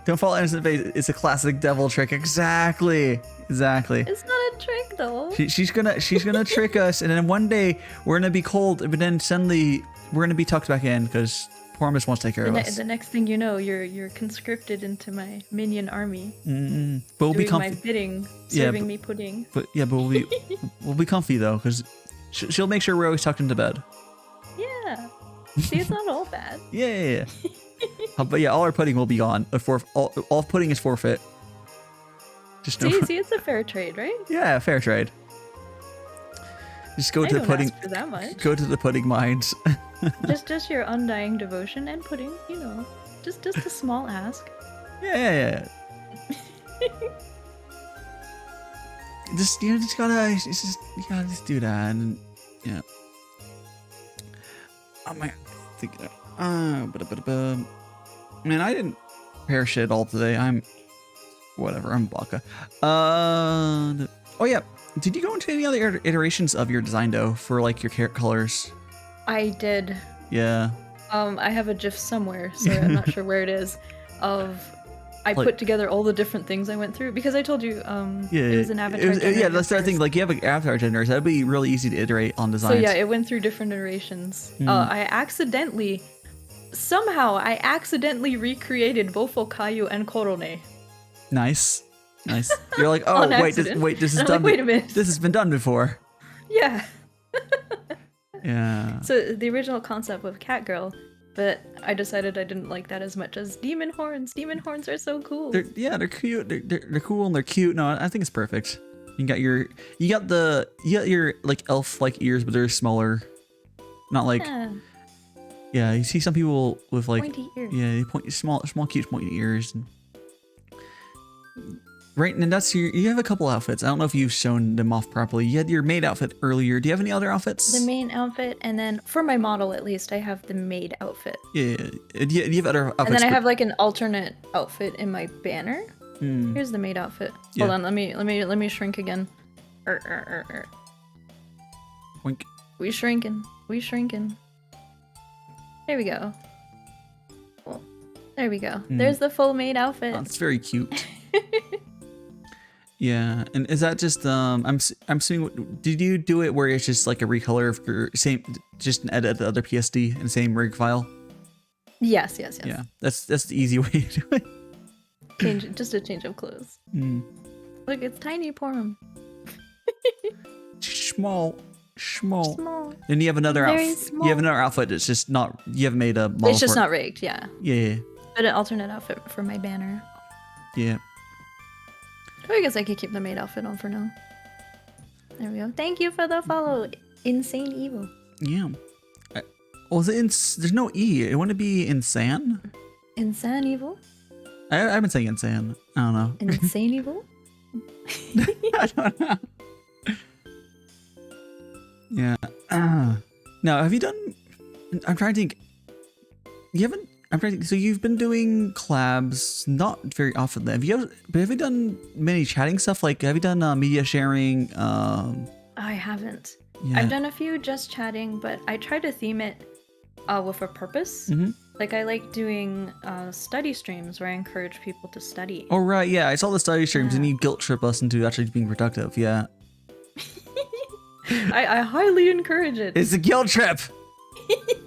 Don't fall innocent face. It's a classic devil trick. Exactly. It's not a trick though. She's gonna trick us, and then one day we're gonna be cold, but then suddenly we're gonna be tucked back in because Porom just wants to take care of us. The next thing you know, you're conscripted into my minion army. But we'll be doing my comfy. bidding, Yeah, serving me pudding. But we'll be comfy though, because she'll make sure we're always tucked into bed. Yeah. See, it's not all bad. Yeah. But yeah, all our pudding will be gone. All pudding is forfeit. Just no. See, it's a fair trade, right? Yeah, fair trade. Just go to the pudding. For that much. Go to the pudding mines. just your undying devotion and pudding, just a small ask. Yeah. Just you gotta just do that, and yeah. Oh my, man, I didn't prepare shit all today. I'm Baka. Oh yeah, did you go into any other iterations of your design though for like your colors? I did. Yeah. I have a GIF somewhere, so I'm not sure where it is. I put together all the different things I went through because I told you it was an avatar generator. Yeah, that's the thing. Like you have an avatar generator, so that'd be really easy to iterate on designs. So yeah, it went through different iterations. I accidentally recreated both Okayu and Korone. Nice. You're like, oh wait, this is done. Wait a minute. This has been done before. Yeah. Yeah. So the original concept was Catgirl, but I decided I didn't like that as much as demon horns. Demon horns are so cool. They're cute. They're cool and they're cute. No, I think it's perfect. You got your like elf like ears, but they're smaller. Not like yeah. You see some people with like pointy ears. Yeah, they point small cute pointy ears. Right, and that's you have a couple outfits. I don't know if you've shown them off properly. You had your maid outfit earlier. Do you have any other outfits? The main outfit, and then for my model at least, I have the maid outfit. Yeah. Do you have other outfits? And then I have like an alternate outfit in my banner. Mm. Here's the maid outfit. Yeah. Hold on, let me shrink again. Wink. We shrinking. There we go. Cool. There we go. There's the full maid outfit. That's very cute. Yeah, and is that just I'm assuming, did you do it where it's just like a recolor of your just an edit the other PSD in the same rig file? Yes. Yeah, that's the easy way to do it. Just a change of clothes. Look, it's tiny Porom. Small. Then you have another outfit. You have another outfit that's just not. You haven't made a model. It's just not rigged. Yeah. Yeah. But an alternate outfit for my banner. Yeah. I guess I could keep the maid outfit on for now. There we go. Thank you for the follow, Insane Evil. Yeah. Was it in? There's no E. It wouldn't be insane. Insane evil? I've been saying insane. I don't know. Insane evil? I don't know. Yeah. Now, have you done? I'm trying to think. You haven't. I'm trying to think. So you've been doing collabs not very often. Then have you done many chatting stuff? Like, have you done media sharing? I haven't. Yeah. I've done a few just chatting, but I try to theme it with a purpose. Mm-hmm. Like I like doing study streams where I encourage people to study. Oh right, yeah. I saw the study streams, and you guilt trip us into actually being productive. Yeah. I highly encourage it. It's a guilt trip.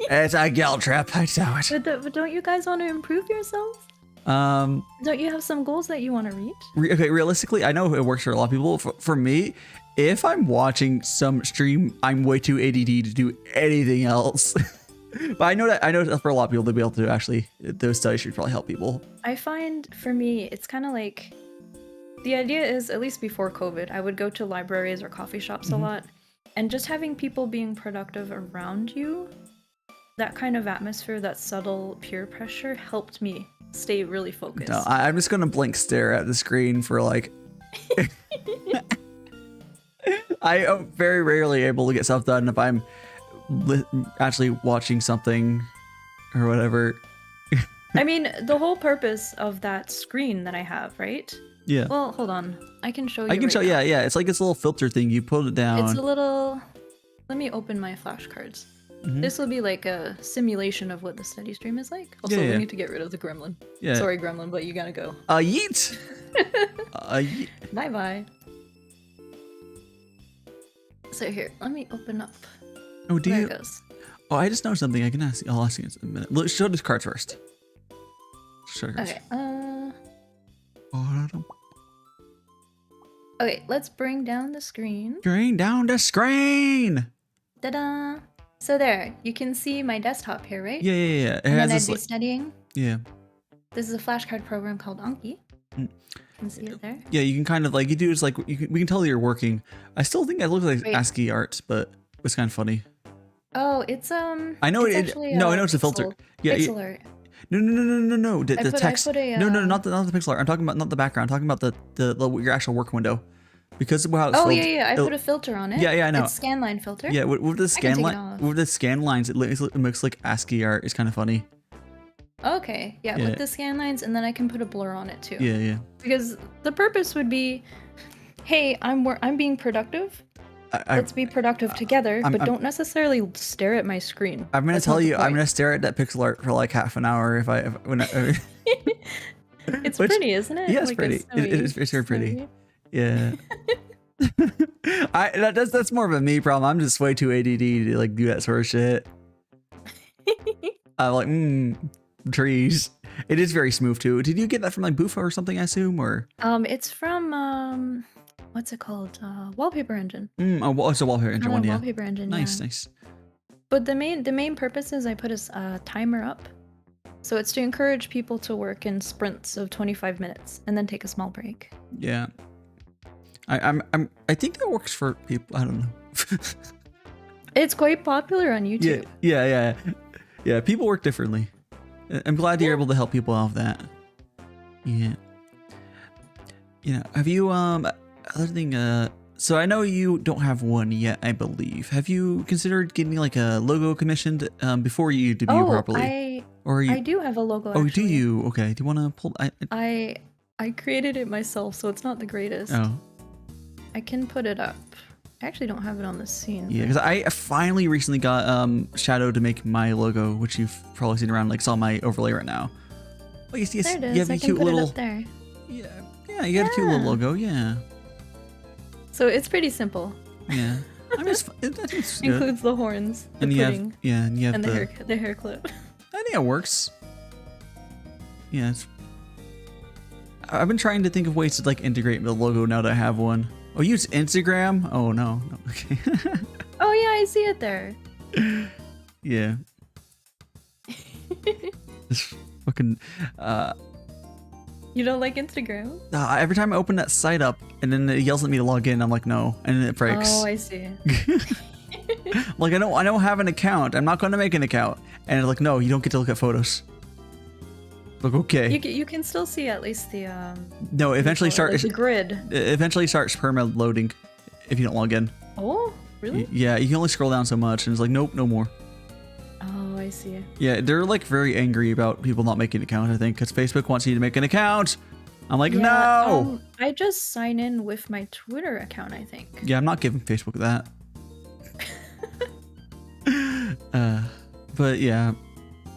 It's a guilt trip. I know it. But don't you guys want to improve yourselves? Don't you have some goals that you want to reach? Okay, realistically, I know it works for a lot of people. For me, if I'm watching some stream, I'm way too ADD to do anything else. But I know that for a lot of people, they'll be able to actually, those studies should probably help people. I find for me, it's kind of like, the idea is, at least before COVID, I would go to libraries or coffee shops a lot, and just having people being productive around you, that kind of atmosphere, that subtle peer pressure helped me stay really focused. No, I'm just gonna blink stare at the screen for like. I am very rarely able to get stuff done if I'm actually watching something or whatever. I mean, the whole purpose of that screen that I have, right? Yeah. Well, hold on. I can show you. I can show. now. Yeah. It's like this little filter thing. You put it down. It's a little. Let me open my flashcards. This will be like a simulation of what the study stream is like. Also, we need to get rid of the gremlin. Yeah. Sorry, gremlin, but you gotta go. Yeet. Yeet. Bye bye. So here, let me open up. Oh, do there you? It goes. Oh, I just noticed something. I'll ask you in a minute. Let's show these cards first. Show cards. Okay. Okay, let's bring down the screen. Bring down the screen. Ta-da! So there, you can see my desktop here, right? Yeah. It And has then I'd this be studying. Yeah. This is a flashcard program called Anki. You can see it there. Yeah, you can kind of like, you do is like, we can tell you're working. I still think it looks like Wait. ASCII art, but it's kind of funny. Oh, it's I know it's it. actually, No, I know it's a filter. Yeah. Pixel art. No. The I text. put a, No, not the pixel art. I'm talking about not the background. I'm talking about the your actual work window. Because of how it's Oh filled, yeah. I put a filter on it. Yeah, I know. It's scanline filter. Yeah, with the scan take it line, off. with the scan lines, it looks like ASCII art. It's kind of funny. Okay, yeah, with the scan lines, and then I can put a blur on it too. Yeah. Because the purpose would be, hey, I'm being productive. Let's be productive together, but don't necessarily stare at my screen. I'm gonna tell you, I'm gonna stare at that pixel art for like half an hour It's pretty, isn't it? Yeah, it's pretty. It's very pretty. Yeah. That's more of a me problem. I'm just way too ADD to like do that sort of shit. I'm like, trees. It is very smooth too. Did you get that from like Buffa or something, I assume, or? It's from what's it called? Wallpaper Engine. It's a Wallpaper Engine one, yeah. Wallpaper Engine. Nice. But the main purpose is I put a timer up, so it's to encourage people to work in sprints of 25 minutes and then take a small break. Yeah. I think that works for people. I don't know. It's quite popular on YouTube. Yeah. People work differently. I'm glad you're able to help people out with that. Yeah. Have you other thing so I know you don't have one yet, I believe. Have you considered getting like a logo commissioned before you debut properly? I do have a logo. Oh, actually. do you? Okay. Do you want to pull? I created it myself, so it's not the greatest. Oh. I can put it up. I actually don't have it on the scene. Yeah, because I finally recently got Shadow to make my logo, which you've probably seen around. Like, saw my overlay right now. Oh, yes. There it is. You have a cute little. It up there. Yeah. You got a cute little logo. Yeah. So it's pretty simple. Yeah. I mean, it's Includes the horns, the and pudding, and you have the hair clip. I think it works. Yeah. I've been trying to think of ways to like integrate the logo now that I have one. Oh, use Instagram? Oh no. Okay. Oh yeah, I see it there. Yeah. This fucking You don't like Instagram? every time I open that site up and then it yells at me to log in, I'm like no, and then it breaks. Oh, I see. Like, I don't have an account. I'm not going to make an account. And they're like, no, you don't get to look at photos. Like, okay. You can still see at least the No, eventually like the grid. Eventually starts perma loading if you don't log in. Oh, really? Yeah, you can only scroll down so much, and it's like, nope, no more. Oh, I see. Yeah, they're like very angry about people not making accounts, I think, because Facebook wants you to make an account. I'm like, no. I just sign in with my Twitter account, I think. Yeah, I'm not giving Facebook that. But yeah.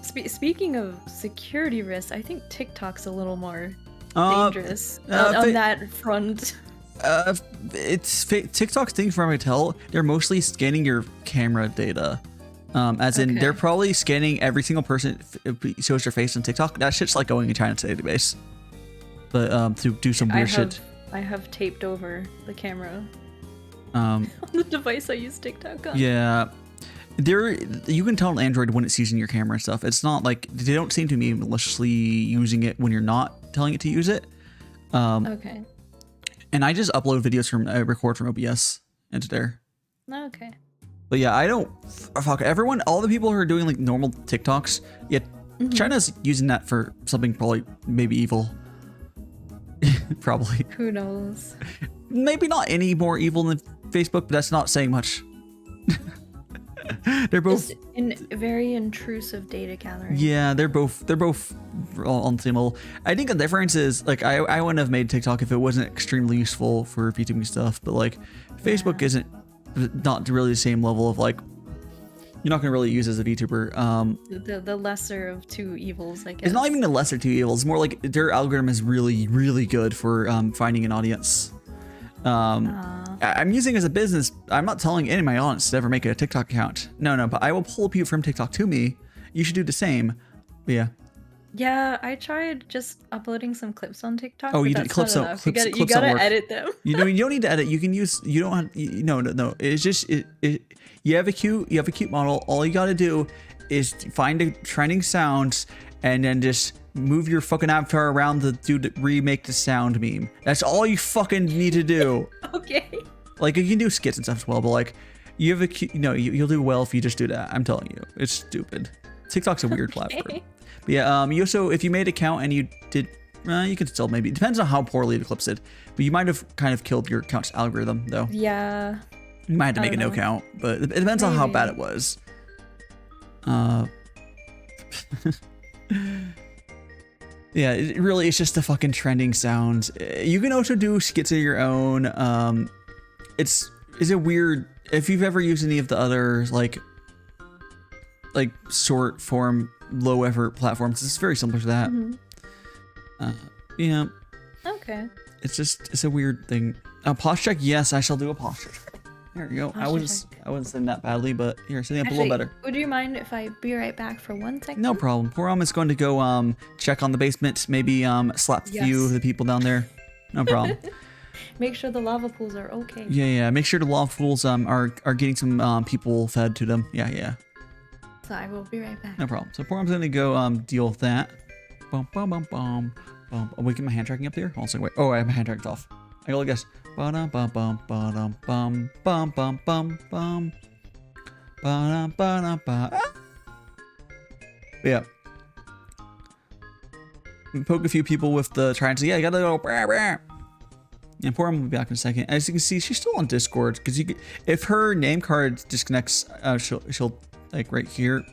Speaking of security risks, I think TikTok's a little more dangerous on that front. TikTok's thing from what I tell, they're mostly scanning your camera data. As in, they're probably scanning every single person who shows their face on TikTok. That shit's like going in China's database. But to do some weird shit. I have taped over the camera on the device I use TikTok on. Yeah. You can tell on Android when it's using your camera and stuff. It's not like, they don't seem to be maliciously using it when you're not telling it to use it. Okay. And I just upload videos record from OBS into there. Okay. But yeah, I don't, fuck, everyone, all the people who are doing like normal TikToks, yet China's using that for something probably maybe evil. Probably. Who knows? Maybe not any more evil than Facebook, but that's not saying much. They're both just very intrusive data gathering. Yeah, they're both all on the same level. I think the difference is like I wouldn't have made TikTok if it wasn't extremely useful for VTubing stuff, but like Facebook isn't not really the same level of like you're not gonna really use as a VTuber. The lesser of two evils, I guess. It's not even the lesser two evils. It's more like their algorithm is really, really good for finding an audience. I'm using it as a business. I'm not telling any of my audience to ever make a TikTok account. No, but I will pull people from TikTok to me. You should do the same. But yeah. Yeah, I tried just uploading some clips on TikTok. Oh, you did clips. You gotta edit them. You don't need to edit. You can use. You don't have. No. It's just you have a cute model. All you gotta do is find a trending sounds and then just move your fucking avatar around the dude that remake the sound meme. That's all you fucking need to do. Okay. Like you can do skits and stuff as well, but like you have a cute, you'll do well if you just do that. I'm telling you, it's stupid. TikTok's a weird platform. But yeah, you also, if you made an account and you did, you could still maybe, it depends on how poorly the clips did, but you might have kind of killed your account's algorithm though. Yeah. You might have to make a no count, but it depends on how bad it was. Yeah, it's just the fucking trending sounds. You can also do skits of your own. It's a weird, if you've ever used any of the other like short form, low effort platforms, it's very similar to that. Yeah. Okay. It's a weird thing. Posture check, yes, I shall do a posture check. There you go. I wasn't saying that badly, but here, sitting up a little better. Would you mind if I be right back for 1 second? No problem. Porom is going to go check on the basement, maybe slap a few of the people down there. No problem. Make sure the lava pools are okay. Yeah. Make sure the lava pools are getting some people fed to them. Yeah. So I will be right back. No problem. So Porom's going to go deal with that. Bum. Oh, wait, get my hand tracking up there? Also, wait. Oh, I have my hand tracking off. I gotta guess. Yeah. Poke a few people with the triangle. Yeah, you gotta go. And Porom will be back in a second. As you can see, she's still on Discord because if her name card disconnects, she'll like right here,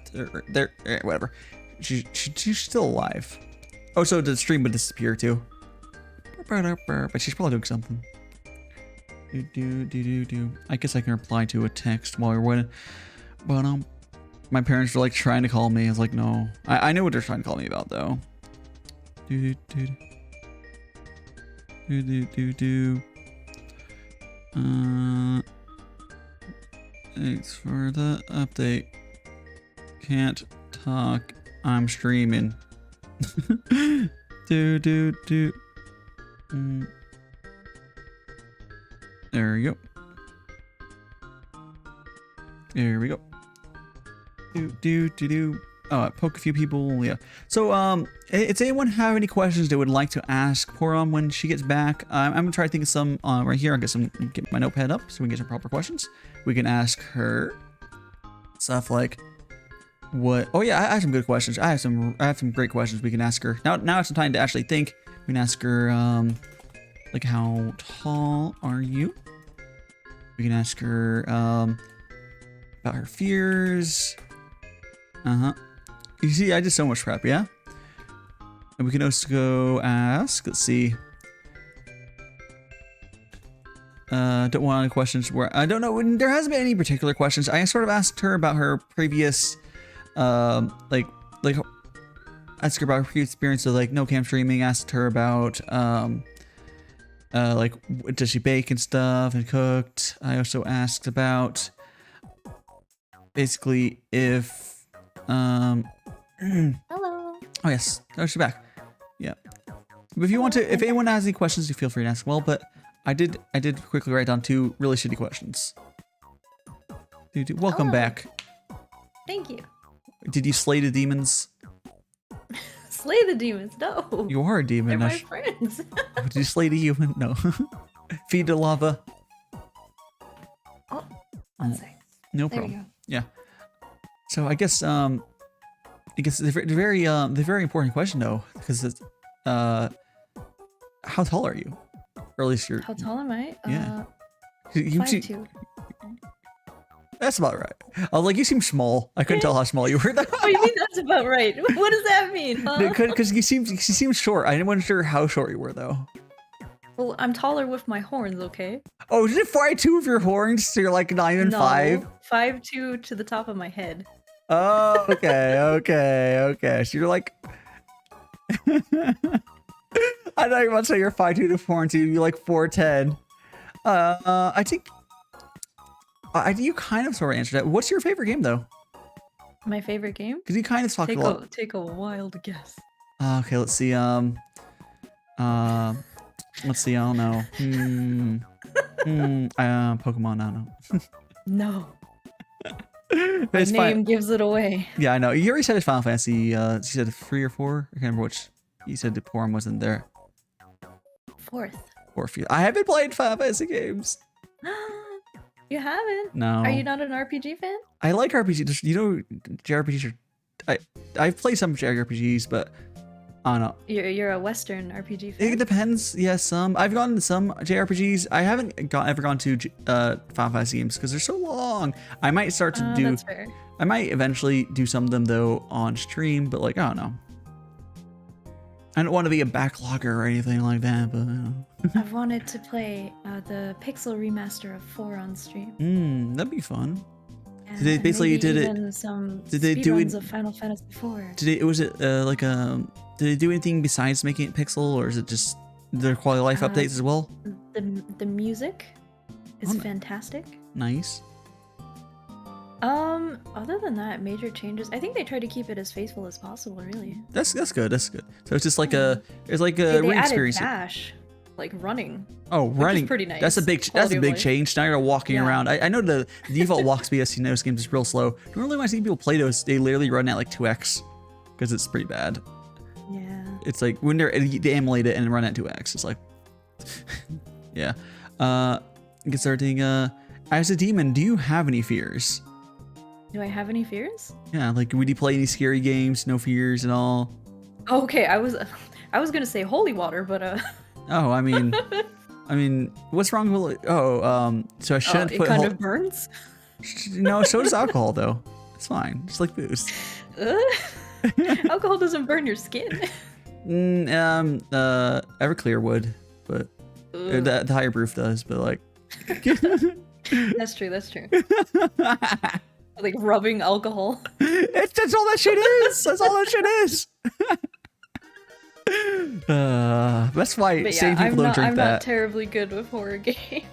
there, whatever. She's still alive. Oh, so the stream would disappear too. But she's probably doing something. I guess I can reply to a text while we're waiting. But my parents were like trying to call me. I was like, no. I know what they're trying to call me about though. Thanks for the update. Can't talk. I'm streaming. There we go. There we go. Poke a few people. Yeah. So, does anyone have any questions they would like to ask Porom when she gets back? I'm gonna try to think of some right here. I'll get my notepad up so we can get some proper questions. We can ask her stuff like, what? Oh yeah, I have some good questions. I have some great questions we can ask her. Now I have some time to actually think. We can ask her, like, how tall are you? We can ask her, about her fears. You see, I did so much prep, yeah? And we can also go ask, let's see. Don't want any questions where, I don't know, there hasn't been any particular questions. I sort of asked her about her previous, like, asked her about her previous experience of, like, no cam streaming, asked her about, like, does she bake and stuff and cooked. I also asked about, basically, if, Hello. oh yes, oh, she's back. Yeah. But if you want to, if anyone has any questions, you feel free to ask. Well, but I did quickly write down 2 really shitty questions. Welcome back. Thank you. Did you slay the demons? Slay the demons? No. You are a demon. They're my friends. Did you slay the human? No. Feed the lava. Oh, one second. No There problem. we go. Yeah. So I guess the very important question though, because it's how tall are you? Or at least you're. How tall am I? Yeah. 5'2". That's about right. I was like, you seem small. I couldn't tell how small you were. What do you mean that's about right? What does that mean? Huh? Because you seem short. I wasn't sure how short you were though. Well, I'm taller with my horns, okay? Oh, is it 5'2" of your horns? So you're like 9 and 5? 5'2" to the top of my head. Oh, okay. So you're like, I thought you were about to say you're 5'2" to 4'2". You're like 4'10". I think. You kind of sort of answered that. What's your favorite game though? My favorite game? Because you kind of talked a lot. Take a wild guess. Okay, let's see. Let's see. I don't know. Pokemon. I don't know. No. My name gives it away. Yeah, I know. You already said it's Final Fantasy. You said 3 or 4. I can't remember which. You said the Porom wasn't there. 4th. 4th. I haven't played Final Fantasy games. You haven't? No. Are you not an RPG fan? I like RPGs. You know, JRPGs are. I've played some JRPGs, but I don't know. You're a Western RPG fan. It depends. Yeah, some. I've gone to some JRPGs. I haven't ever gone to Final Fantasy games because they're so long. I might start to do. That's fair. I might eventually do some of them though on stream, but like I don't know. I don't want to be a backlogger or anything like that, but. I've wanted to play the Pixel remaster of 4 on stream. That'd be fun. And Did they basically maybe did even it? Some Did they do it? of Final Fantasy 4. Did they do anything besides making it pixel, or is it just their quality of life updates as well? The music is fantastic. Nice. Other than that, major changes. I think they try to keep it as faithful as possible. Really. That's good. That's good. So it's just like a they re-experience. added dash, like running. Oh, Which running. is pretty nice. That's a big change. Now you're walking around. I know the default walk speed I see in those games is real slow. Normally when I see people play those, they literally run at like 2x because it's pretty bad. Yeah. It's like when they emulate it and run at 2x. It's like, yeah. Get starting. As a demon, do you have any fears? Do I have any fears? Yeah, like would you play any scary games? No fears at all? Okay, I was gonna say holy water, but Oh, I mean, what's wrong with? So I shouldn't it put. kind of burns. No, so does alcohol though. It's fine, just like booze. Alcohol doesn't burn your skin. Everclear would, but the higher proof does. But like, That's true. Like rubbing alcohol. That's all that shit is. That's all that shit is. That's why sane people don't drink I'm that. not terribly good with horror games.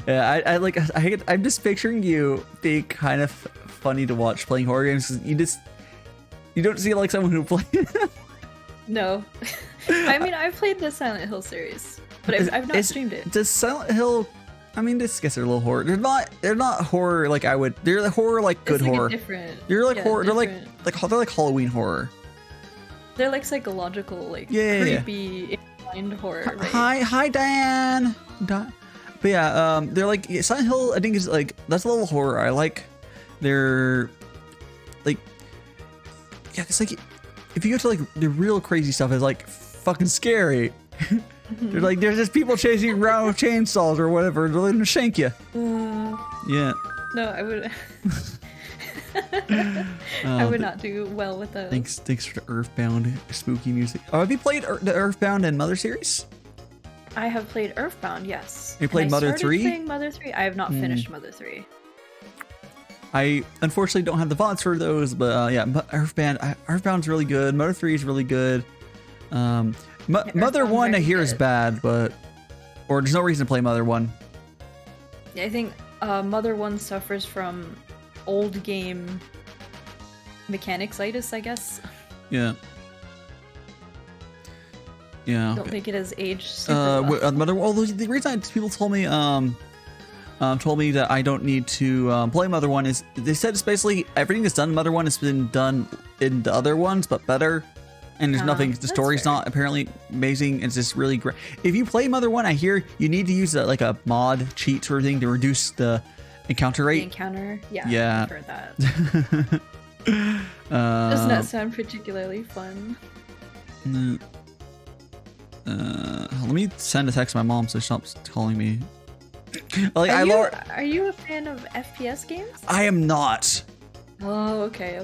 Yeah, I'm just picturing you being kind of funny to watch playing horror games. You don't see like someone who plays. No. I mean, I've played the Silent Hill series, but I've not streamed it. Does Silent Hill I mean, this gets a little horror. They're not horror like I would. They're the horror like good it's like horror. Different. They're like yeah, horror. Different. They're like Halloween horror. They're like psychological, like creepy, inclined horror. Right? Hi, Diane. But yeah, they're like Silent Hill. I think is like that's a little horror. I like. They're like, yeah, it's like if you go to like the real crazy stuff, it's like fucking scary. They're like there's just people chasing you around with chainsaws or whatever. They're gonna shank you. Yeah. No, I would. I would not do well with those. Thanks for the Earthbound spooky music. Oh, have you played the Earthbound and Mother series? I have played Earthbound, yes. You played Mother 3? Playing Mother 3. I have not finished Mother 3. I unfortunately don't have the VODs for those, but yeah, Earthbound's really good. Mother 3 is really good. Mother 1 I hear is bad, or there's no reason to play Mother 1. I think Mother 1 suffers from old game mechanics-itis, I guess. Yeah. Yeah. I don't think it has aged super well. Mother. Well, the reason people told me that I don't need to play Mother 1 is they said it's basically everything that's done in Mother 1 has been done in the other ones, but better. And there's nothing. The story's not apparently amazing. It's just really great. If you play Mother 1, I hear you need to use like a mod cheat sort of thing to reduce the encounter rate. The encounter, yeah. I've heard that. Does not sound particularly fun. Let me send a text to my mom so she stops calling me. Like, are you a fan of FPS games? I am not. Oh, okay.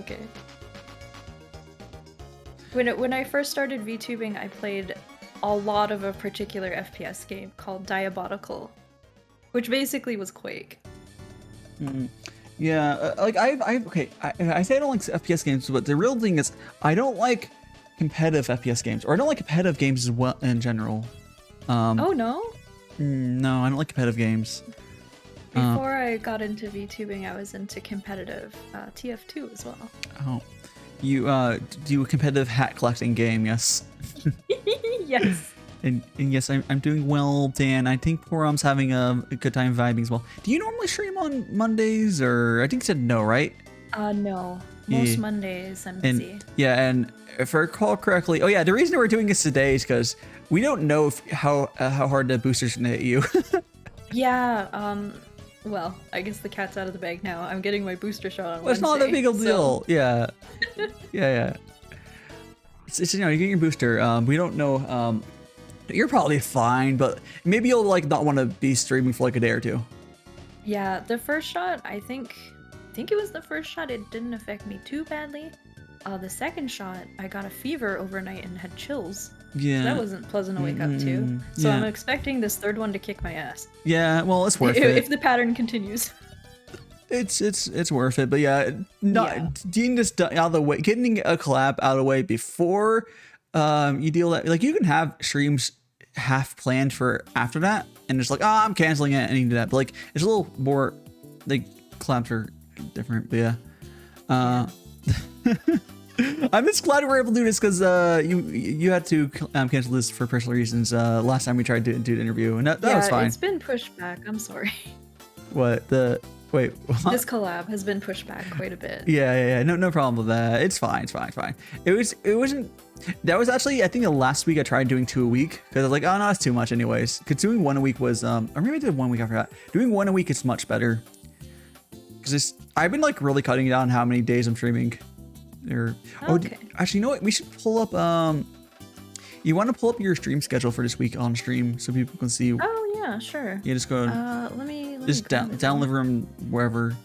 When I first started VTubing, I played a lot of a particular FPS game called Diabolical, which basically was Quake. Yeah, like I say I don't like FPS games, but the real thing is I don't like competitive FPS games, or I don't like competitive games as well in general. Oh no? No, I don't like competitive games. Before I got into VTubing, I was into competitive TF2 as well. Oh, you do a competitive hat collecting game? Yes. Yes. And yes, I'm doing well, Dan. I think Porom's having a good time vibing as well. Do you normally stream on Mondays, or I think you said no, right? No. Most Mondays I'm busy. And if I recall correctly, oh yeah, the reason we're doing this today is because we don't know how hard the booster's gonna hit you. Yeah. Well, I guess the cat's out of the bag now. I'm getting my booster shot on Wednesday. It's not a big deal. Yeah. Yeah. It's you're getting your booster. We don't know. You're probably fine, but maybe you'll like not want to be streaming for like a day or two. Yeah, the first shot, I think it was the first shot. It didn't affect me too badly. The second shot, I got a fever overnight and had chills. Yeah, so that wasn't pleasant to wake up to. So I'm expecting this third one to kick my ass. Yeah, well, it's worth it if the pattern continues. It's worth it, but yeah, getting this out of the way, getting a collab out of the way before you deal that, like you can have streams half planned for after that, and it's like, I'm canceling it and you do that, but like it's a little more like collabs are different, but yeah. I'm just glad we were able to do this because you had to cancel this for personal reasons last time we tried to do the interview, and that was fine. It's been pushed back. I'm sorry. What wait? What? This collab has been pushed back quite a bit. Yeah. No problem with that. It's fine. It wasn't. That was actually, I think the last week I tried doing 2 a week because I was like, oh no, that's too much anyways. Because doing 1 a week was or maybe I did 1 week after that. Doing 1 a week is much better. Because I've been like really cutting down how many days I'm streaming. Actually, you know what? We should pull up. You want to pull up your stream schedule for this week on stream so people can see. Oh yeah, sure. Yeah, just go. Let me just download from wherever.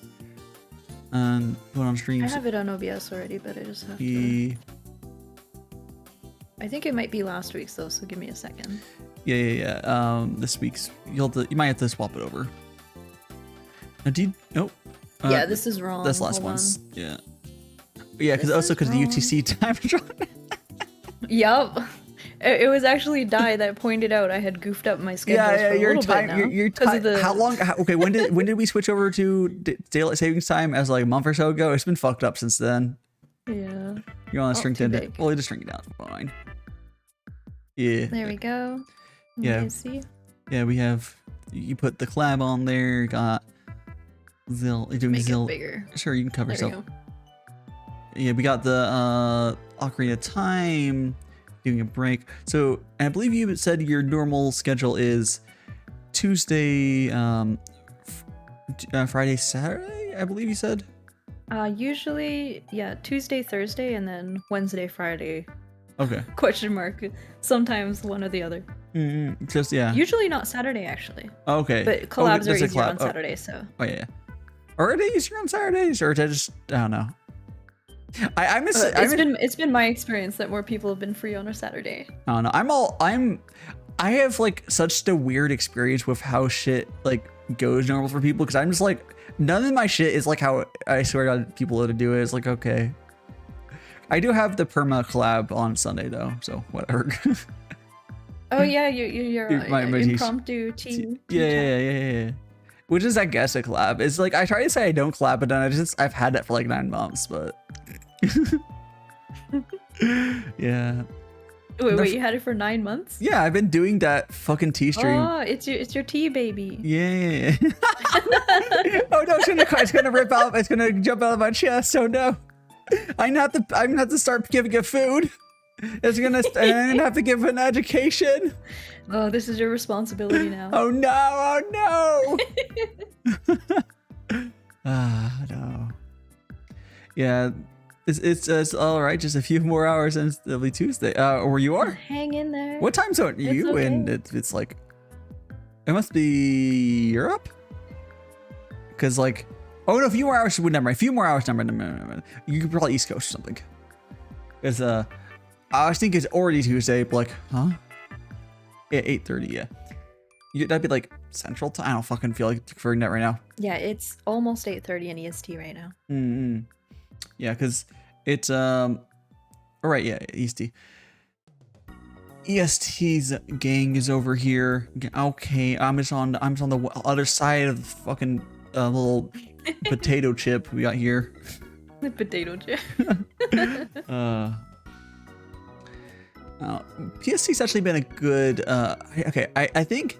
And put on streams. I have it on OBS already, but I just have to. I think it might be last week's though, so give me a second. Yeah. This week's you might have to swap it over. Yeah, this is wrong. That's last one's. Yeah. Yeah, because the UTC time drop. Yup. It was actually Dai that pointed out I had goofed up my schedule for a little bit now. Your time. How long? Okay, when did we switch over to daylight savings time? As like a month or so ago. It's been fucked up since then. Yeah. You're on a shrink down. Well, you just shrink it down. Fine. Yeah. There we go. Yeah. See? Yeah, we have. You put the collab on there. Got Zil. You're doing Make Zil. it bigger. Sure, you can cover There we yourself. go. Yeah, we got the Ocarina of Time. Doing a break. So I believe you said your normal schedule is Tuesday, Friday, Saturday. I believe you said. Usually, yeah, Tuesday, Thursday, and then Wednesday, Friday. Okay. Question mark. Sometimes one or the other. Just yeah. Usually not Saturday, actually. Okay. But collabs are that's a easier collab. on Saturday, so. Oh yeah. Or are they easier on Saturdays, or did I just I don't know. I miss. It's been my experience that more people have been free on a Saturday. I don't know. I have like such a weird experience with how shit like goes normal for people because I'm just like none of my shit is like how I swear to God people to do it. It's like okay. I do have the perma collab on Sunday though, so whatever. Oh yeah, you're My impromptu tea. Yeah. Which is I guess a collab. It's like I try to say I don't collab, but then I've had that for like 9 months, but yeah. Wait, you had it for 9 months? Yeah, I've been doing that fucking tea stream. Oh, it's your tea baby. Yeah. Oh no, it's gonna rip out. It's gonna jump out of my chest. Oh no. I'm gonna have to start giving it food. I'm gonna have to give it an education. Oh, this is your responsibility now. Oh no! No. Yeah, it's all right. Just a few more hours and it'll be Tuesday. Where you are? Hang in there. What time zone are you okay. in? It's like, it must be Europe. Cause like, oh no, a few more hours. Never mind. A few more hours. Never mind. You could probably East Coast or something. Cause I was thinking it's already Tuesday. But like, huh? Yeah, 8:30. Yeah. That'd be like Central Time. I don't fucking feel like figuring that right now. Yeah, it's almost 8:30 in EST right now. Yeah, cause it's all right. Yeah, EST. EST's gang is over here. Okay, I'm just on the other side of the fucking little potato chip we got here. The potato chip. PST's actually been a good. Okay, I think.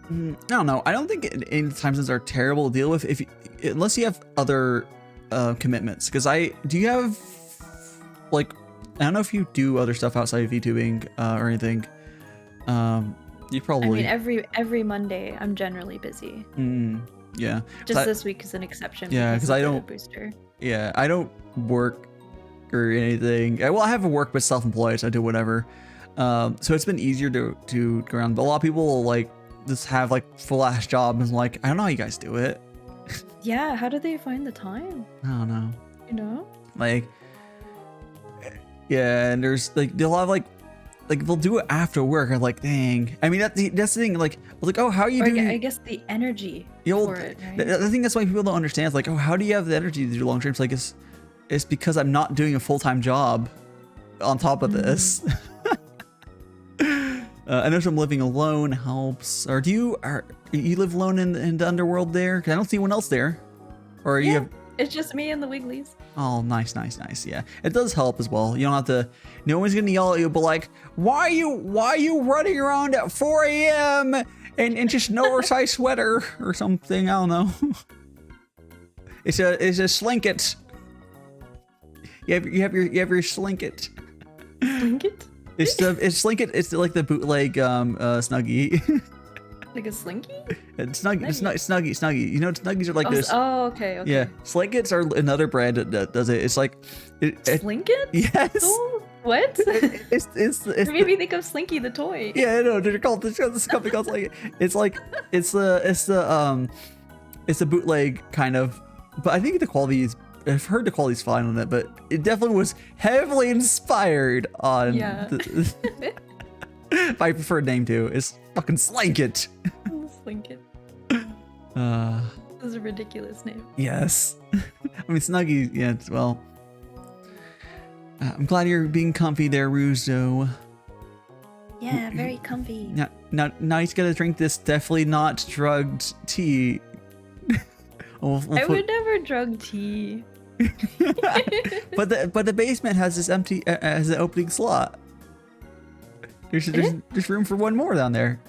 I don't know. I don't think any time zones are terrible to deal with unless you have other commitments. Because do you have like I don't know if you do other stuff outside of VTubing or anything. You probably. I mean, every Monday I'm generally busy. Yeah. Just this week is an exception. Yeah, because I don't. Booster. Yeah, I don't work or anything. Well, I have a work, but self-employed, so I do whatever. So it's been easier to go around. But a lot of people will, like just have like full-ass jobs and like I don't know how you guys do it. Yeah, how do they find the time? I don't know. You know? Like, yeah, and there's like they'll have like they'll do it after work. I'm like, dang. I mean, that's the thing. Like, I was like, oh, how are you doing? I guess the energy for it, right? I think that's why people don't understand. It's like, oh, how do you have the energy to do long streams? Like, it's because I'm not doing a full-time job on top of this. I know some living alone helps. Or do you live alone in the underworld there? 'Cause I don't see anyone else there. Or you have. It's just me and the Wigglies. Oh, nice. Yeah, it does help as well. You don't have to. No one's gonna yell at you, but like, why are you running around at 4 a.m. and just an oversized sweater or something? I don't know. It's a slinket. You have your slinket. Slinket? It's slinket. It's like the bootleg Snuggie. Like a slinky? Snuggie. You know, Snuggies are like this. Oh, okay. Yeah, Slinkets are another brand that does it. It's like Slinket? Yes. Oh, what? It's It made me think of Slinky the toy. Yeah, I know. They're called this company called Slinket. It's the bootleg kind of, but I think the quality is. I've heard the quality's fine on it, but it definitely was heavily inspired on. Yeah. My preferred name too is fucking Slinket. Slinket. This is a ridiculous name. Yes. I mean, Snuggie, yeah, well. I'm glad you're being comfy there, Ruzo. Yeah, very comfy. Now he's gonna drink this definitely not drugged tea. I would never drug tea. but the basement has this has an opening slot. There's room for one more down there.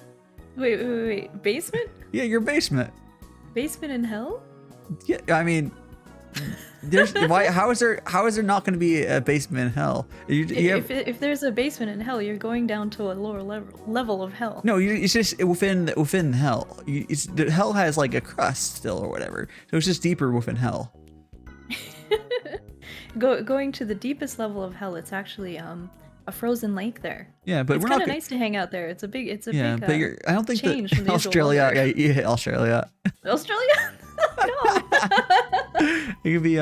Wait. Basement? Yeah, your basement. Basement in hell? Yeah, I mean, there's why? How is there not going to be a basement in hell? If there's a basement in hell, you're going down to a lower level of hell. No, it's just within hell. The hell has like a crust still or whatever, so it's just deeper within hell. Going to the deepest level of hell, it's actually a frozen lake there. Yeah, but it's we're kind not of nice to hang out there. It's a big but I don't think change from the usual Australia. weather. Yeah, you hit Australia. Australia? No. It could be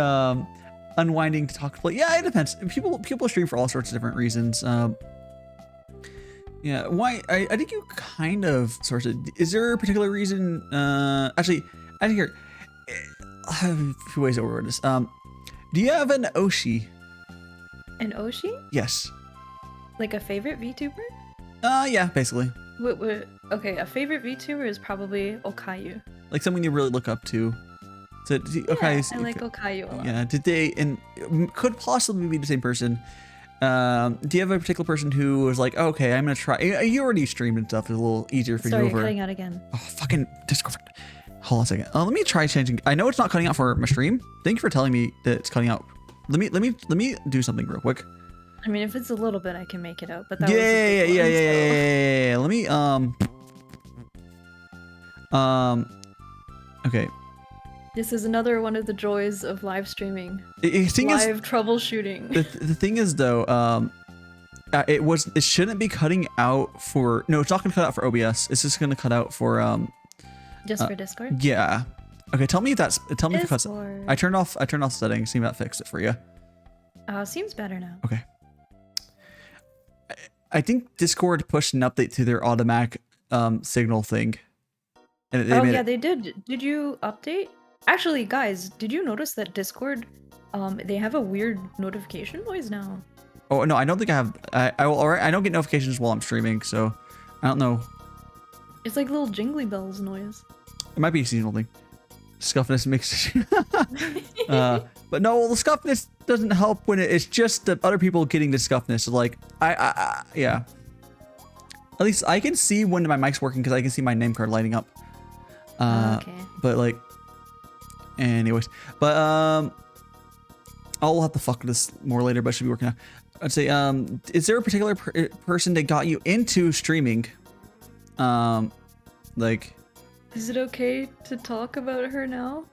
unwinding to talk to play. Yeah, it depends. People stream for all sorts of different reasons. Yeah, why? I think you kind of sort of. Is there a particular reason? Actually, I think here. I have a few ways to word this. Do you have an Oshi? An Oshi? Yes. Like a favorite VTuber? Yeah, basically. Okay, a favorite VTuber is probably Okayu. Like someone you really look up to. So, okay, I like Okayu a lot. Yeah, did they, and could possibly be the same person. Do you have a particular person who was like, oh, okay, I'm gonna try. You already streamed and stuff. It's a little easier for you over. Sorry, you're cutting out again. Oh, fucking Discord. Hold on a second. Let me try changing. I know it's not cutting out for my stream. Thank you for telling me that it's cutting out. Let me do something real quick. I mean, if it's a little bit, I can make it out. But that Yeah. Let me okay. This is another one of the joys of live streaming. Live troubleshooting. The thing is though, it shouldn't be cutting out for. No, it's not gonna cut out for OBS. It's just gonna cut out for just for Discord. Yeah. Okay. Tell me if it cuts. Discord. I turned off settings. See if that fixed it for you. Seems better now. Okay. I think Discord pushed an update to their automatic signal thing. And they did. Did you update? Actually, guys, did you notice that Discord, they have a weird notification noise now? Oh no, I don't think I have. I don't get notifications while I'm streaming, so I don't know. It's like little jingly bells noise. It might be a seasonal thing. Scuffness makes. But no, the scuffness doesn't help when it's just the other people getting the scuffness. Like yeah. At least I can see when my mic's working because I can see my name card lighting up. Okay. But like, anyways, but I'll have to fuck this more later, but it should be working out. I'd say, is there a particular person that got you into streaming? Like, is it okay to talk about her now?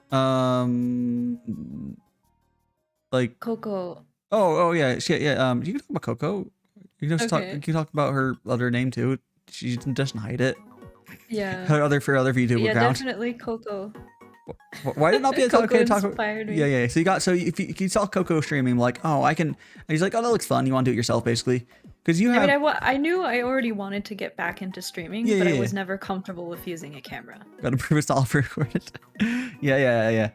Like Coco. Oh yeah, you can talk about Coco. You can just Okay. you can talk about her other name too. She doesn't hide it. Yeah. Her other YouTube Yeah, account. definitely Coco. Why did it not be okay to talk about? Inspired me. Yeah. So if you saw Coco streaming, like, oh, I can. And he's like, oh, that looks fun. You want to do it yourself, basically, because you have. I mean, I knew I already wanted to get back into streaming, but I was never comfortable with using a camera. Got to prove it's all recorded. Yeah.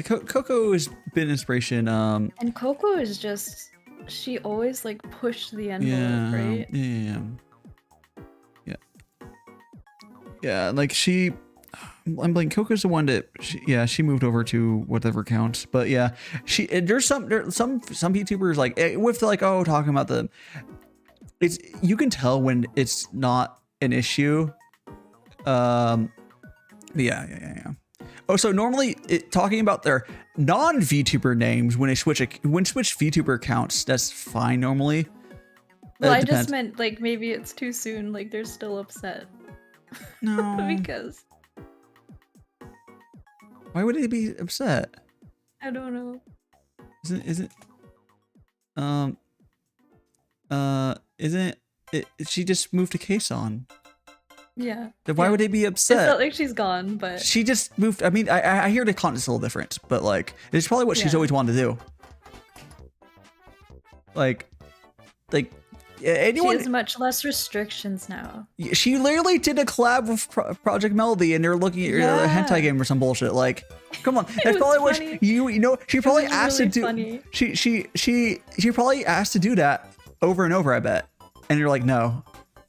Coco has been inspiration. And Coco is just, she always like pushed the envelope, right? Yeah, like I'm like Coco's the one that she moved over to whatever counts, but yeah, there's some YouTubers like with like talking about you can tell when it's not an issue. Yeah. Oh, so normally talking about their non-VTuber names when switch VTuber accounts, that's fine normally. Well, I just meant like maybe it's too soon, like they're still upset. No. Because why would they be upset? I don't know. Isn't it she just moved to Quezon? Yeah. Then why would they be upset? It's not like she's gone, but she just moved. I mean, I hear the content's a little different, but like it's probably what she's always wanted to do. Like anyone. She has much less restrictions now. She literally did a collab with Project Melody, and they're looking at a hentai game or some bullshit. Like, come on, that's probably what she probably asked to do. Funny. She probably asked to do that over and over. I bet, and you're like, no.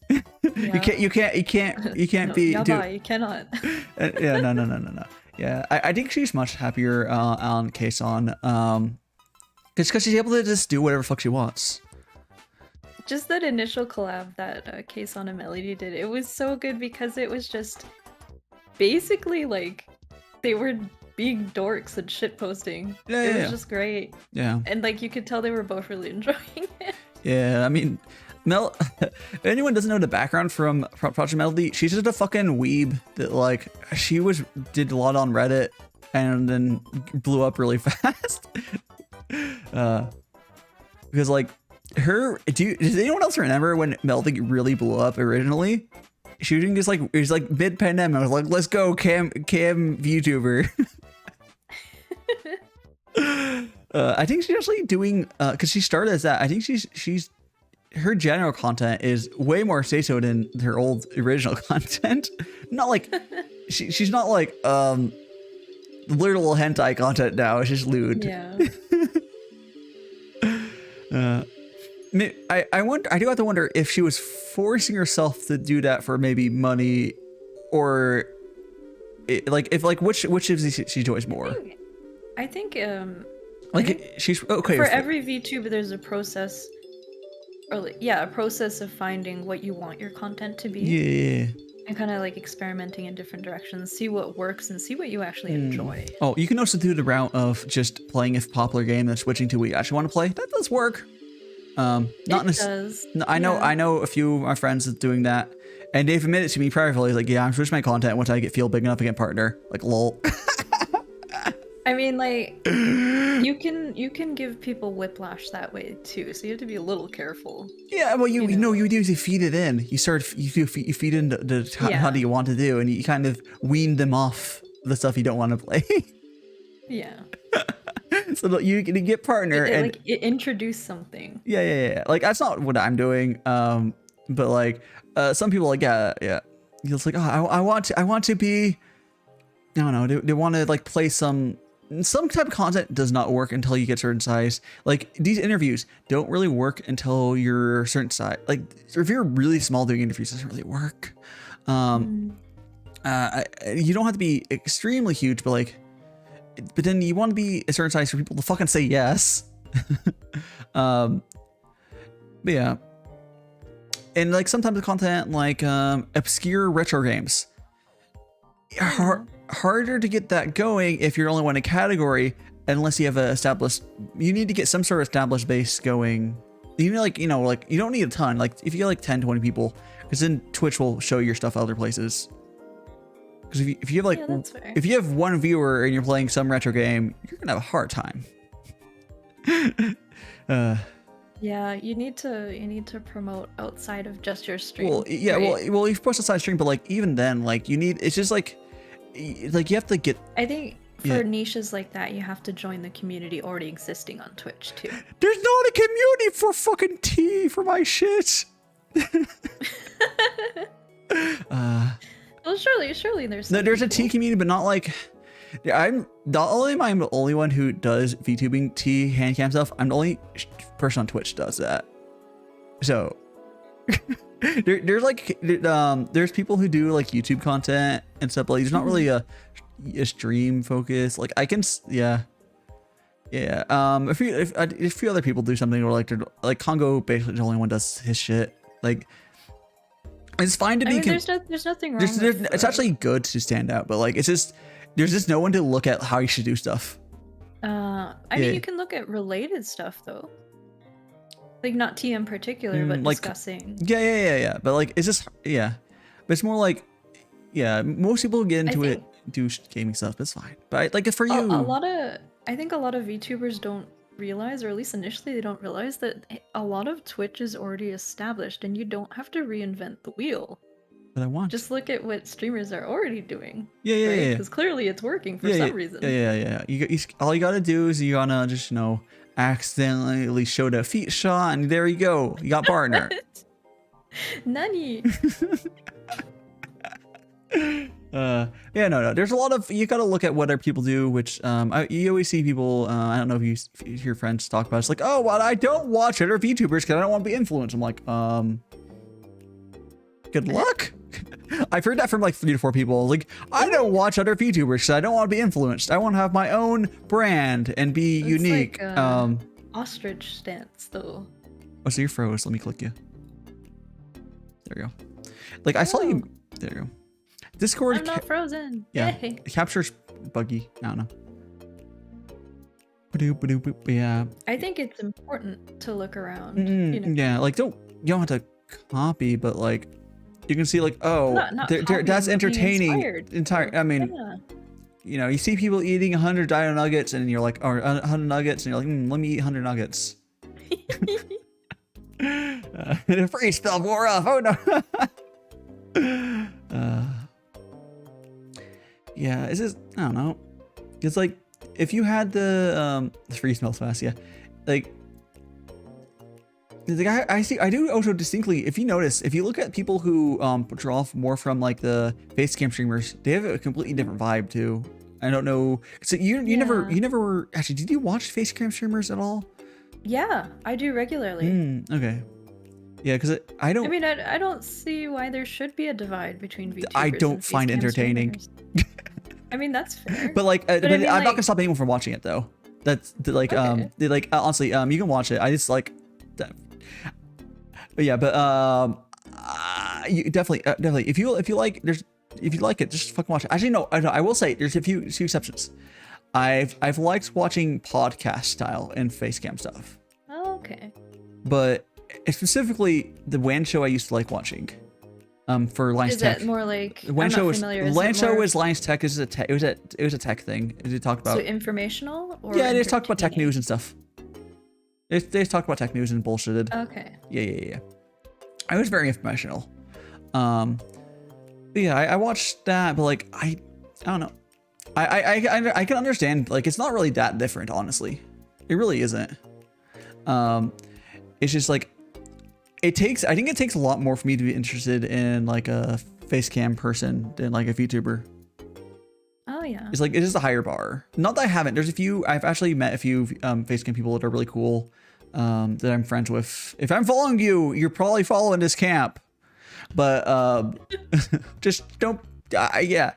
Yeah. You can't No, be. you cannot. Yeah, no. Yeah, I think she's much happier on Quezon, because she's able to just do whatever fuck she wants. just that initial collab that Kason and Melody did, it was so good because it was just basically like they were being dorks and shit posting. Yeah, It yeah, was yeah. just great. Yeah. And like you could tell they were both really enjoying it. Yeah, I mean, if anyone doesn't know the background from Project Melody, she's just a fucking weeb that like did a lot on Reddit and then blew up really fast. Because like does anyone else remember when Melody really blew up originally? She was just like, it was like mid pandemic. I was like, let's go cam VTuber. I think she's actually doing because she started as that. I think she's her general content is way more say-so than her old original content. Not like she's not like literal hentai content now. It's just lewd. Yeah. I do have to wonder if she was forcing herself to do that for maybe money, or which of these she enjoys more. I think She's okay for every VTuber there's a process, or like, yeah, a process of finding what you want your content to be. Yeah. And kind of like experimenting in different directions, see what works and see what you actually enjoy. Oh, you can also do the route of just playing a popular game and switching to what you actually want to play. That does work. Not does. I know a few of my friends that's doing that, and they've admitted to me privately, like, yeah, I'm switching my content once I feel big enough to get a partner. Like, lol. I mean, like, you can give people whiplash that way too, so you have to be a little careful. Yeah, well, you know you do is you feed it in. You feed in how do you want to do, and you kind of wean them off the stuff you don't want to play. Yeah. So that you can get partner and introduce something. Yeah. Like that's not what I'm doing. But like some people like yeah. It's like, oh, I want to be. I don't know. They want to like play some type of content does not work until you get a certain size. Like these interviews don't really work until you're a certain size. Like if you're really small, doing interviews doesn't really work. You don't have to be extremely huge, but then you want to be a certain size for people to fucking say yes. But yeah. And like sometimes the content like obscure retro games. Harder to get that going if you're only one in a category, unless you have you need to get some sort of established base going. You know, you don't need a ton. Like if you get like 10, 20 people, because then Twitch will show your stuff other places. Because if you have like, if you have one viewer and you're playing some retro game, you're gonna have a hard time. Yeah, you need to promote outside of just your stream. Well, yeah, right? well, you've posted side stream, but like even then, like it's just like you have to get. I think for niches like that, you have to join the community already existing on Twitch too. There's not a community for fucking tea for my shit. Well, surely there's. No, there's a tea community, but not like. I'm not only am I the only one who does VTubing tea handcam stuff. I'm the only person on Twitch does that. So there's like there's people who do like YouTube content and stuff, but like, there's not really a stream focus. Like I can a few other people do something, or like they're like Congo basically the only one does his shit. Like it's fine to be. There's nothing wrong. It's actually good to stand out, but like it's just. There's just no one to look at how you should do stuff. I mean, you can look at related stuff though. Like not tea in particular, but like, discussing. Yeah. But like, it's just but it's more like, most people get into do gaming stuff. It's fine. But like, for you, I think a lot of VTubers don't realize, or at least initially they don't realize, that a lot of Twitch is already established, and you don't have to reinvent the wheel. But I want. Just look at what streamers are already doing. Yeah. Because clearly it's working for some reason. Yeah. All you gotta do is you gotta just accidentally show the feet shot, and there you go. You got partner. Nani? No. There's a lot of you gotta look at what other people do, which you always see people. I don't know if you hear friends talk about it. It's like, oh, well, I don't watch other VTubers because I don't want to be influenced. I'm like, good luck. I've heard that from like 3 to 4 people. Like, I don't watch other VTubers because I don't want to be influenced. I want to have my own brand and be unique. Like, ostrich stance, though. Oh, so you're froze. Let me click you. There you go. Like I saw you. There you go. Discord. I'm not frozen. Yeah. Yay. Capture's buggy. I don't know. Yeah. I think it's important to look around. You know. Yeah. Like you don't have to copy, but like you can see like, oh, Not copying, that's but being entertaining. inspired. I mean, Yeah. you know, you see people eating 100 dino nuggets, and you're like, or 100 nuggets, and you're like, let me eat 100 nuggets. The free spell wore off. Oh no. Yeah, it's just, I don't know. It's like if you had the free smells fast, yeah. Like the guy I do also distinctly, if you notice, if you look at people who draw more from like the face cam streamers, they have a completely different vibe too. I don't know. So you never were actually, did you watch face cam streamers at all? Yeah, I do regularly. Okay. Yeah, because I don't. I mean, I don't see why there should be a divide between VTubers. I don't find it entertaining. I mean, that's fair. But like, I mean, I'm not gonna stop anyone from watching it though. That's like, Okay. honestly, you can watch it. I just like that. But yeah, but you definitely, if you like, if you like it, just fucking watch it. Actually, no, I will say there's a few exceptions. I've liked watching podcast style and face cam stuff. Oh, okay. But specifically the WAN show I used to like watching. For Lions Is Tech. that more like WAN show is Lions show more... is Lions Tech. It was a tech thing. They talked about So informational or yeah, they just talked about tech entertaining? news and stuff. They just talked about tech news and bullshitted. Okay. Yeah. I was very informational. But yeah, I watched that, but like I don't know. I can understand, like it's not really that different, honestly. It really isn't. It's just like I think it takes a lot more for me to be interested in like a face cam person than like a VTuber. Oh yeah. It's like it is a higher bar. Not that I haven't. I've actually met a few face cam people that are really cool that I'm friends with. If I'm following you, you're probably following this camp. But just don't. Yeah,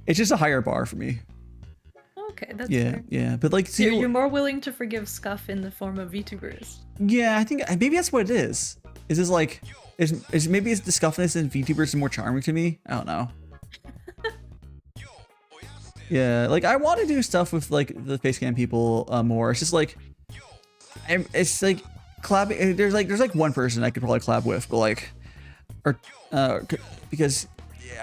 it's just a higher bar for me. Okay, that's fair. Yeah. But like, see, You're more willing to forgive scuff in the form of VTubers. yeah, I think maybe that's what it is. Is this like, maybe it's the scuffiness and VTubers is more charming to me? I don't know. Yeah, like I want to do stuff with like the face cam people more. It's just like, it's like collabing. There's like one person I could probably collab with, but like, or because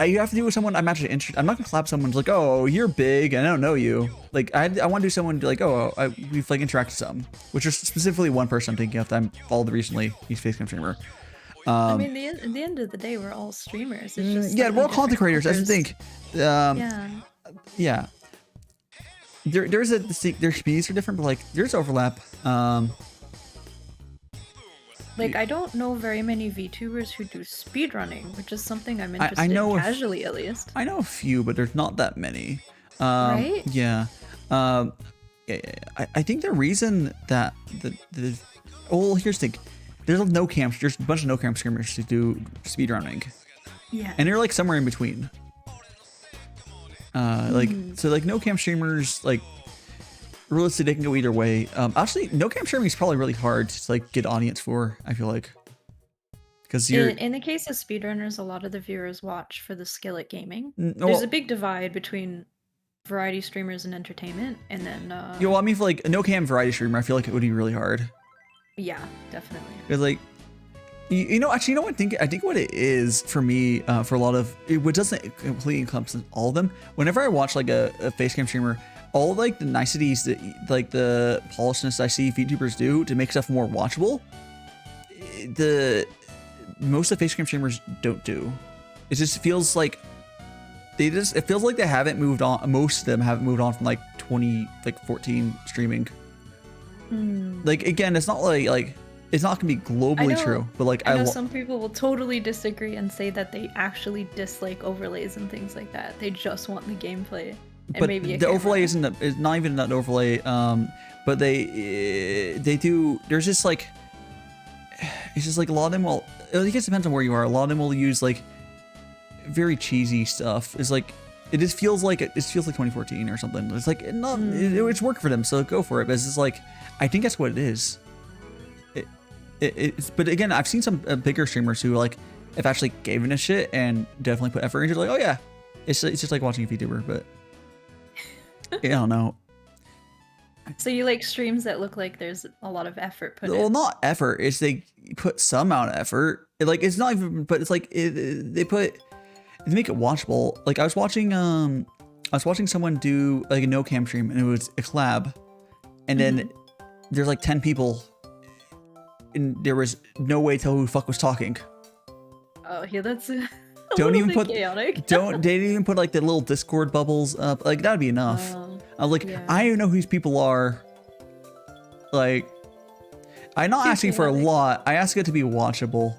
you have to do with someone I'm actually interested. I'm not gonna collab someone who's like, oh, you're big and I don't know you. Like I want to do someone like, oh, we've like interacted some, which is specifically one person I'm thinking of that I'm followed recently. He's facecam streamer. I mean, at the end of the day, we're all streamers. It's just yeah, we're all content creators. That's the thing. Yeah. There's their speeds are different, but like there's overlap. Like I don't know very many VTubers who do speedrunning, which is something I'm interested I know in casually at least. I know a few, but there's not that many. Right? Yeah. I think the reason that well, here's the thing. There's a bunch of no cam streamers who do speedrunning. Yeah. And they're like somewhere in between. So like no cam streamers, like realistically they can go either way. Actually, no cam streaming is probably really hard to like get audience for, I feel like. Because in the case of speedrunners, a lot of the viewers watch for the skill at gaming. There's a big divide between variety streamers and entertainment, and then well, I mean for like a no cam variety streamer, I feel like it would be really hard. Yeah, definitely. Because like you know, actually, you know what I think what it is for me, for a lot of it, what doesn't completely encompass all of them. Whenever I watch like a facecam streamer, all like the niceties that like the polishness I see VTubers do to make stuff more watchable, most of the facecam streamers don't do. It just feels like it feels like they haven't moved on. Most of them haven't moved on from like 2014 streaming. Like again, it's not like it's not gonna be globally true, but like I know some people will totally disagree and say that they actually dislike overlays and things like that. They just want the gameplay. And but maybe the overlay is not even an overlay. But they do. There's just like it's just like a lot of them will. I guess it depends on where you are. A lot of them will use like very cheesy stuff. It's like it just feels like it feels like 2014 or something. It's like it's worked for them, so go for it. But it's just like I think that's what it is. But again, I've seen some bigger streamers who like have actually given a shit and definitely put effort into. Like, oh yeah, it's just like watching a VTuber, but I don't know. So you like streams that look like there's a lot of effort put in? Well, not effort. It's they put some amount of effort. Like it's not even, but it's like they make it watchable. Like I was watching someone do like a no cam stream, and it was a collab, and then there's like 10 people, and there was no way to tell who the fuck was talking. Oh yeah, that's a Don't even put chaotic. They didn't even put like the little Discord bubbles up. Like that'd be enough. I'm like, yeah. I don't even know who these people are. Like, I'm not asking for a lot. I ask it to be watchable.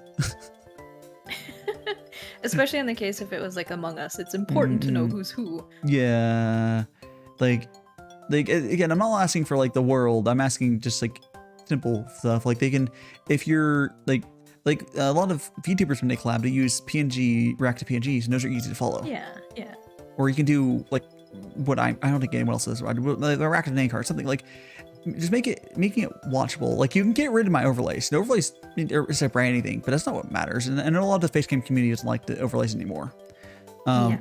Especially in the case if it was like Among Us, it's important to know who's who. Yeah, like again, I'm not asking for like the world. I'm asking just like simple stuff. Like they can, if you're like a lot of VTubers when they collab, they use PNG reactive PNGs, and those are easy to follow. Yeah, yeah. Or you can do like what I don't think anyone else does. Like a reactive name card, something like. Just making it watchable. Like you can get rid of my overlays. The overlays is a brand anything, but that's not what matters. And I know a lot of the facecam community doesn't like the overlays anymore. Yeah.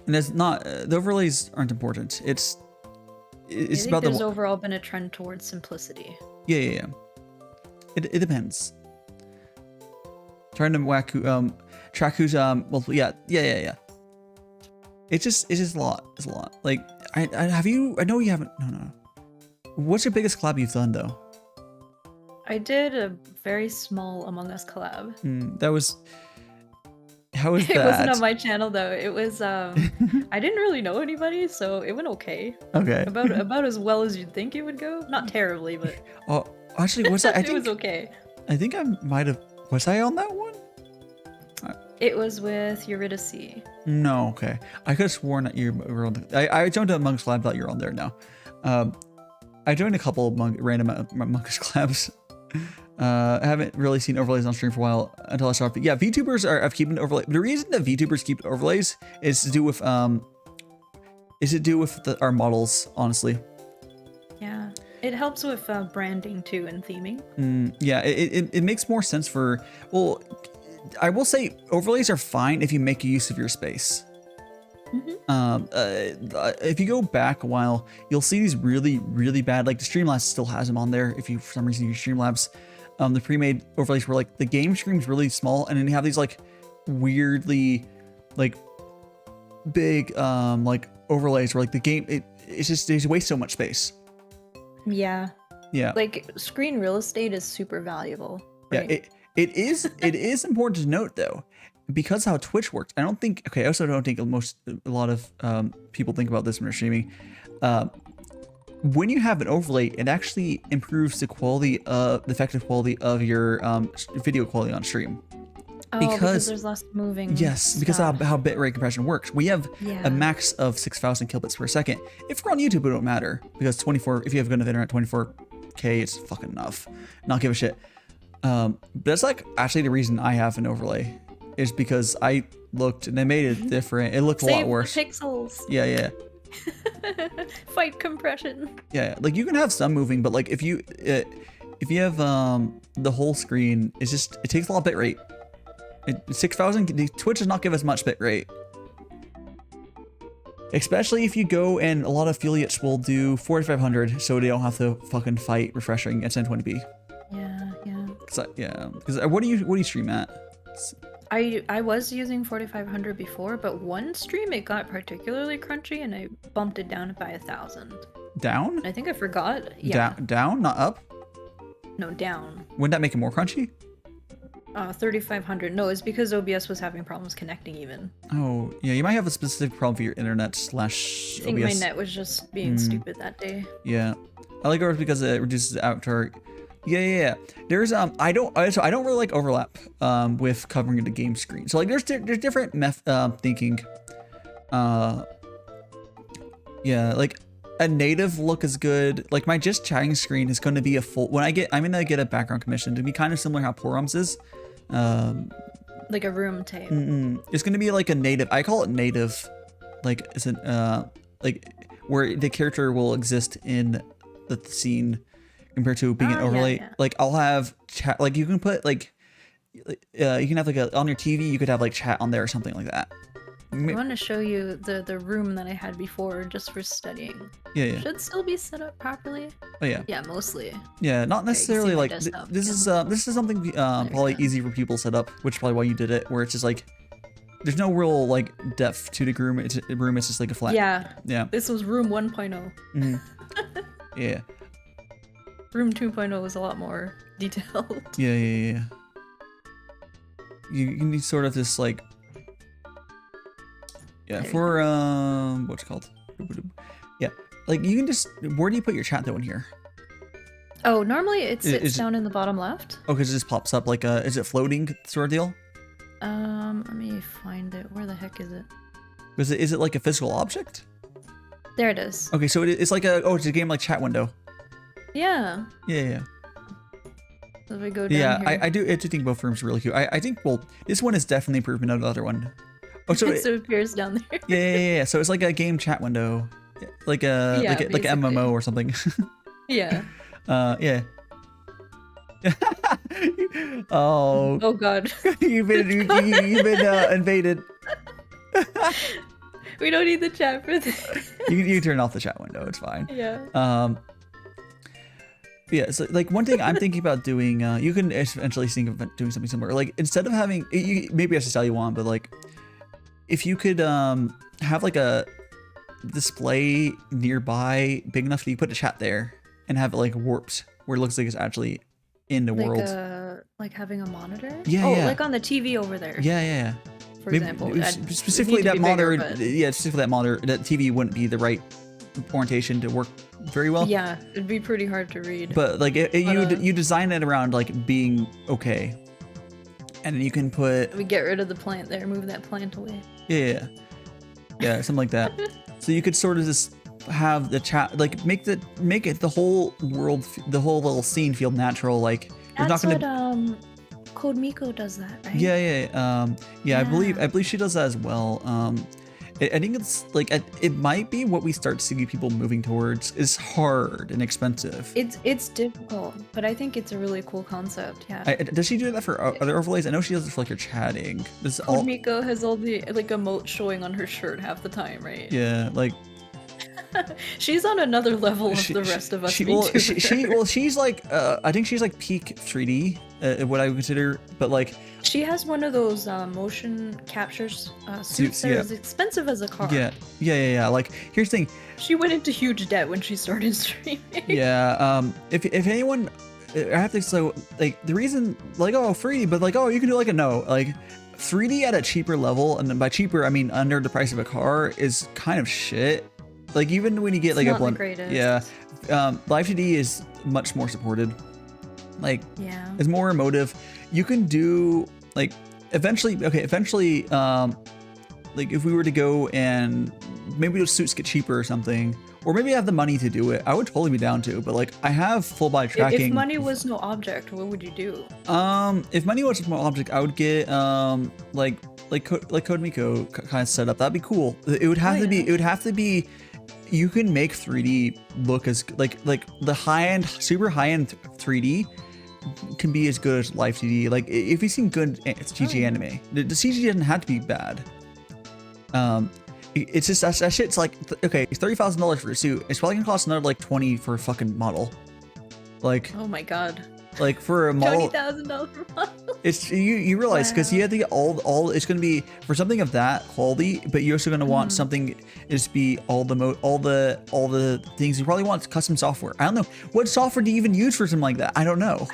And it's not the overlays aren't important. It's about there's overall been a trend towards simplicity. Yeah. It depends. Trying to track who's well yeah. It's just a lot. It's a lot. Like I know you haven't. No. What's your biggest collab you've done though? I did a very small Among Us collab. How was that? It wasn't on my channel though. It was I didn't really know anybody, so it went okay. Okay. About as well as you'd think it would go. Not terribly, but oh, actually, was that? I think it was okay. I think I might have. Was I on that one? It was with Eurydice. No, okay. I could have sworn that you were on. I jumped to Among Us Collab. Thought you were on there now. I joined a couple of random Among Us collabs. I haven't really seen overlays on stream for a while until I saw. Yeah, VTubers are keeping overlays. The reason that VTubers keep overlays is to do with our models, honestly. Yeah, it helps with branding too and theming. Yeah, it makes more sense for. Well, I will say overlays are fine if you make use of your space. If you go back a while, you'll see these really bad, like the Streamlabs still has them on there. If you for some reason use Streamlabs, the pre-made overlays were like the game screen's really small, and then you have these like weirdly like big like overlays where like the game it's just they waste so much space. Yeah. Like screen real estate is super valuable. Right? Yeah, it is important to note though. Because how Twitch works, I also don't think a lot of people think about this when they're streaming. When you have an overlay, it actually improves the effective quality of your video quality on stream. Oh, because there's less moving. Yes, because of how bitrate compression works. We have a max of 6,000 kilobits per second. If we're on YouTube, it don't matter because 24. If you have good enough internet, 24K, it's fucking enough. Not give a shit. But that's like actually the reason I have an overlay. Is because I looked and they made it different. It looked a lot worse. The pixels. Yeah. Fight compression. Yeah, like you can have some moving, but like if you have the whole screen, it takes a lot of bit rate. 6,000. Twitch does not give us much bit rate. Especially if you go and a lot of affiliates will do 4,500, so they don't have to fucking fight refreshing at 1020p. Yeah. Because what do you stream at? I was using 4,500 before, but one stream it got particularly crunchy, and I bumped it down by 1,000. Down? I think I forgot. Yeah. Down, not up. No, down. Wouldn't that make it more crunchy? 3,500. No, it's because OBS was having problems connecting even. Oh, yeah, you might have a specific problem for your internet / OBS. I think my net was just being stupid that day. Yeah, I like ours because it reduces the outdoor. Yeah. There's I don't really like overlap with covering the game screen. So like there's different thinking. Yeah, like a native look is good. Like my just chatting screen is going to be a full. I'm gonna get a background commission to be kind of similar how Porom's is. Like a room type. It's gonna be like a native. I call it native. Like it's an like where the character will exist in the scene. compared to being an overlay. Yeah. Like I'll have chat, like you can put like, you can have like on your TV, you could have like chat on there or something like that. I want to show you the room that I had before just for studying. Yeah. Should still be set up properly. Oh yeah. Yeah, mostly. Yeah, not necessarily like this is something probably go. easy for people to set up, which is probably why you did it. Where it's just like there's no real like depth to the room. It's just like a flat. Yeah. Yeah. This was room 1.0. Mm-hmm. Yeah. Room 2.0 was a lot more detailed. Yeah. You need sort of this like. Yeah, for what's it called? Yeah, like you can just. Where do you put your chat though in here? Oh, normally it sits down in the bottom left. Oh, because it just pops up like is it floating sort of deal? Let me find it. Where the heck is it? Is it like a physical object? There it is. Okay, so it's like it's a game like chat window. Yeah. Yeah. So if we go down here. I do think both rooms are really cute. I think this one is definitely improvement of the other one. Oh, so it appears down there. Yeah. So it's like a game chat window, like a MMO or something. Yeah. Yeah. Oh. Oh God. you've been invaded. We don't need the chat for this. You can turn off the chat window. It's fine. Yeah. Yeah, so like one thing I'm thinking about doing, you can eventually think of doing something similar. Like instead of having, maybe that's just how you want, but like if you could have like a display nearby big enough that you put a chat there and have it like warped where it looks like it's actually in the world. Like having a monitor? Yeah. Like on the TV over there. Yeah. For example. Specifically that monitor, specifically that monitor, that TV wouldn't be the right orientation to work very well. Yeah, it'd be pretty hard to read. But like you design it around like being okay, and then you can put. We get rid of the plant there, move that plant away. Yeah, something like that. So you could sort of just have the chat, like make it the whole world, the whole little scene feel natural. Like there's not gonna. Code Miko does that, right? Yeah. I believe she does that as well. I think it's like it might be what we start seeing people moving towards. Is hard and expensive. It's difficult, but I think it's a really cool concept. Yeah. Does she do that for other overlays? I know she does it for like your chatting. Code Miko has all the like emotes showing on her shirt half the time, right? Yeah, like. She's on another level of the rest of us. She's like I think she's like peak 3D, what I would consider, but like she has one of those motion captures suits that is expensive as a car. Yeah. Like here's the thing. She went into huge debt when she started streaming. Yeah. If anyone, I have to like the reason like 3D, but like you can do like a no like 3D at a cheaper level, and then by cheaper I mean under the price of a car is kind of shit. Like even when you get like a blend, Live 2D is much more supported. Like, it's more emotive. You can do like eventually. Like if we were to go and maybe those suits get cheaper or something, or maybe I have the money to do it, I would totally be down to. But like I have full body tracking. If money was no object, what would you do? If money was no object, I would get like Code Miko kind of setup. That'd be cool. It would have to be. It would have to be. You can make 3D look as like the super high end 3D can be as good as live 2D. Like if you've seen good CG anime, the CG doesn't have to be bad. It's just that shit's like okay, it's $30,000 for a suit. It's probably gonna cost another like 20 for a fucking model. Like oh my god. Like for a model, $20,000 for model. It's you realize because you have to get all. It's going to be for something of that quality, but you're also going to want something is to be all the things you probably want custom software. I don't know what software do you even use for something like that. I don't know.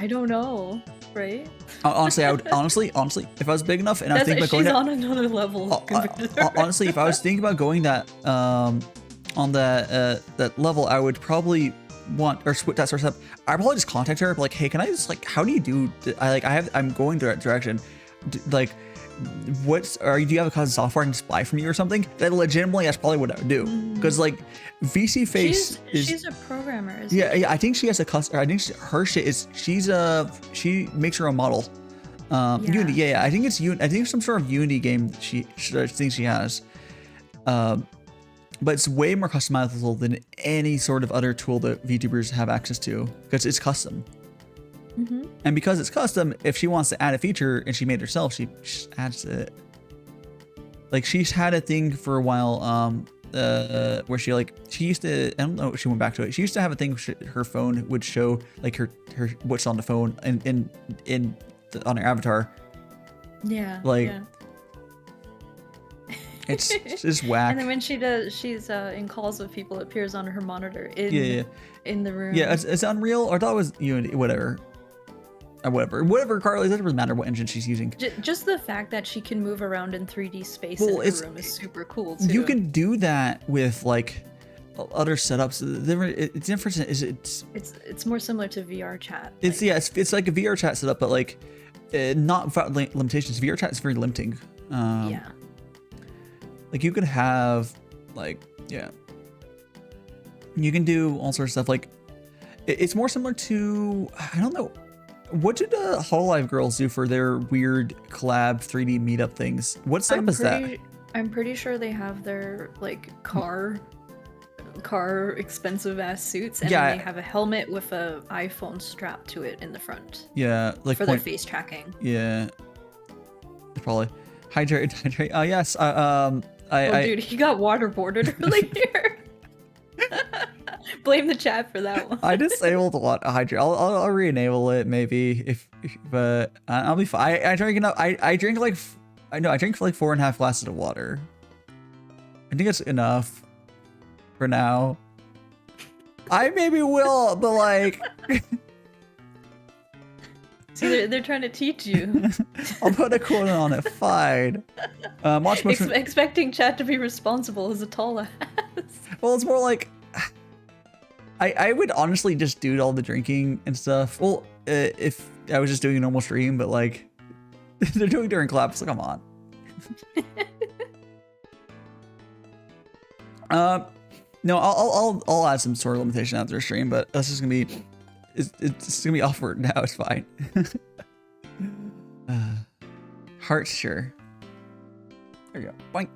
Right? Honestly, I would honestly, if I was big enough and I was thinking about going on another level. Honestly, if I was thinking about going that on that level, I would probably want or switch that sort of stuff. I probably just contact her like, hey, can I just like, how do you do? I'm going that direction. Like, do you have a custom software I can just buy from you or something? That legitimately, that's probably what I would do. Because like, VC Face she's a programmer. Yeah. I think she has a custom. I think her shit is she makes her own model. Unity. Yeah. I think it's I think some sort of Unity game. She thinks she has. but it's way more customizable than any sort of other tool that VTubers have access to because it's custom. And because it's custom, if she wants to add a feature and she made it herself, she just adds it. Like she's had a thing for a while, where she used to, I don't know if she went back to it. She used to have a thing where her phone would show like her what's on the phone and on her avatar. Yeah. Like. Yeah. It's just whack. And then when she's in calls with people, it appears on her monitor in the room. Yeah, it's Unreal, or I thought it was Unity, whatever. Or whatever Carly, it doesn't matter what engine she's using. Just the fact that she can move around in 3D space in her room is super cool too. You can do that with like other setups. It's different. It's more similar to VR chat. It's like a VR chat setup, but like not without limitations. VR chat is very limiting. Yeah. Like you could have you can do all sorts of stuff. Like it's more similar to, I don't know, what did the Hololive girls do for their weird collab 3D meetup things? What setup is that? I'm pretty sure they have their like car expensive ass suits, and then they have a helmet with a iPhone strapped to it in the front. Yeah, like for their face tracking. Yeah, probably. Hydrate. Oh yes. Dude, he got waterboarded earlier. Blame the chat for that one. I disabled hydrate. I'll re-enable it maybe but I'll be fine. I drink enough. I drink like I drink like 4.5 glasses of water. I think it's enough for now. I maybe will, but like. See, they're trying to teach you. I'll put a quota on it. Fine. Watch motion. Expecting chat to be responsible is a tall ass. Well, it's more like I would honestly just do all the drinking and stuff. Well, if I was just doing a normal stream, but like they're doing during collabs, so come on. No, I'll add some sort of limitation after a stream, but that's just gonna be. It's gonna be awkward now. It's fine. Heart, sure. There you go. Boink.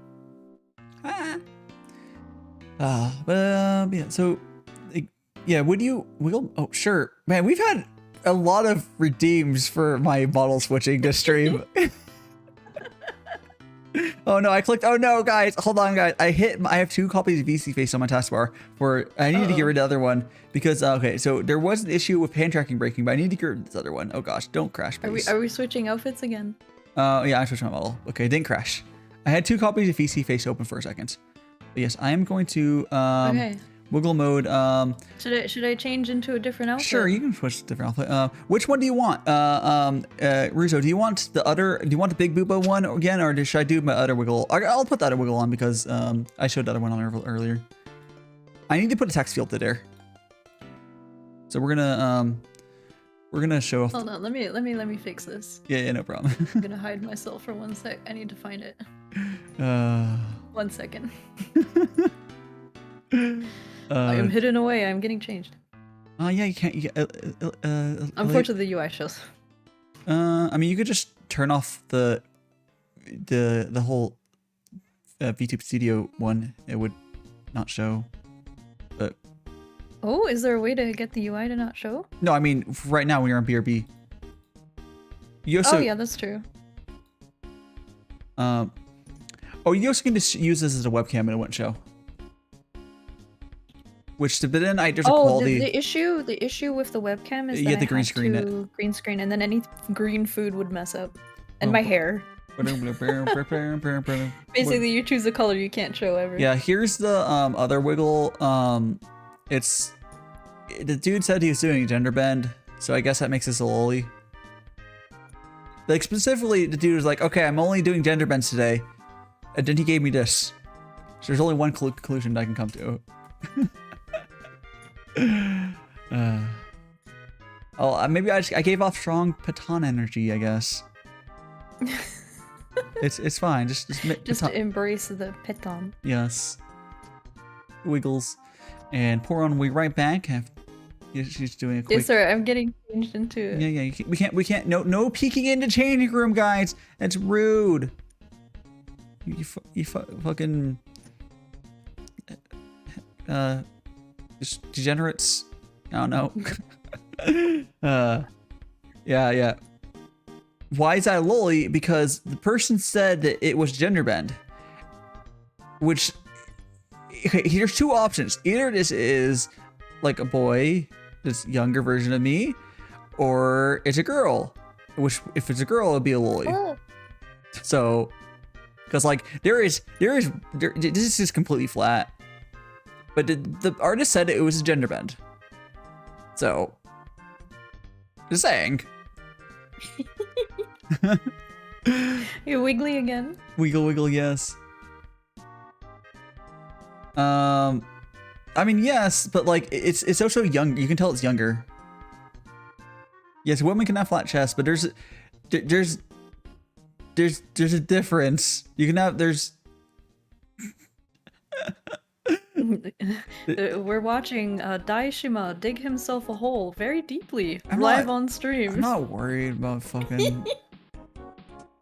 But yeah. So, yeah. Would you wiggle? Oh, sure, man. We've had a lot of redeems for my model switching to stream. Oh no, I clicked. Oh no, guys, hold on, guys. I have 2 copies of VC Face on my taskbar. Where I need to get rid of the other one because okay, so there was an issue with hand tracking breaking, but I need to get rid of this other one. Oh gosh, don't crash, please. Are we switching outfits again? Yeah, I'm switching my model. Okay, didn't crash. I had 2 copies of VC Face open for a second. But yes, I am going to wiggle mode. Should I change into a different outfit? Sure, you can switch to a different outfit. Which one do you want? Rizzo, do you want the big boobo one again, or should I do my other wiggle? I'll put the other wiggle on because I showed the other one on earlier. I need to put a text field to there. So we're gonna show off. Hold on, let me fix this. Yeah, no problem. I'm gonna hide myself for 1 sec. I need to find it. 1 second. I am hidden away. I'm getting changed. Yeah, you can't. Unfortunately, the UI shows. I mean, you could just turn off the whole VTube Studio one. It would not show. But oh, is there a way to get the UI to not show? No, I mean right now when you're on BRB. You also, oh yeah, that's true. Oh, you also can just use this as a webcam and it wouldn't show. Which, but then there's a quality. The issue with the webcam is you that have to green screen it. Green screen, and then any green food would mess up, and my hair. Basically, you choose a color you can't show ever. Yeah, here's the other wiggle. It's the dude said he was doing a gender bend, so I guess that makes this a lolly. Like specifically, the dude was like, "Okay, I'm only doing gender bends today," and then he gave me this. So there's only one conclusion that I can come to. Maybe I gave off strong Patan energy, I guess. it's fine. Just embrace the Patan. Yes. Wiggles. And Porom will be right back. She's doing a quick. Yes, sir. I'm getting changed into. Yeah. We can't. No peeking into changing room, guys. That's rude. You fucking. just degenerates. I don't know. Yeah. Why is that a loli? Because the person said that it was gender bend. Which, okay, here's two options. Either this is like a boy, this younger version of me, or it's a girl. Which, if it's a girl, it'd be a loli. Oh. So, because like this is just completely flat. But the artist said it was a gender bend. So, just saying. You're wiggly again. Wiggle, yes. I mean, yes, but like it's also young. You can tell it's younger. Yes, women can have flat chests, but there's a difference. You can have We're watching Daishima dig himself a hole very deeply I'm live not- on stream. I'm not worried about fucking.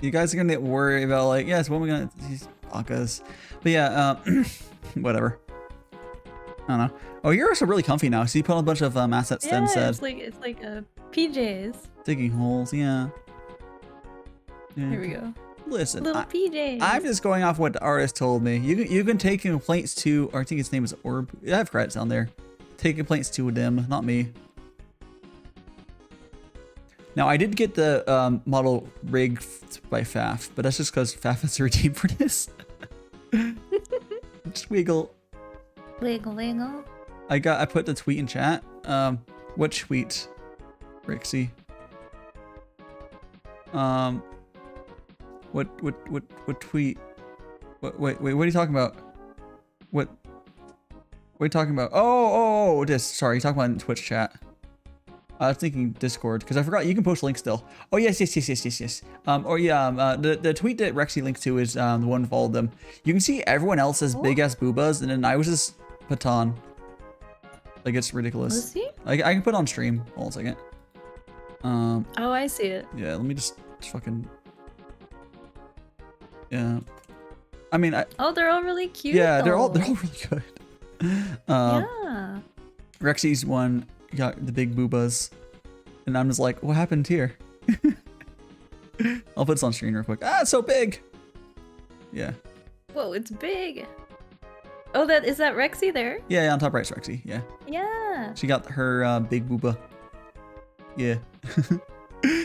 You guys are gonna get worried about like, yes, when we gonna these pakas. But yeah, whatever. I don't know. Oh, you're also really comfy now. So you put on a bunch of assets Yeah, instead. it's like PJs. Digging holes, yeah. Here we go. Listen, Little PJs. I'm just going off what the artist told me. You can take complaints to, or I think his name is Orb. I have credits down there. Take complaints to them, not me. Now I did get the model rigged by Faf, but that's just because Faf has to redeem for this. Just wiggle. Wiggle. I put the tweet in chat. What tweet, Rixie? What tweet? Wait, what are you talking about? What are you talking about? Oh, this. Sorry, you're talking about in Twitch chat. I was thinking Discord because I forgot you can post links still. Oh yes. The tweet that Rexy linked to is the one with all of them. You can see everyone else has big ass boobas, and then I was just Patan. Like it's ridiculous. Let's see. I can put on stream. Hold on a second. Oh, I see it. Yeah, let me just fucking. Yeah. I mean, Oh, they're all really cute. yeah, they're all though. really good. Yeah. Rexy's one got the big boobas, and I'm just like, what happened here? I'll put this on screen real quick. Ah, it's so big. Yeah. Whoa, it's big. Oh, is that Rexy there? Yeah, on top right's Rexy. Yeah. Yeah. She got her big booba. Yeah.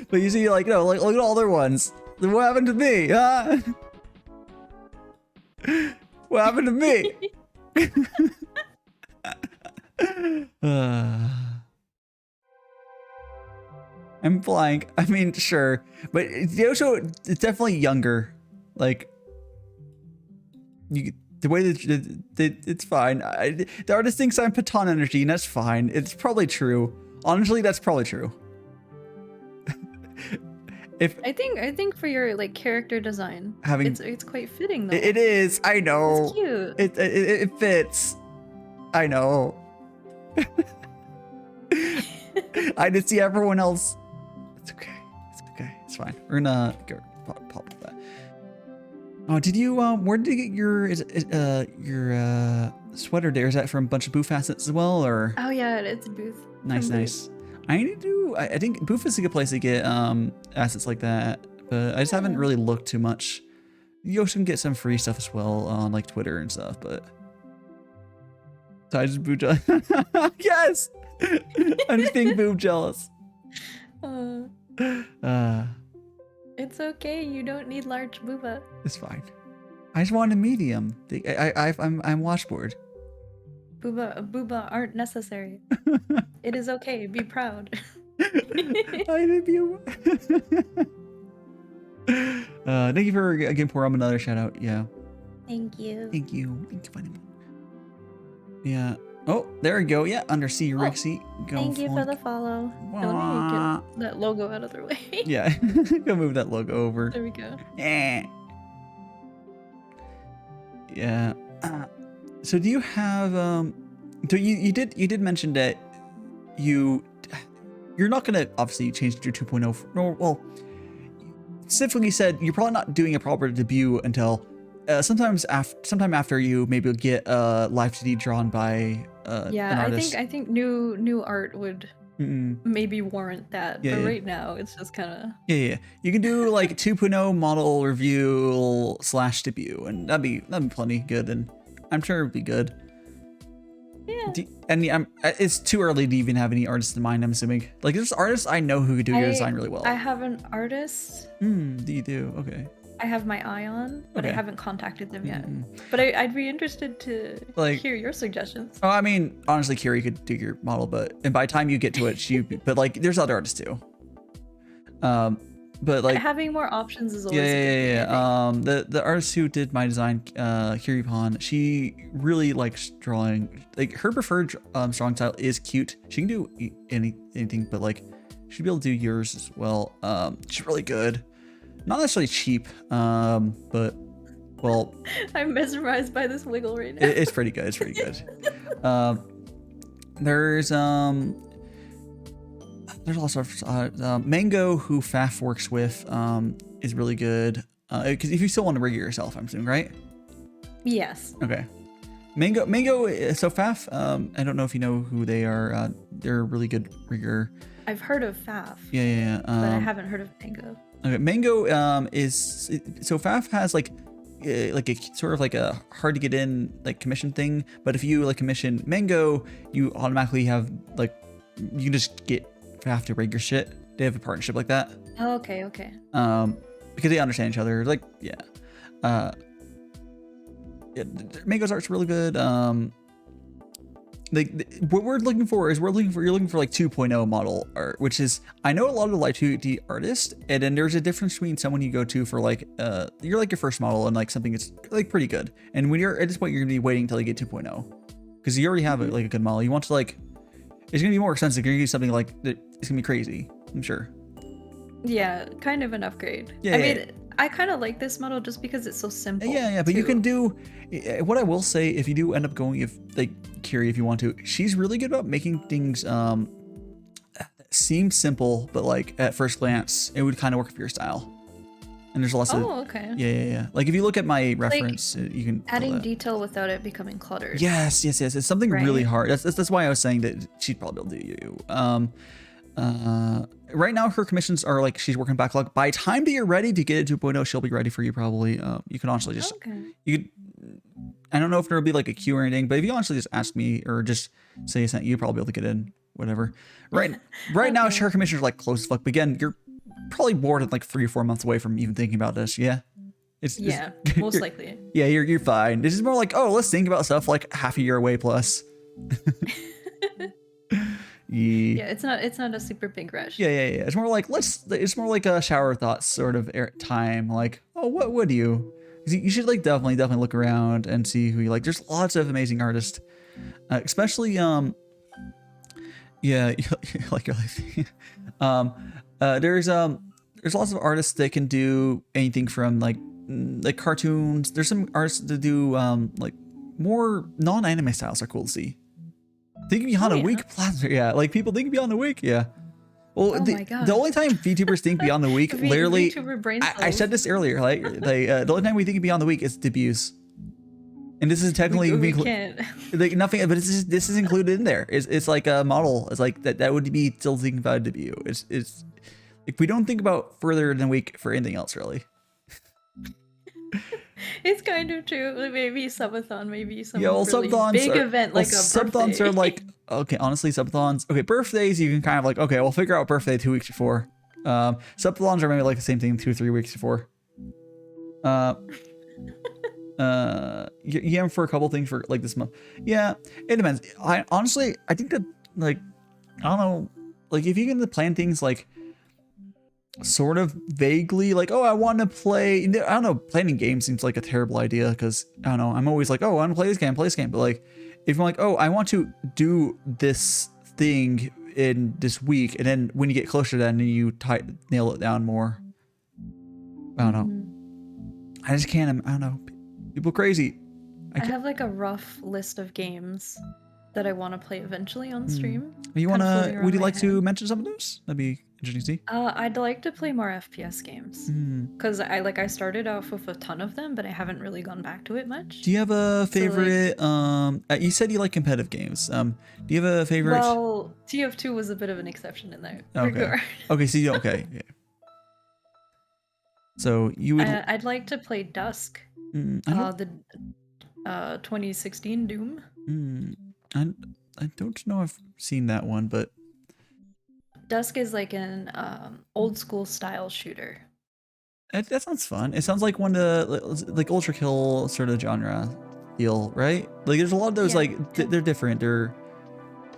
But you see, like, no, like, look at all their ones. What happened to me? What happened to me? I'm blank. I mean, sure, but it's definitely younger. Like, the way that it's fine. The artist thinks I'm Patan energy, and that's fine. It's probably true. Honestly, that's probably true. I think for your like character design, it's quite fitting though. It is. I know. It's cute. It fits. I know. I did see everyone else. It's okay. It's okay. It's fine. We're gonna go pop that. Oh, did you where did you get your sweater there? Is that from a bunch of booth assets as well, or? Oh yeah, it's a booth. Nice. I need to. I think booth is a good place to get assets like that, but I just haven't really looked too much. You also can get some free stuff as well on like Twitter and stuff, but. So I just boob jealous. Yes! I'm just being boob jealous. It's okay. You don't need large booba. It's fine. I just want a medium. I'm washboard. Booba aren't necessary. It is okay. Be proud. I did be. Thank you for giving Porom another shout out. Yeah. Thank you. Thank you. Yeah. Oh, there we go. Yeah, Undersea Rixie. Thank you for the follow. Let me get that logo out of the way. Yeah, go move that logo over. There we go. Yeah. So do you have so you did mention that you're not gonna obviously change to 2.0. No, well, specifically said you're probably not doing a proper debut until sometime after you maybe get live 2D drawn by Yeah, an artist. I think new art would Mm-mm. maybe warrant that, Yeah, but yeah. right now it's just kind of. Yeah. You can do like 2.0 model review / debut, and that'd be plenty good, and I'm sure it'd be good. Yeah. It's too early to even have any artists in mind. I'm assuming like there's artists I know who could do your design really well. I have an artist. Do you do? Okay. I have my eye on, but I Okay. haven't contacted them yet. But I'd be interested to hear your suggestions. Oh, I mean, honestly, Kiri could do your model, and by the time you get to it, but like, there's other artists too. But like having more options is always a good thing. The artist who did my design, Kiri Pon, she really likes drawing. Like her preferred drawing style is cute. She can do anything, but like she'd be able to do yours as well. She's really good. Not necessarily cheap, but well, I'm mesmerized by this wiggle right now. It's pretty good. It's pretty good. There's also Mango, who Faf works with, is really good. Because if you still want to rig it yourself, I'm assuming, right? Yes. Okay. Mango. So Faf, I don't know if you know who they are. They're a really good rigger. I've heard of Faf. Yeah. But I haven't heard of Mango. Okay, Mango so Faf has like a sort of like a hard to get in like commission thing, but if you like commission Mango, you automatically have like you can just get Faf to rig your shit. They have a partnership like that. Oh, okay. Because they understand each other. Like Mango's art's really good. Like what you're looking for like 2.0 model art, which is I know a lot of the light 2D artists, and then there's a difference between someone you go to for like you're like your first model and like something that's like pretty good, and when you're at this point you're gonna be waiting until you get 2.0 because you already have like a good model. You want to like it's gonna be more expensive. You're gonna get something like that. It's gonna be crazy, I'm sure. Yeah, kind of an upgrade. Yeah, I mean, I kind of like this model just because it's so simple. Yeah, but you can do what I will say, if you do end up going, if like Kiri, if you want to, she's really good about making things seem simple, but like at first glance it would kind of work for your style. And there's lots of okay. Yeah. Like if you look at my reference, you can adding detail without it becoming cluttered. Yes. It's something really hard. That's why I was saying that she'd probably be able to do you. Right now her commissions are like she's working backlog. By the time that you're ready to get it 2.0, she'll be ready for you probably. You can honestly just I don't know if there'll be like a queue or anything, but if you honestly just ask me or just say something, you'll probably be able to get in, whatever. Right now her commissions are like close as fuck. But again, you're probably bored at like 3 or 4 months away from even thinking about this. Yeah. It's most likely. Yeah, you're fine. This is more like, oh, let's think about stuff like half a year away plus. Yeah, it's not a super big rush. Yeah. It's more like it's more like a shower thoughts sort of time. Like, oh, what would you? You should like definitely look around and see who you like. There's lots of amazing artists, especially yeah, like your life. There's lots of artists that can do anything from like cartoons. There's some artists that do like more non-anime styles are cool to see. Think Beyond a Week, yeah. Like people think Beyond the Week, yeah. Well, the only time VTubers think Beyond the Week, literally, I said this earlier. Like the only time we think Beyond the Week is debuts, and this is technically we can't. Like nothing, but this is included in there. It's like a model. It's like that would be still thinking about a debut. It's if we don't think about further than a week for anything else, really. It's kind of true. Maybe subathon, maybe some really big event like a subathons birthday. are like okay, honestly, subathons. Okay, birthdays you can kind of like okay, we'll figure out birthday 2 weeks before. Subathons are maybe like the same thing 2 or 3 weeks before. Yeah, for a couple things for like this month. Yeah, it depends. I think that like I don't know, like if you can plan things like sort of vaguely like, oh, I want to play, I don't know, planning games seems like a terrible idea because I don't know, I'm always like, oh, I want to play this game, but like if you're like, oh, I want to do this thing in this week, and then when you get closer to that, then you nail it down more. I don't know. I just can't, I don't know, people crazy. I have like a rough list of games that I want to play eventually on stream. Would you like to mention some of those? That'd be interesting to see. I'd like to play more FPS games. Because I started off with a ton of them, but I haven't really gone back to it much. Do you have a favorite, you said you like competitive games. Do you have a favorite? Well, TF2 was a bit of an exception in that regard. Okay, so okay. So you would... I'd like to play Dusk. The 2016 Doom. I don't know if I've seen that one, but... Dusk is like an old school style shooter. That sounds fun. It sounds like one of the like ultra kill sort of genre feel, right? Like there's a lot of those they're different. They're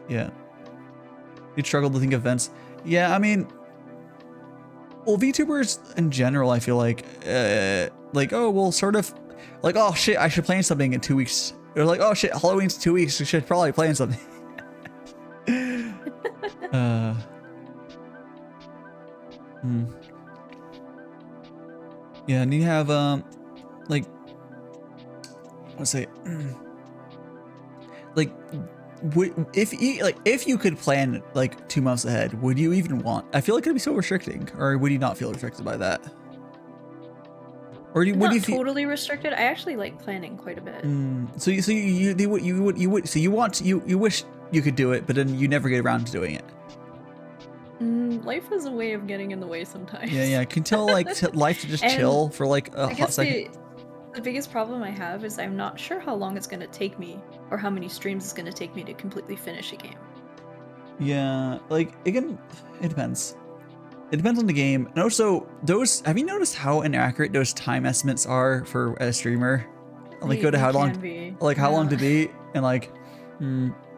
You'd struggle to think of events. Yeah, I mean, well, VTubers in general, I feel like sort of like, oh shit, I should plan something in 2 weeks. Or like, oh shit, Halloween's 2 weeks. We should probably plan something. Yeah, and you have like, let's say, like, if you could plan like 2 months ahead, would you even want? I feel like it'd be so restricting, or would you not feel restricted by that? Or would you feel totally restricted? I actually like planning quite a bit. So you wish you could do it, but then you never get around to doing it. Life is a way of getting in the way sometimes. Yeah, I can tell like life to just chill for like a hot second. The biggest problem I have is I'm not sure how long it's going to take me or how many streams it's going to take me to completely finish a game. Yeah, like it depends. It depends on the game. And also have you noticed how inaccurate those time estimates are for a streamer? Like go to how long to beat and like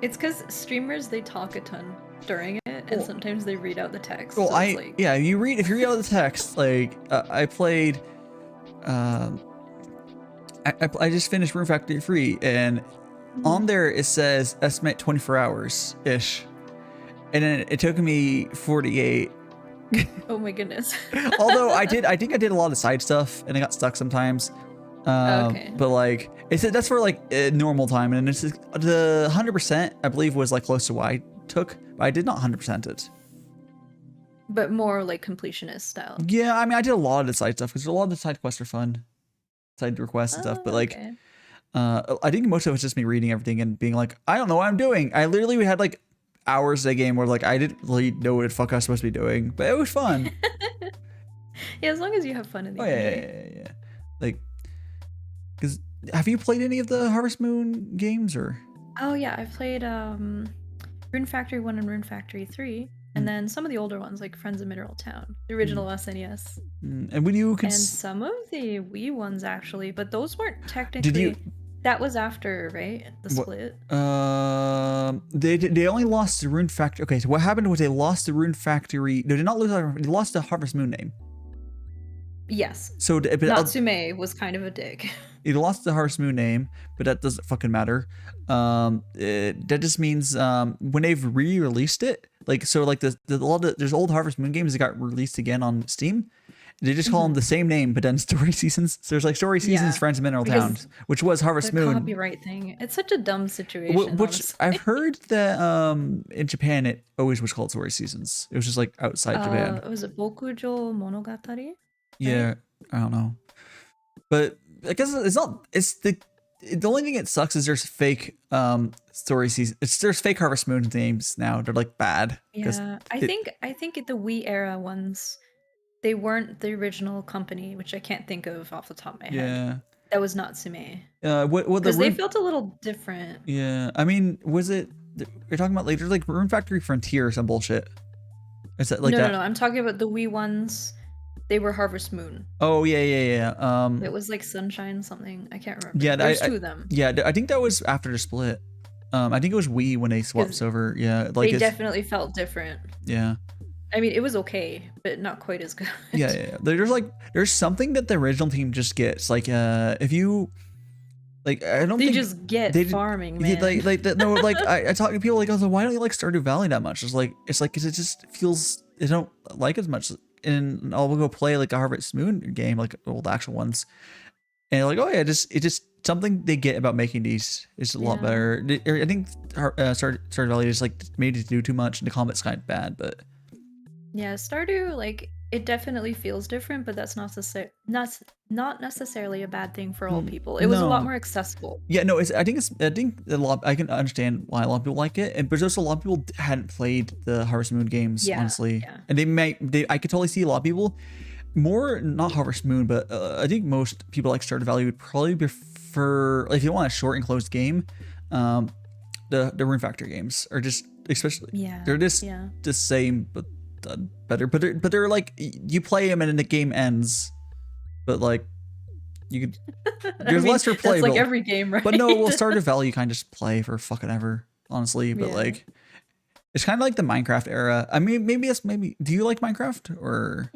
It's because streamers, they talk a ton during it, and sometimes they read out the text. Well, so if you read out the text, like I played, I just finished Room Factory 3, and on there it says estimate 24 hours ish, and then it took me 48. Oh my goodness. Although I think I did a lot of side stuff, and I got stuck sometimes. But like it said that's for like normal time, and it's the 100% I believe was like close to what I took, but I did not 100% it. But more like completionist style. Yeah, I mean I did a lot of the side stuff because a lot of the side quests are fun, side requests and stuff. But like, I think most of it was just me reading everything and being like, I don't know what I'm doing. I literally had like hours of the game where like I didn't really know what the fuck I was supposed to be doing, but it was fun. Yeah, as long as you have fun in the game. Yeah. Like, because have you played any of the Harvest Moon games or? Oh yeah, I've played Rune Factory 1 and Rune Factory 3, and then some of the older ones like Friends of Mineral Town, the original SNES. And when you and some of the Wii ones actually, but those weren't technically. That was after, right? The split. They only lost the Rune Factory. Okay, so what happened was they lost the Rune Factory. No, they did not lose. They lost the Harvest Moon name. Yes. So Natsume was kind of a dick. It lost the Harvest Moon name, but that doesn't fucking matter. That just means when they've re-released it, like so, like there's old Harvest Moon games that got released again on Steam. They just call them the same name, but then Story Seasons. So there's like Story Seasons, Friends of Mineral Town, which was Harvest Moon. Copyright thing. It's such a dumb situation. Which I've heard that in Japan it always was called Story Seasons. It was just like outside Japan. Was it Bokujo Monogatari? Yeah, right? I don't know, but I guess it's not. It's the only thing that sucks is there's fake Story Season. There's fake Harvest Moon names now. They're like bad. Yeah, I think the Wii era ones, they weren't the original company, which I can't think of off the top of my head. Yeah, that was Natsume. Because they felt a little different. Yeah, I mean, was it? You're talking about later, like Rune Factory Frontier or some bullshit. Is that like No. I'm talking about the Wii ones. They were Harvest Moon. Oh yeah. It was like Sunshine something. I can't remember. Yeah, there's two of them. Yeah, I think that was after the split. I think it was Wii when they swapped over. Yeah, like they definitely felt different. Yeah. I mean, it was okay, but not quite as good. Yeah. There's something that the original team just gets. Like, if you, like, I don't. They think just get farming, man. No, like I talk to people like, oh, why don't you like Stardew Valley that much? It's like, cause it just feels they don't like as much. And I'll go play like a Harvest Moon game, like old actual ones, and like, oh yeah, it just something they get about making these is a lot better. I think Stardew Valley just like made it do too much, and the combat's kind of bad. But yeah, Stardew, like, it definitely feels different, but that's not necessarily a bad thing for all people. It was a lot more accessible. Yeah, no, I think a lot. I can understand why a lot of people like it, but there's also a lot of people hadn't played the Harvest Moon games, honestly, and I could totally see a lot of people more not Harvest Moon, but I think most people like Stardew Valley would probably prefer, like, if you want a short and closed game, the Rune Factory games are just especially they're just the same but better, but they're like you play them and then the game ends, but like you could there's less for play. That's like every game, right? But no, well, Stardew Valley you kind of just play for fucking ever, honestly. But like it's kind of like the Minecraft era. I mean, maybe. Do you like Minecraft or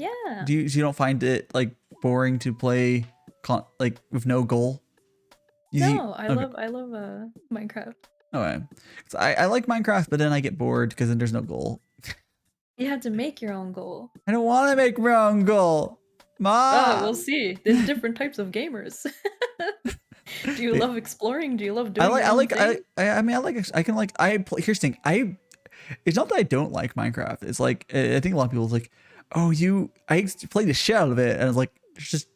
do you don't find it like boring to play like with no goal? No, I love Minecraft. Okay, so I like Minecraft, but then I get bored because then there's no goal. You have to make your own goal. I don't want to make my own goal. Mom! Oh, we'll see. There's different types of gamers. Do you love exploring? Do you love doing? Here's the thing. It's not that I don't like Minecraft. It's like I think a lot of people like, oh, I played the shit out of it, and I was like, it's just.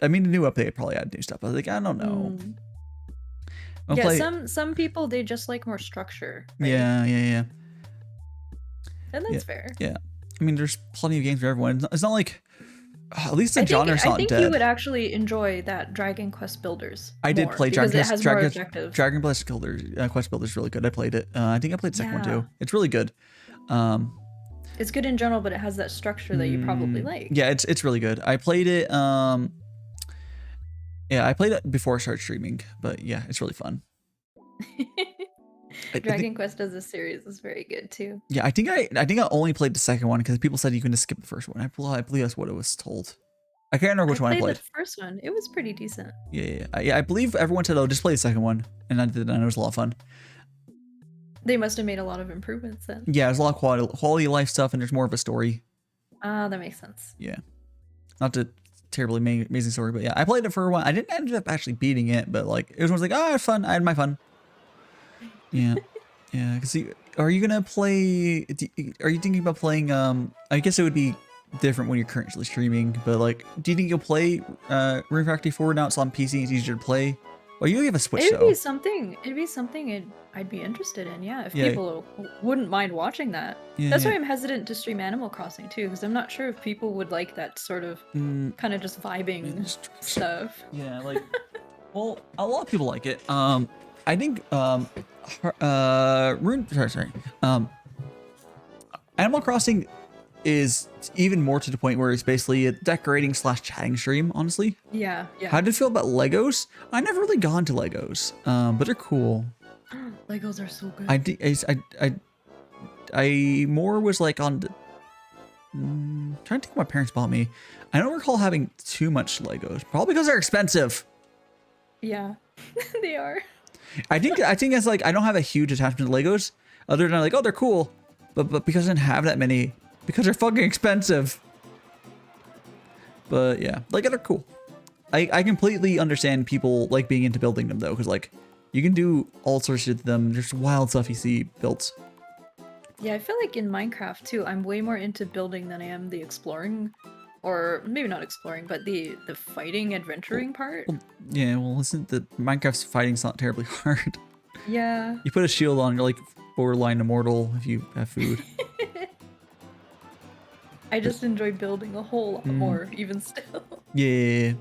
I mean, the new update probably added new stuff. I was like, I don't know. Some people they just like more structure. Right? Yeah. And that's fair. Yeah, I mean, there's plenty of games for everyone. It's not like, at least the genre's not dead. I think you would actually enjoy that Dragon Quest Builders. I did play Dragon Quest. Dragon Quest Quest Builders is really good. I played it. I think I played the second one too. It's really good. It's good in general, but it has that structure that you probably like. Yeah, it's really good. I played it. I played it before I started streaming, but yeah, it's really fun. Dragon Quest as a series is very good too. Yeah, I think I only played the second one because people said you can just skip the first one. I believe that's what it was told. I can't remember which one I played. The first one. It was pretty decent. Yeah. I believe everyone said, "Oh, just play the second one," and I did, and it was a lot of fun. They must have made a lot of improvements then. Yeah, there's a lot of quality of life stuff, and there's more of a story. Ah, that makes sense. Yeah, not a terribly amazing story, but yeah, I played it for a while. I didn't end up actually beating it, but like it was like, oh, it's fun. I had my fun. Yeah. Cause are you gonna play? Are you thinking about playing? I guess it would be different when you're currently streaming, but like, do you think you'll play Rune Factory 4 now? It's on PC. It's easier to play. Well, you have a Switch though. It'd be something I'd be interested in. Yeah, if people wouldn't mind watching that. That's why I'm hesitant to stream Animal Crossing too, because I'm not sure if people would like that sort of kind of just vibing stuff. Yeah, like, well, a lot of people like it. I think Animal Crossing is even more to the point where it's basically a decorating / chatting stream, honestly. Yeah. How did you feel about Legos? I never really got into Legos, but they're cool. Legos are so good. I more was like on the, trying to think what my parents bought me. I don't recall having too much Legos, probably because they're expensive. Yeah, they are. I think it's like I don't have a huge attachment to Legos, other than like, oh, they're cool, but because I didn't have that many, because they're fucking expensive. But yeah, like they're cool. I completely understand people like being into building them though, because like you can do all sorts of them. There's wild stuff you see built. Yeah, I feel like in Minecraft too, I'm way more into building than I am the exploring. Or maybe not exploring, but the fighting, adventuring part. Well, listen, the Minecraft's fighting's not terribly hard. Yeah. You put a shield on, you're like borderline immortal if you have food. I just enjoy building a whole lot more, even still. Yeah.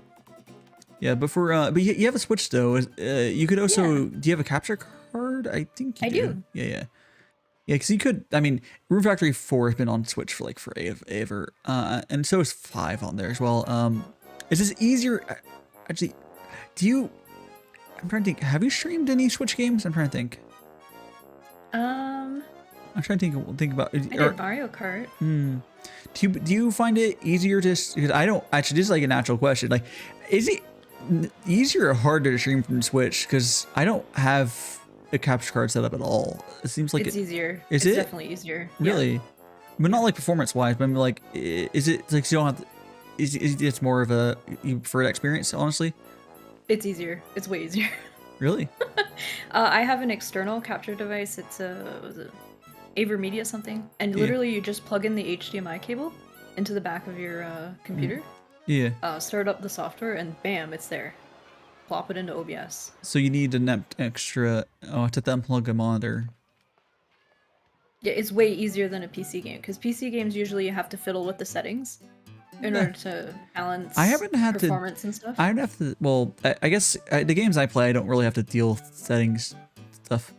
But but you have a Switch though. You could also. Do you have a capture card? I think you do. Yeah. Yeah, because you could, I mean, Rune Factory 4 has been on Switch for like forever, and so is 5 on there as well. Is this easier? Actually, I'm trying to think, have you streamed any Switch games? I'm trying to think. I'm trying to think about. I did Mario Kart. Do you find it easier to, because I don't, actually, this is like a natural question, like, is it easier or harder to stream from Switch? Because I don't have a capture card set up at all. It seems like it's easier. It's definitely easier. Really? Yeah. But not like performance wise, but I'm like, is it like you don't have to, it's more of a, you prefer that experience, honestly? It's easier. It's way easier. Really? I have an external capture device. It's a was it AverMedia something, and Yeah. literally you just plug in the HDMI cable into the back of your computer, Yeah. start up the software, and bam, it's there. Plop it into OBS. So you need an extra, to unplug a monitor. Yeah, it's way easier than a PC game, because PC games usually you have to fiddle with the settings in order to balance I haven't had performance and stuff. I don't have to. Well, I guess the games I play, I don't really have to deal with settings stuff.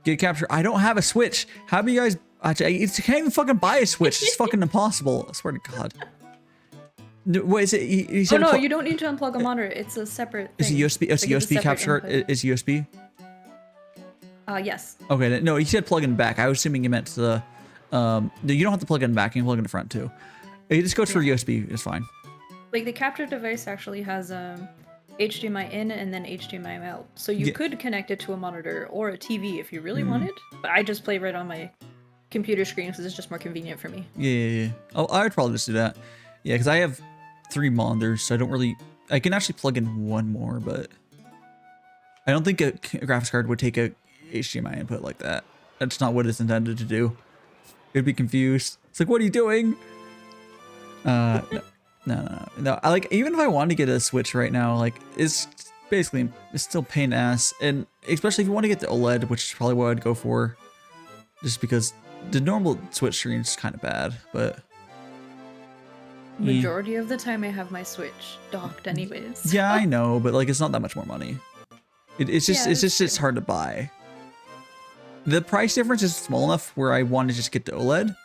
Get capture. I don't have a Switch. How do you guys? I can't even fucking buy a Switch. It's fucking impossible. I swear to God. No, what is it? You Oh said no, you don't need to unplug a monitor. It's a separate Is it thing. USB? It's Like, it's a USB separate capture. input. Is USB? Yes. Okay. No, you said plug in back. I was assuming you meant the. No, you don't have to plug in back. You can plug in the front too. It just goes for USB. It's fine. Like the capture device actually has HDMI in and then HDMI out. So you could connect it to a monitor or a TV if you really wanted. But I just play right on my computer screen because it's just more convenient for me. Yeah. Oh, I would probably just do that. Yeah, because I have 3 monitors, so I don't really. I can actually plug in one more, but I don't think a graphics card would take a HDMI input like that. That's not what it's intended to do. It'd be confused. It's like, what are you doing? No. I like, even if I wanted to get a Switch right now, like, it's still pain in the ass, and especially if you want to get the OLED, which is probably what I'd go for, just because the normal Switch screen is kind of bad, but. Majority of the time I have my Switch docked anyways. Yeah, I know, but like, it's not that much more money. It's hard to buy. The price difference is small enough where I want to just get the OLED,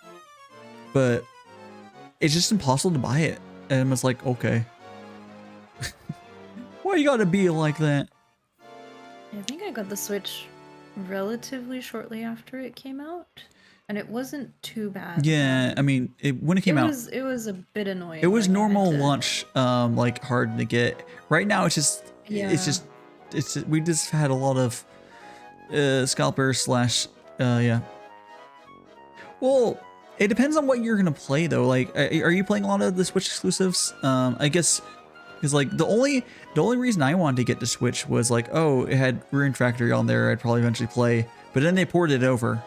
but it's just impossible to buy it. And I was like, okay. Why you gotta be like that? I think I got the Switch relatively shortly after it came out, and it wasn't too bad. Yeah, I mean, when it came out, it was a bit annoying. it was normal launch, like hard to get. Right now, it's just, we just had a lot of scalpers / yeah. Well, it depends on what you're gonna play though. Like, are you playing a lot of the Switch exclusives? I guess, because like the only reason I wanted to get the Switch was like, oh, it had Rune Factory on there. I'd probably eventually play, but then they ported it over.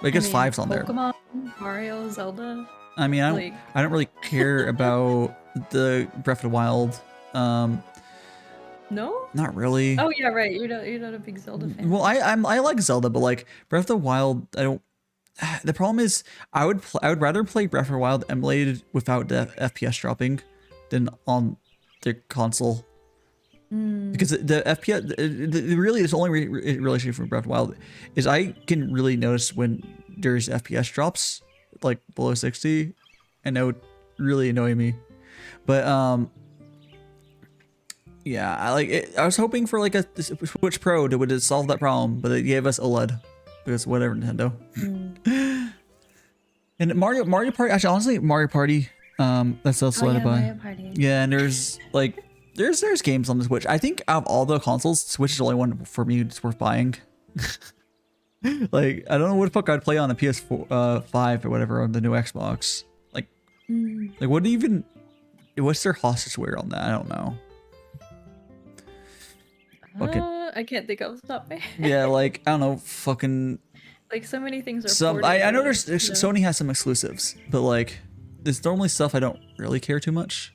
I guess 5's on there. Pokemon, Mario, Zelda. I mean, I don't really care about the Breath of the Wild. No? Not really. Oh yeah, right. You're not a big Zelda fan. Well, I like Zelda, but like Breath of the Wild, I don't. The problem is, I would rather play Breath of the Wild emulated without the FPS dropping than on the console. Because the FPS, really, the only relationship for Breath of the Wild is I can really notice when there's FPS drops like below 60, and that would really annoy me. But yeah, I was hoping for like a Switch Pro that would solve that problem, but it gave us OLED because whatever, Nintendo. And Mario Party, actually, honestly, Mario Party, that's also Oh, yeah, by. Mario Party. Yeah, and there's like there's games on the Switch. I think out of all the consoles, Switch is the only one for me that's worth buying. Like, I don't know what the fuck I'd play on a PS4, 5 or whatever on the new Xbox. Like, what even? What's their hostessware on that? I don't know. Okay. I can't think of stuff. Yeah, like, I don't know, fucking. Like, so many things are. Some ported, I know there's you know? Sony has some exclusives, but like, there's normally stuff I don't really care too much.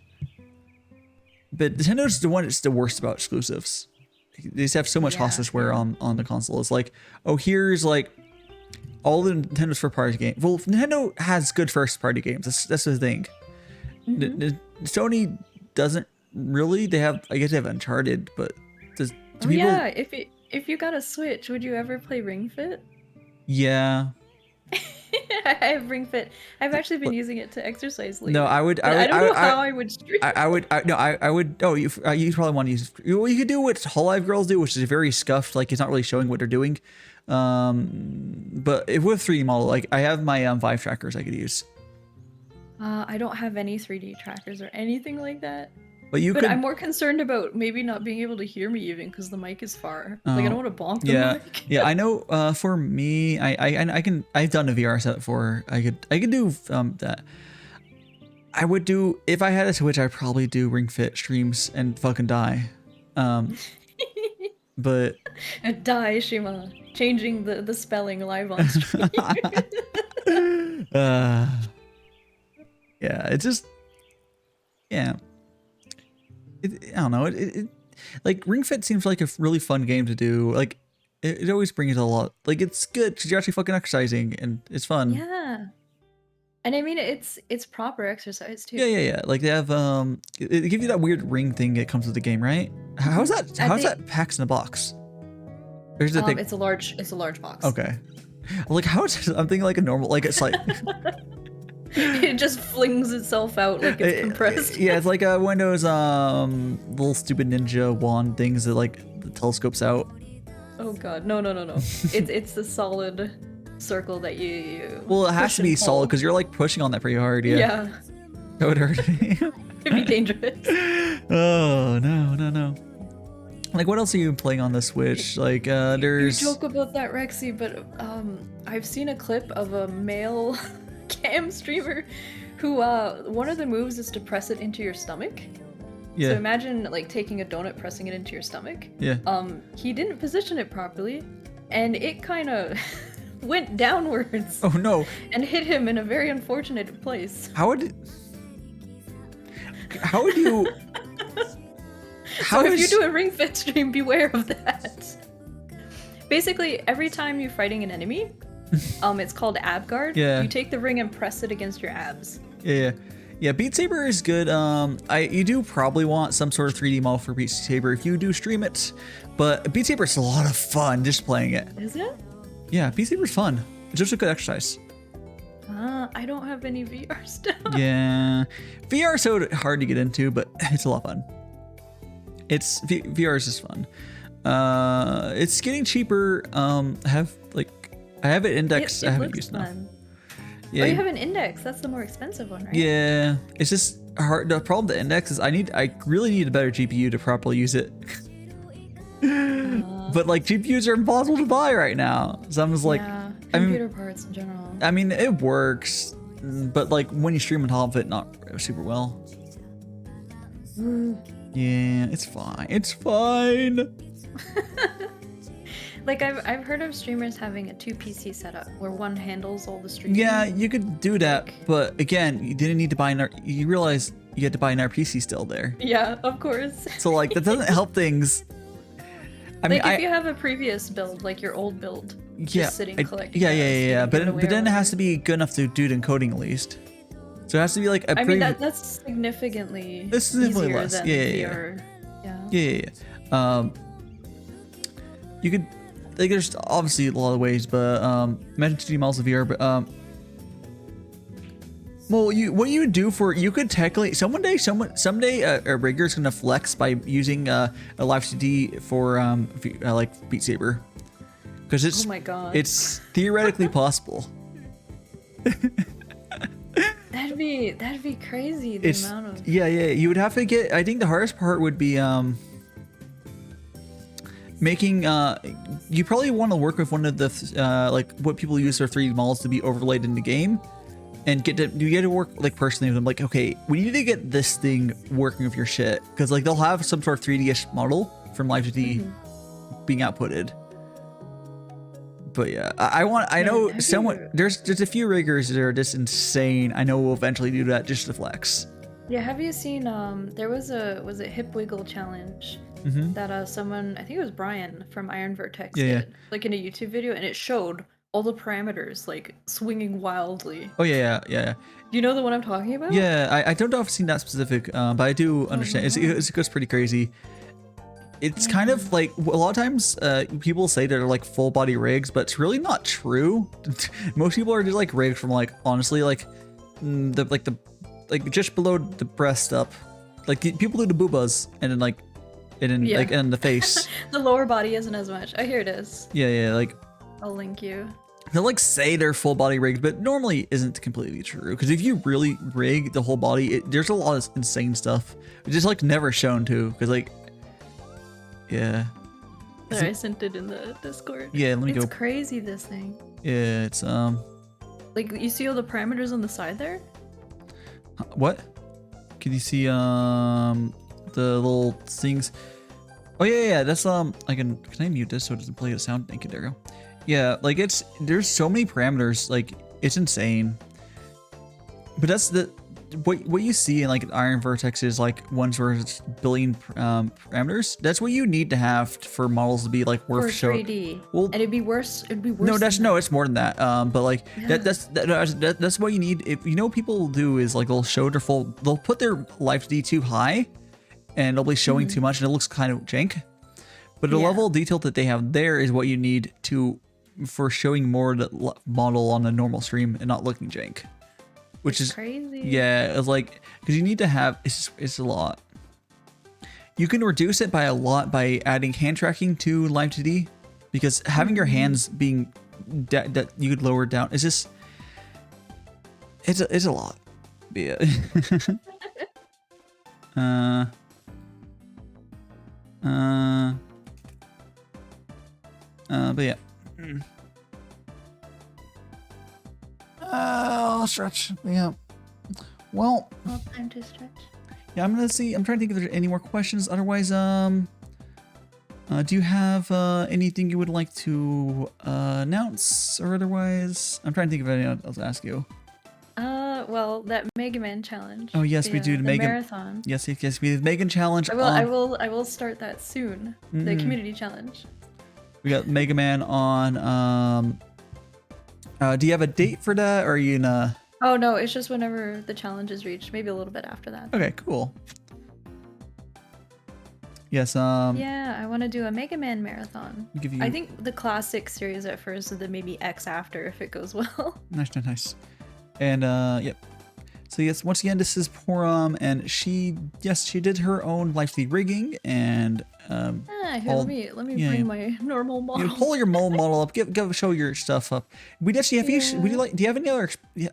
But Nintendo's the one that's the worst about exclusives. They just have so much hostessware on the console. It's like, oh, here's like all the Nintendo's first party games. Well, Nintendo has good first party games. That's the thing. Sony doesn't really. They have, I guess they have Uncharted, but do people? Yeah, if you got a Switch, would you ever play Ring Fit? Yeah. I have Ring Fit. I've actually been using it to exercise lately. No, I don't know how I would stream. I would. Oh, you probably want to use. Well, you could do what Hololive girls do, which is very scuffed. Like, it's not really showing what they're doing. But if with 3D model, like I have my Vive trackers I could use. I don't have any 3D trackers or anything like that. But I'm more concerned about maybe not being able to hear me even because the mic is far. Like, I don't want to bonk the mic. Yeah, I know. For me, I've done a VR set for. I could do that. I would do, if I had a Switch, I'd probably do Ring Fit streams and fucking die. But DaiShima, changing the spelling live on stream. Yeah, it's just, yeah. I don't know. Like Ring Fit seems like a really fun game to do. Like it always brings a lot. Like it's good because you're actually fucking exercising and it's fun. Yeah. And I mean, it's proper exercise too. Yeah. Like they have they give you that weird ring thing that comes with the game, right? How's that? How's that packs in a box? There's the thing. It's a large box. Okay. Like how is I'm thinking like a normal, like it's like. It just flings itself out like it's compressed. Yeah, it's like a Windows little stupid ninja wand things that like the telescopes out. Oh god, no. It's the solid circle that you well, it has to be solid because you're like pushing on that pretty hard. Yeah. That would hurt. It'd be dangerous. Oh no. Like what else are you playing on the Switch? Like there's. You joke about that, Rexy, but I've seen a clip of a male cam streamer who one of the moves is to press it into your stomach. Yeah. So imagine like taking a donut, pressing it into your stomach. Yeah. He didn't position it properly, and it kind of went downwards. Oh no. And hit him in a very unfortunate place. How would you? So if you do a Ring Fit stream, beware of that. Basically, every time you're fighting an enemy, it's called ab guard. Yeah. You take the ring and press it against your abs. Yeah, Beat Saber is good. You do probably want some sort of 3D model for Beat Saber if you do stream it, but Beat Saber is a lot of fun just playing it. Is it? Yeah, Beat Saber's fun. It's just a good exercise. I don't have any VR stuff. Yeah, VR is so hard to get into, but it's a lot of fun. VR is just fun. It's getting cheaper. I have it indexed. I haven't used enough. Yeah. Oh, you have an index. That's the more expensive one, right? Yeah, it's just hard. The problem with the index is I really need a better GPU to properly use it. But like GPUs are impossible to buy right now, so I'm just like, computer parts in general. I mean, it works, but like when you stream on top of it, not super well. Yeah, it's fine. It's fine. Like I've heard of streamers having a 2 PC setup where one handles all the streaming. Yeah, you could do that, but again, you didn't need to buy you realize you had to buy an PC still there. Yeah, of course. So like that doesn't help things. I mean, if you have a previous build, like your old build, just sitting collecting. Yeah. But then it has to be good enough to do the encoding at least. So it has to be like a. I mean that's significantly. This is significantly less. Than VR. Yeah. You could. Like, there's obviously a lot of ways, but imagine 2D models of VR. But well, what you would do you could technically someday a rigger is gonna flex by using a live 2D for like Beat Saber, because it's oh my god, it's theoretically possible. That'd be crazy. The amount of yeah. You would have to get. I think the hardest part would be making you probably want to work with one of the like what people use their 3D models to be overlaid in the game, and you get to work like personally with them. Like, okay, we need to get this thing working with your shit, because like they'll have some sort of 3D-ish model from Live 2D being outputted. But yeah, I know someone. There's a few riggers that are just insane. I know we'll eventually do that just to flex. Yeah, have you seen there was a hip wiggle challenge that someone, I think it was Brian from Iron Vertex did, like in a YouTube video, and it showed all the parameters like swinging wildly. Oh yeah. Do you know the one I'm talking about? Yeah, I don't know if I've seen that specific, but I do understand. It goes pretty crazy. It's kind of like a lot of times people say they're like full body rigs, but it's really not true. Most people are just like rigged from like honestly like the just below the breast up. Like people do the boobas and then like like in the face. The lower body isn't as much. Oh, here it is. Yeah, like I'll link you. They'll like say they're full body rigged, but normally isn't completely true. Because if you really rig the whole body, there's a lot of insane stuff. It's just like never shown to. Because like, yeah. There, I sent it in the Discord. Yeah, let me go. It's crazy, this thing. Yeah, it's like you see all the parameters on the side there. What? Can you see the little things? Oh yeah. That's can I mute this so it doesn't play the sound? Thank you, there you go. Yeah, like there's so many parameters, like it's insane. But that's what you see in like Iron Vertex is like ones where it's billion parameters. That's what you need to have for models to be like worth showing. 3D. Well, and it'd be worse. It'd be worse. No, it's more than that. But like that's what you need. If you know what people will do is like they'll put their life D too high, and they'll be showing too much, and it looks kind of jank. But the level of detail that they have there is what you need for showing more the model on a normal stream and not looking jank. Which is crazy. Yeah, it's like because you need to have it's a lot. You can reduce it by a lot by adding hand tracking to Live 2D, because having your hands being that you could lower down is just it's a lot. Yeah. But yeah. I'll stretch. Yeah. Well, time to stretch. Yeah, I'm trying to think if there's any more questions. Otherwise, do you have anything you would like to announce or otherwise? I'm trying to think of anything else to ask you. Well, that Mega Man challenge. Oh yes, we do the Mega marathon. Yes, we have Megan challenge. I will start that soon. The community challenge. We got Mega Man on. Do you have a date for that, or are you in a? Oh no, it's just whenever the challenge is reached. Maybe a little bit after that. Okay, cool. Yes. Yeah, I want to do a Mega Man marathon. Give you... I think the classic series at first, and then maybe X after if it goes well. Nice. And yep. So yes, once again, this is Porom, and she did her own Life 3 rigging, and here, let me bring my normal model. You pull your model up, show your stuff up. Do you have any other?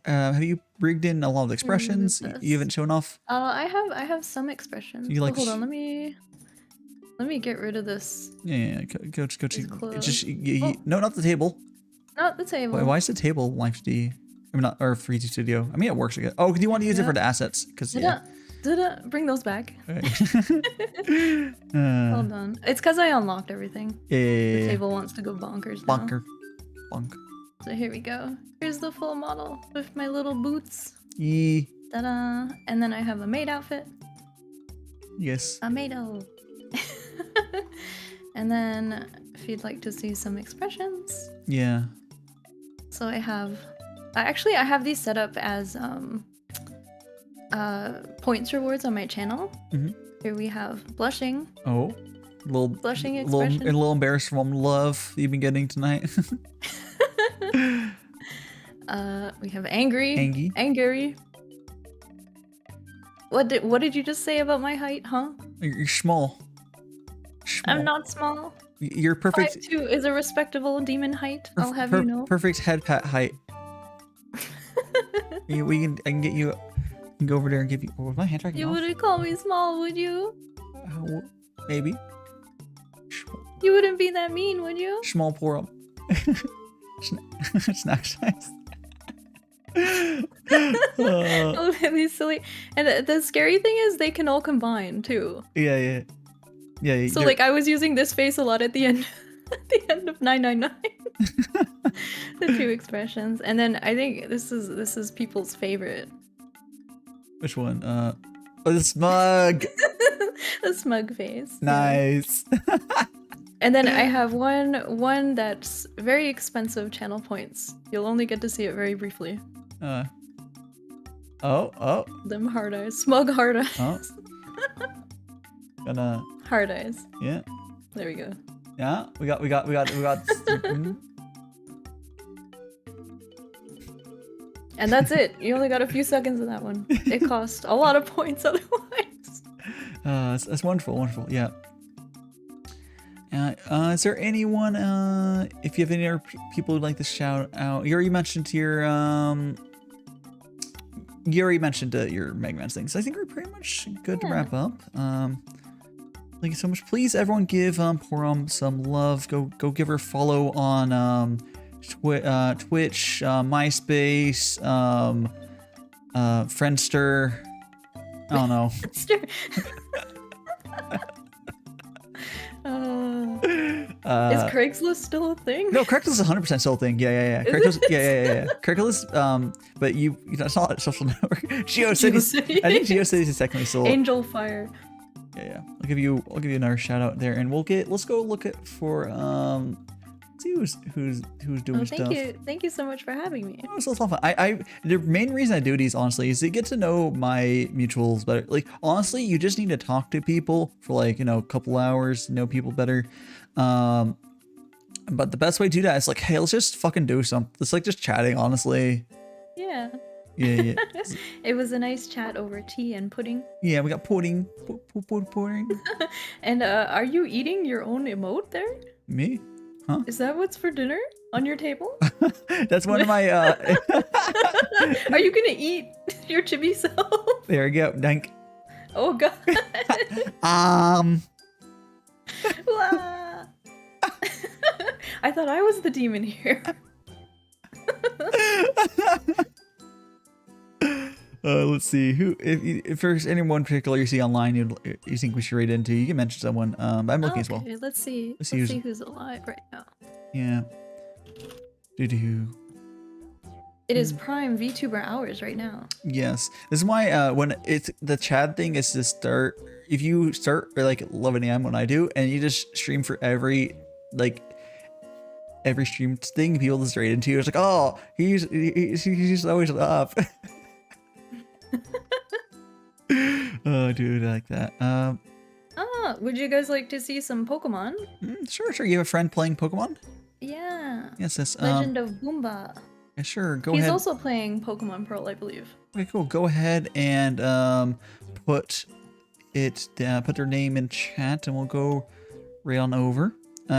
Have you rigged in a lot of the expressions? You haven't shown off. I have some expressions. Hold on, let me get rid of this. Yeah. Go to no, not the table. Not the table. Why is the table Life D? I mean, not or 3D Studio. I mean, it works again. Oh, do you want to use it for the assets? Because bring those back. Okay. Hold on. It's because I unlocked everything. Yeah. The table wants to go bonkers now. Bonk. So here we go. Here's the full model with my little boots. Yeah. Ta-da! And then I have a maid outfit. Yes. A maido. And then if you'd like to see some expressions. Yeah. So I have these set up as points rewards on my channel. Here we have blushing. Oh, blushing expression. A little embarrassed from love you've been getting tonight. We have angry. Angry. What did you just say about my height, huh? You're small. I'm not small. You're perfect. 5'2" is a respectable demon height. I'll have you know. Perfect head pat height. I can get you. Go over there and give you. Oh, my hand tracking. You wouldn't call me small, would you? Maybe. You wouldn't be that mean, would you? Small Porom. Snack size. Oh, these silly. And the scary thing is they can all combine too. Yeah. So like I was using this face a lot at the end. At the end of 999. The two expressions, and then I think this is people's favorite. Which one? Oh, the smug. The smug face. Nice. Yeah. And then I have one that's very expensive channel points. You'll only get to see it very briefly. Oh. Them hard eyes. Smug hard eyes. Oh. Gonna. Hard eyes. Yeah. There we go. Yeah, we got. And that's it. You only got a few seconds of that one. It cost a lot of points otherwise. That's wonderful. Yeah. Is there anyone? If you have any other people who'd like to shout out, you already mentioned your your Mega Man things. I think we're pretty much good to wrap up. Thank you so much. Please, everyone, give Porom some love. Go give her a follow on Twitch, MySpace, Friendster. I don't know. Craigslist still a thing? No, Craigslist is 100% still a thing. Yeah. Is Craigslist, it? yeah. Craigslist, but you know, it's not a social network. GeoCities, GeoCities. I think GeoCities is technically still. Angel Fire. Yeah. I'll give you another shout out there, and let's go look at for see who's doing stuff. Thank you so much for having me. Oh, so it's a lot of fun. The main reason I do these, honestly, is to get to know my mutuals better. Like, honestly, you just need to talk to people for like, you know, a couple hours to know people better. But the best way to do that is like, hey, let's just fucking do something. It's like just chatting, honestly. Yeah. Yeah. It was a nice chat over tea and pudding. Yeah, we got pudding. Pudding. And are you eating your own emote there? Me? Huh? Is that what's for dinner on your table? That's one of my Are you gonna eat your chibi self? There we go. Dank. Oh god. Wah. I thought I was the demon here. Let's see who. If there's anyone particular you see online you think we should raid into, you can mention someone. But I'm looking as well. Let's see. Let's see who's alive right now. Yeah. Doo-doo. It is prime VTuber hours right now. Yes. This is why when it's the Chad thing is to start. If you start at like 11 a.m. when I do, and you just stream for every stream thing, people just raid into you. It's like, oh, he's always up. Oh, dude, I like that. Would you guys like to see some Pokemon? Sure. You have a friend playing Pokemon? Yeah. Yes. Legend of Boomba. Yeah, sure. Go ahead. He's also playing Pokemon Pearl, I believe. Okay, cool. Go ahead and put their name in chat, and we'll go right on over.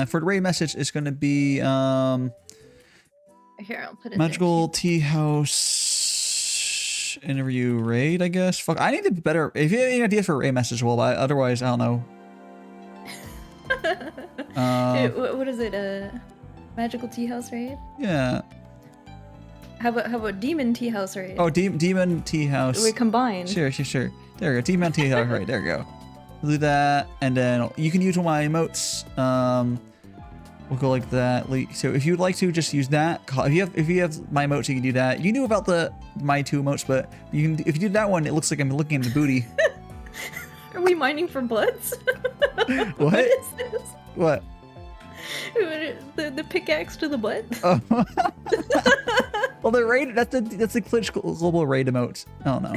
For the raid message, it's going to be Here, I'll put it. Magical Tea House interview raid, I guess. Fuck, I need to be better. If you have any ideas for a raid message, well, otherwise, I don't know. What is it? Magical Tea House raid? Yeah. How about Demon Tea House raid? Oh, Demon Tea House. We combined. Sure. There we go. Demon Tea House. Right, there we go. We'll do that, and then you can use one of my emotes. We'll go like that. So if you'd like to just use that, if you have my emotes, you can do that. You knew about my two emotes, but you can if you do that one, it looks like I'm looking at the booty. Are we mining for bloods? What? What is this? What? The pickaxe to the butt? Oh. Well, the raid, that's the Glitch Global raid emote. I don't know.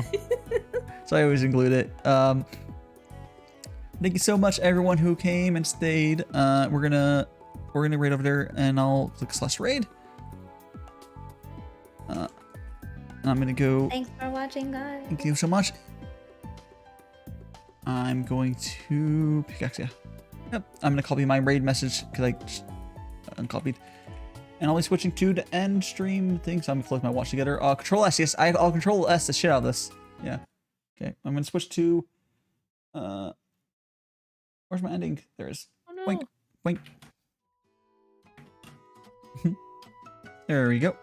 So I always include it. Thank you so much, everyone who came and stayed. We're gonna raid over there, and I'll click /raid. And I'm gonna go. Thanks for watching, guys. Thank you so much. I'm going to pickaxe. Yeah. Yep. I'm gonna copy my raid message because I just uncopied. And I'll be switching to the end stream thing, so I'm gonna close my watch together. Control S, yes, I'll Control S the shit out of this. Yeah. Okay, I'm gonna switch to where's my ending? There it is. Oh no. Wink. Wink. There we go.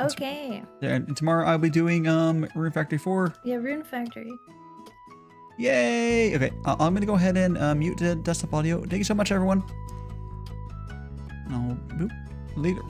Okay. There, and tomorrow I'll be doing Rune Factory 4. Yeah, Rune Factory. Yay! Okay, I'm gonna go ahead and mute the desktop audio. Thank you so much, everyone. And I'll boop later.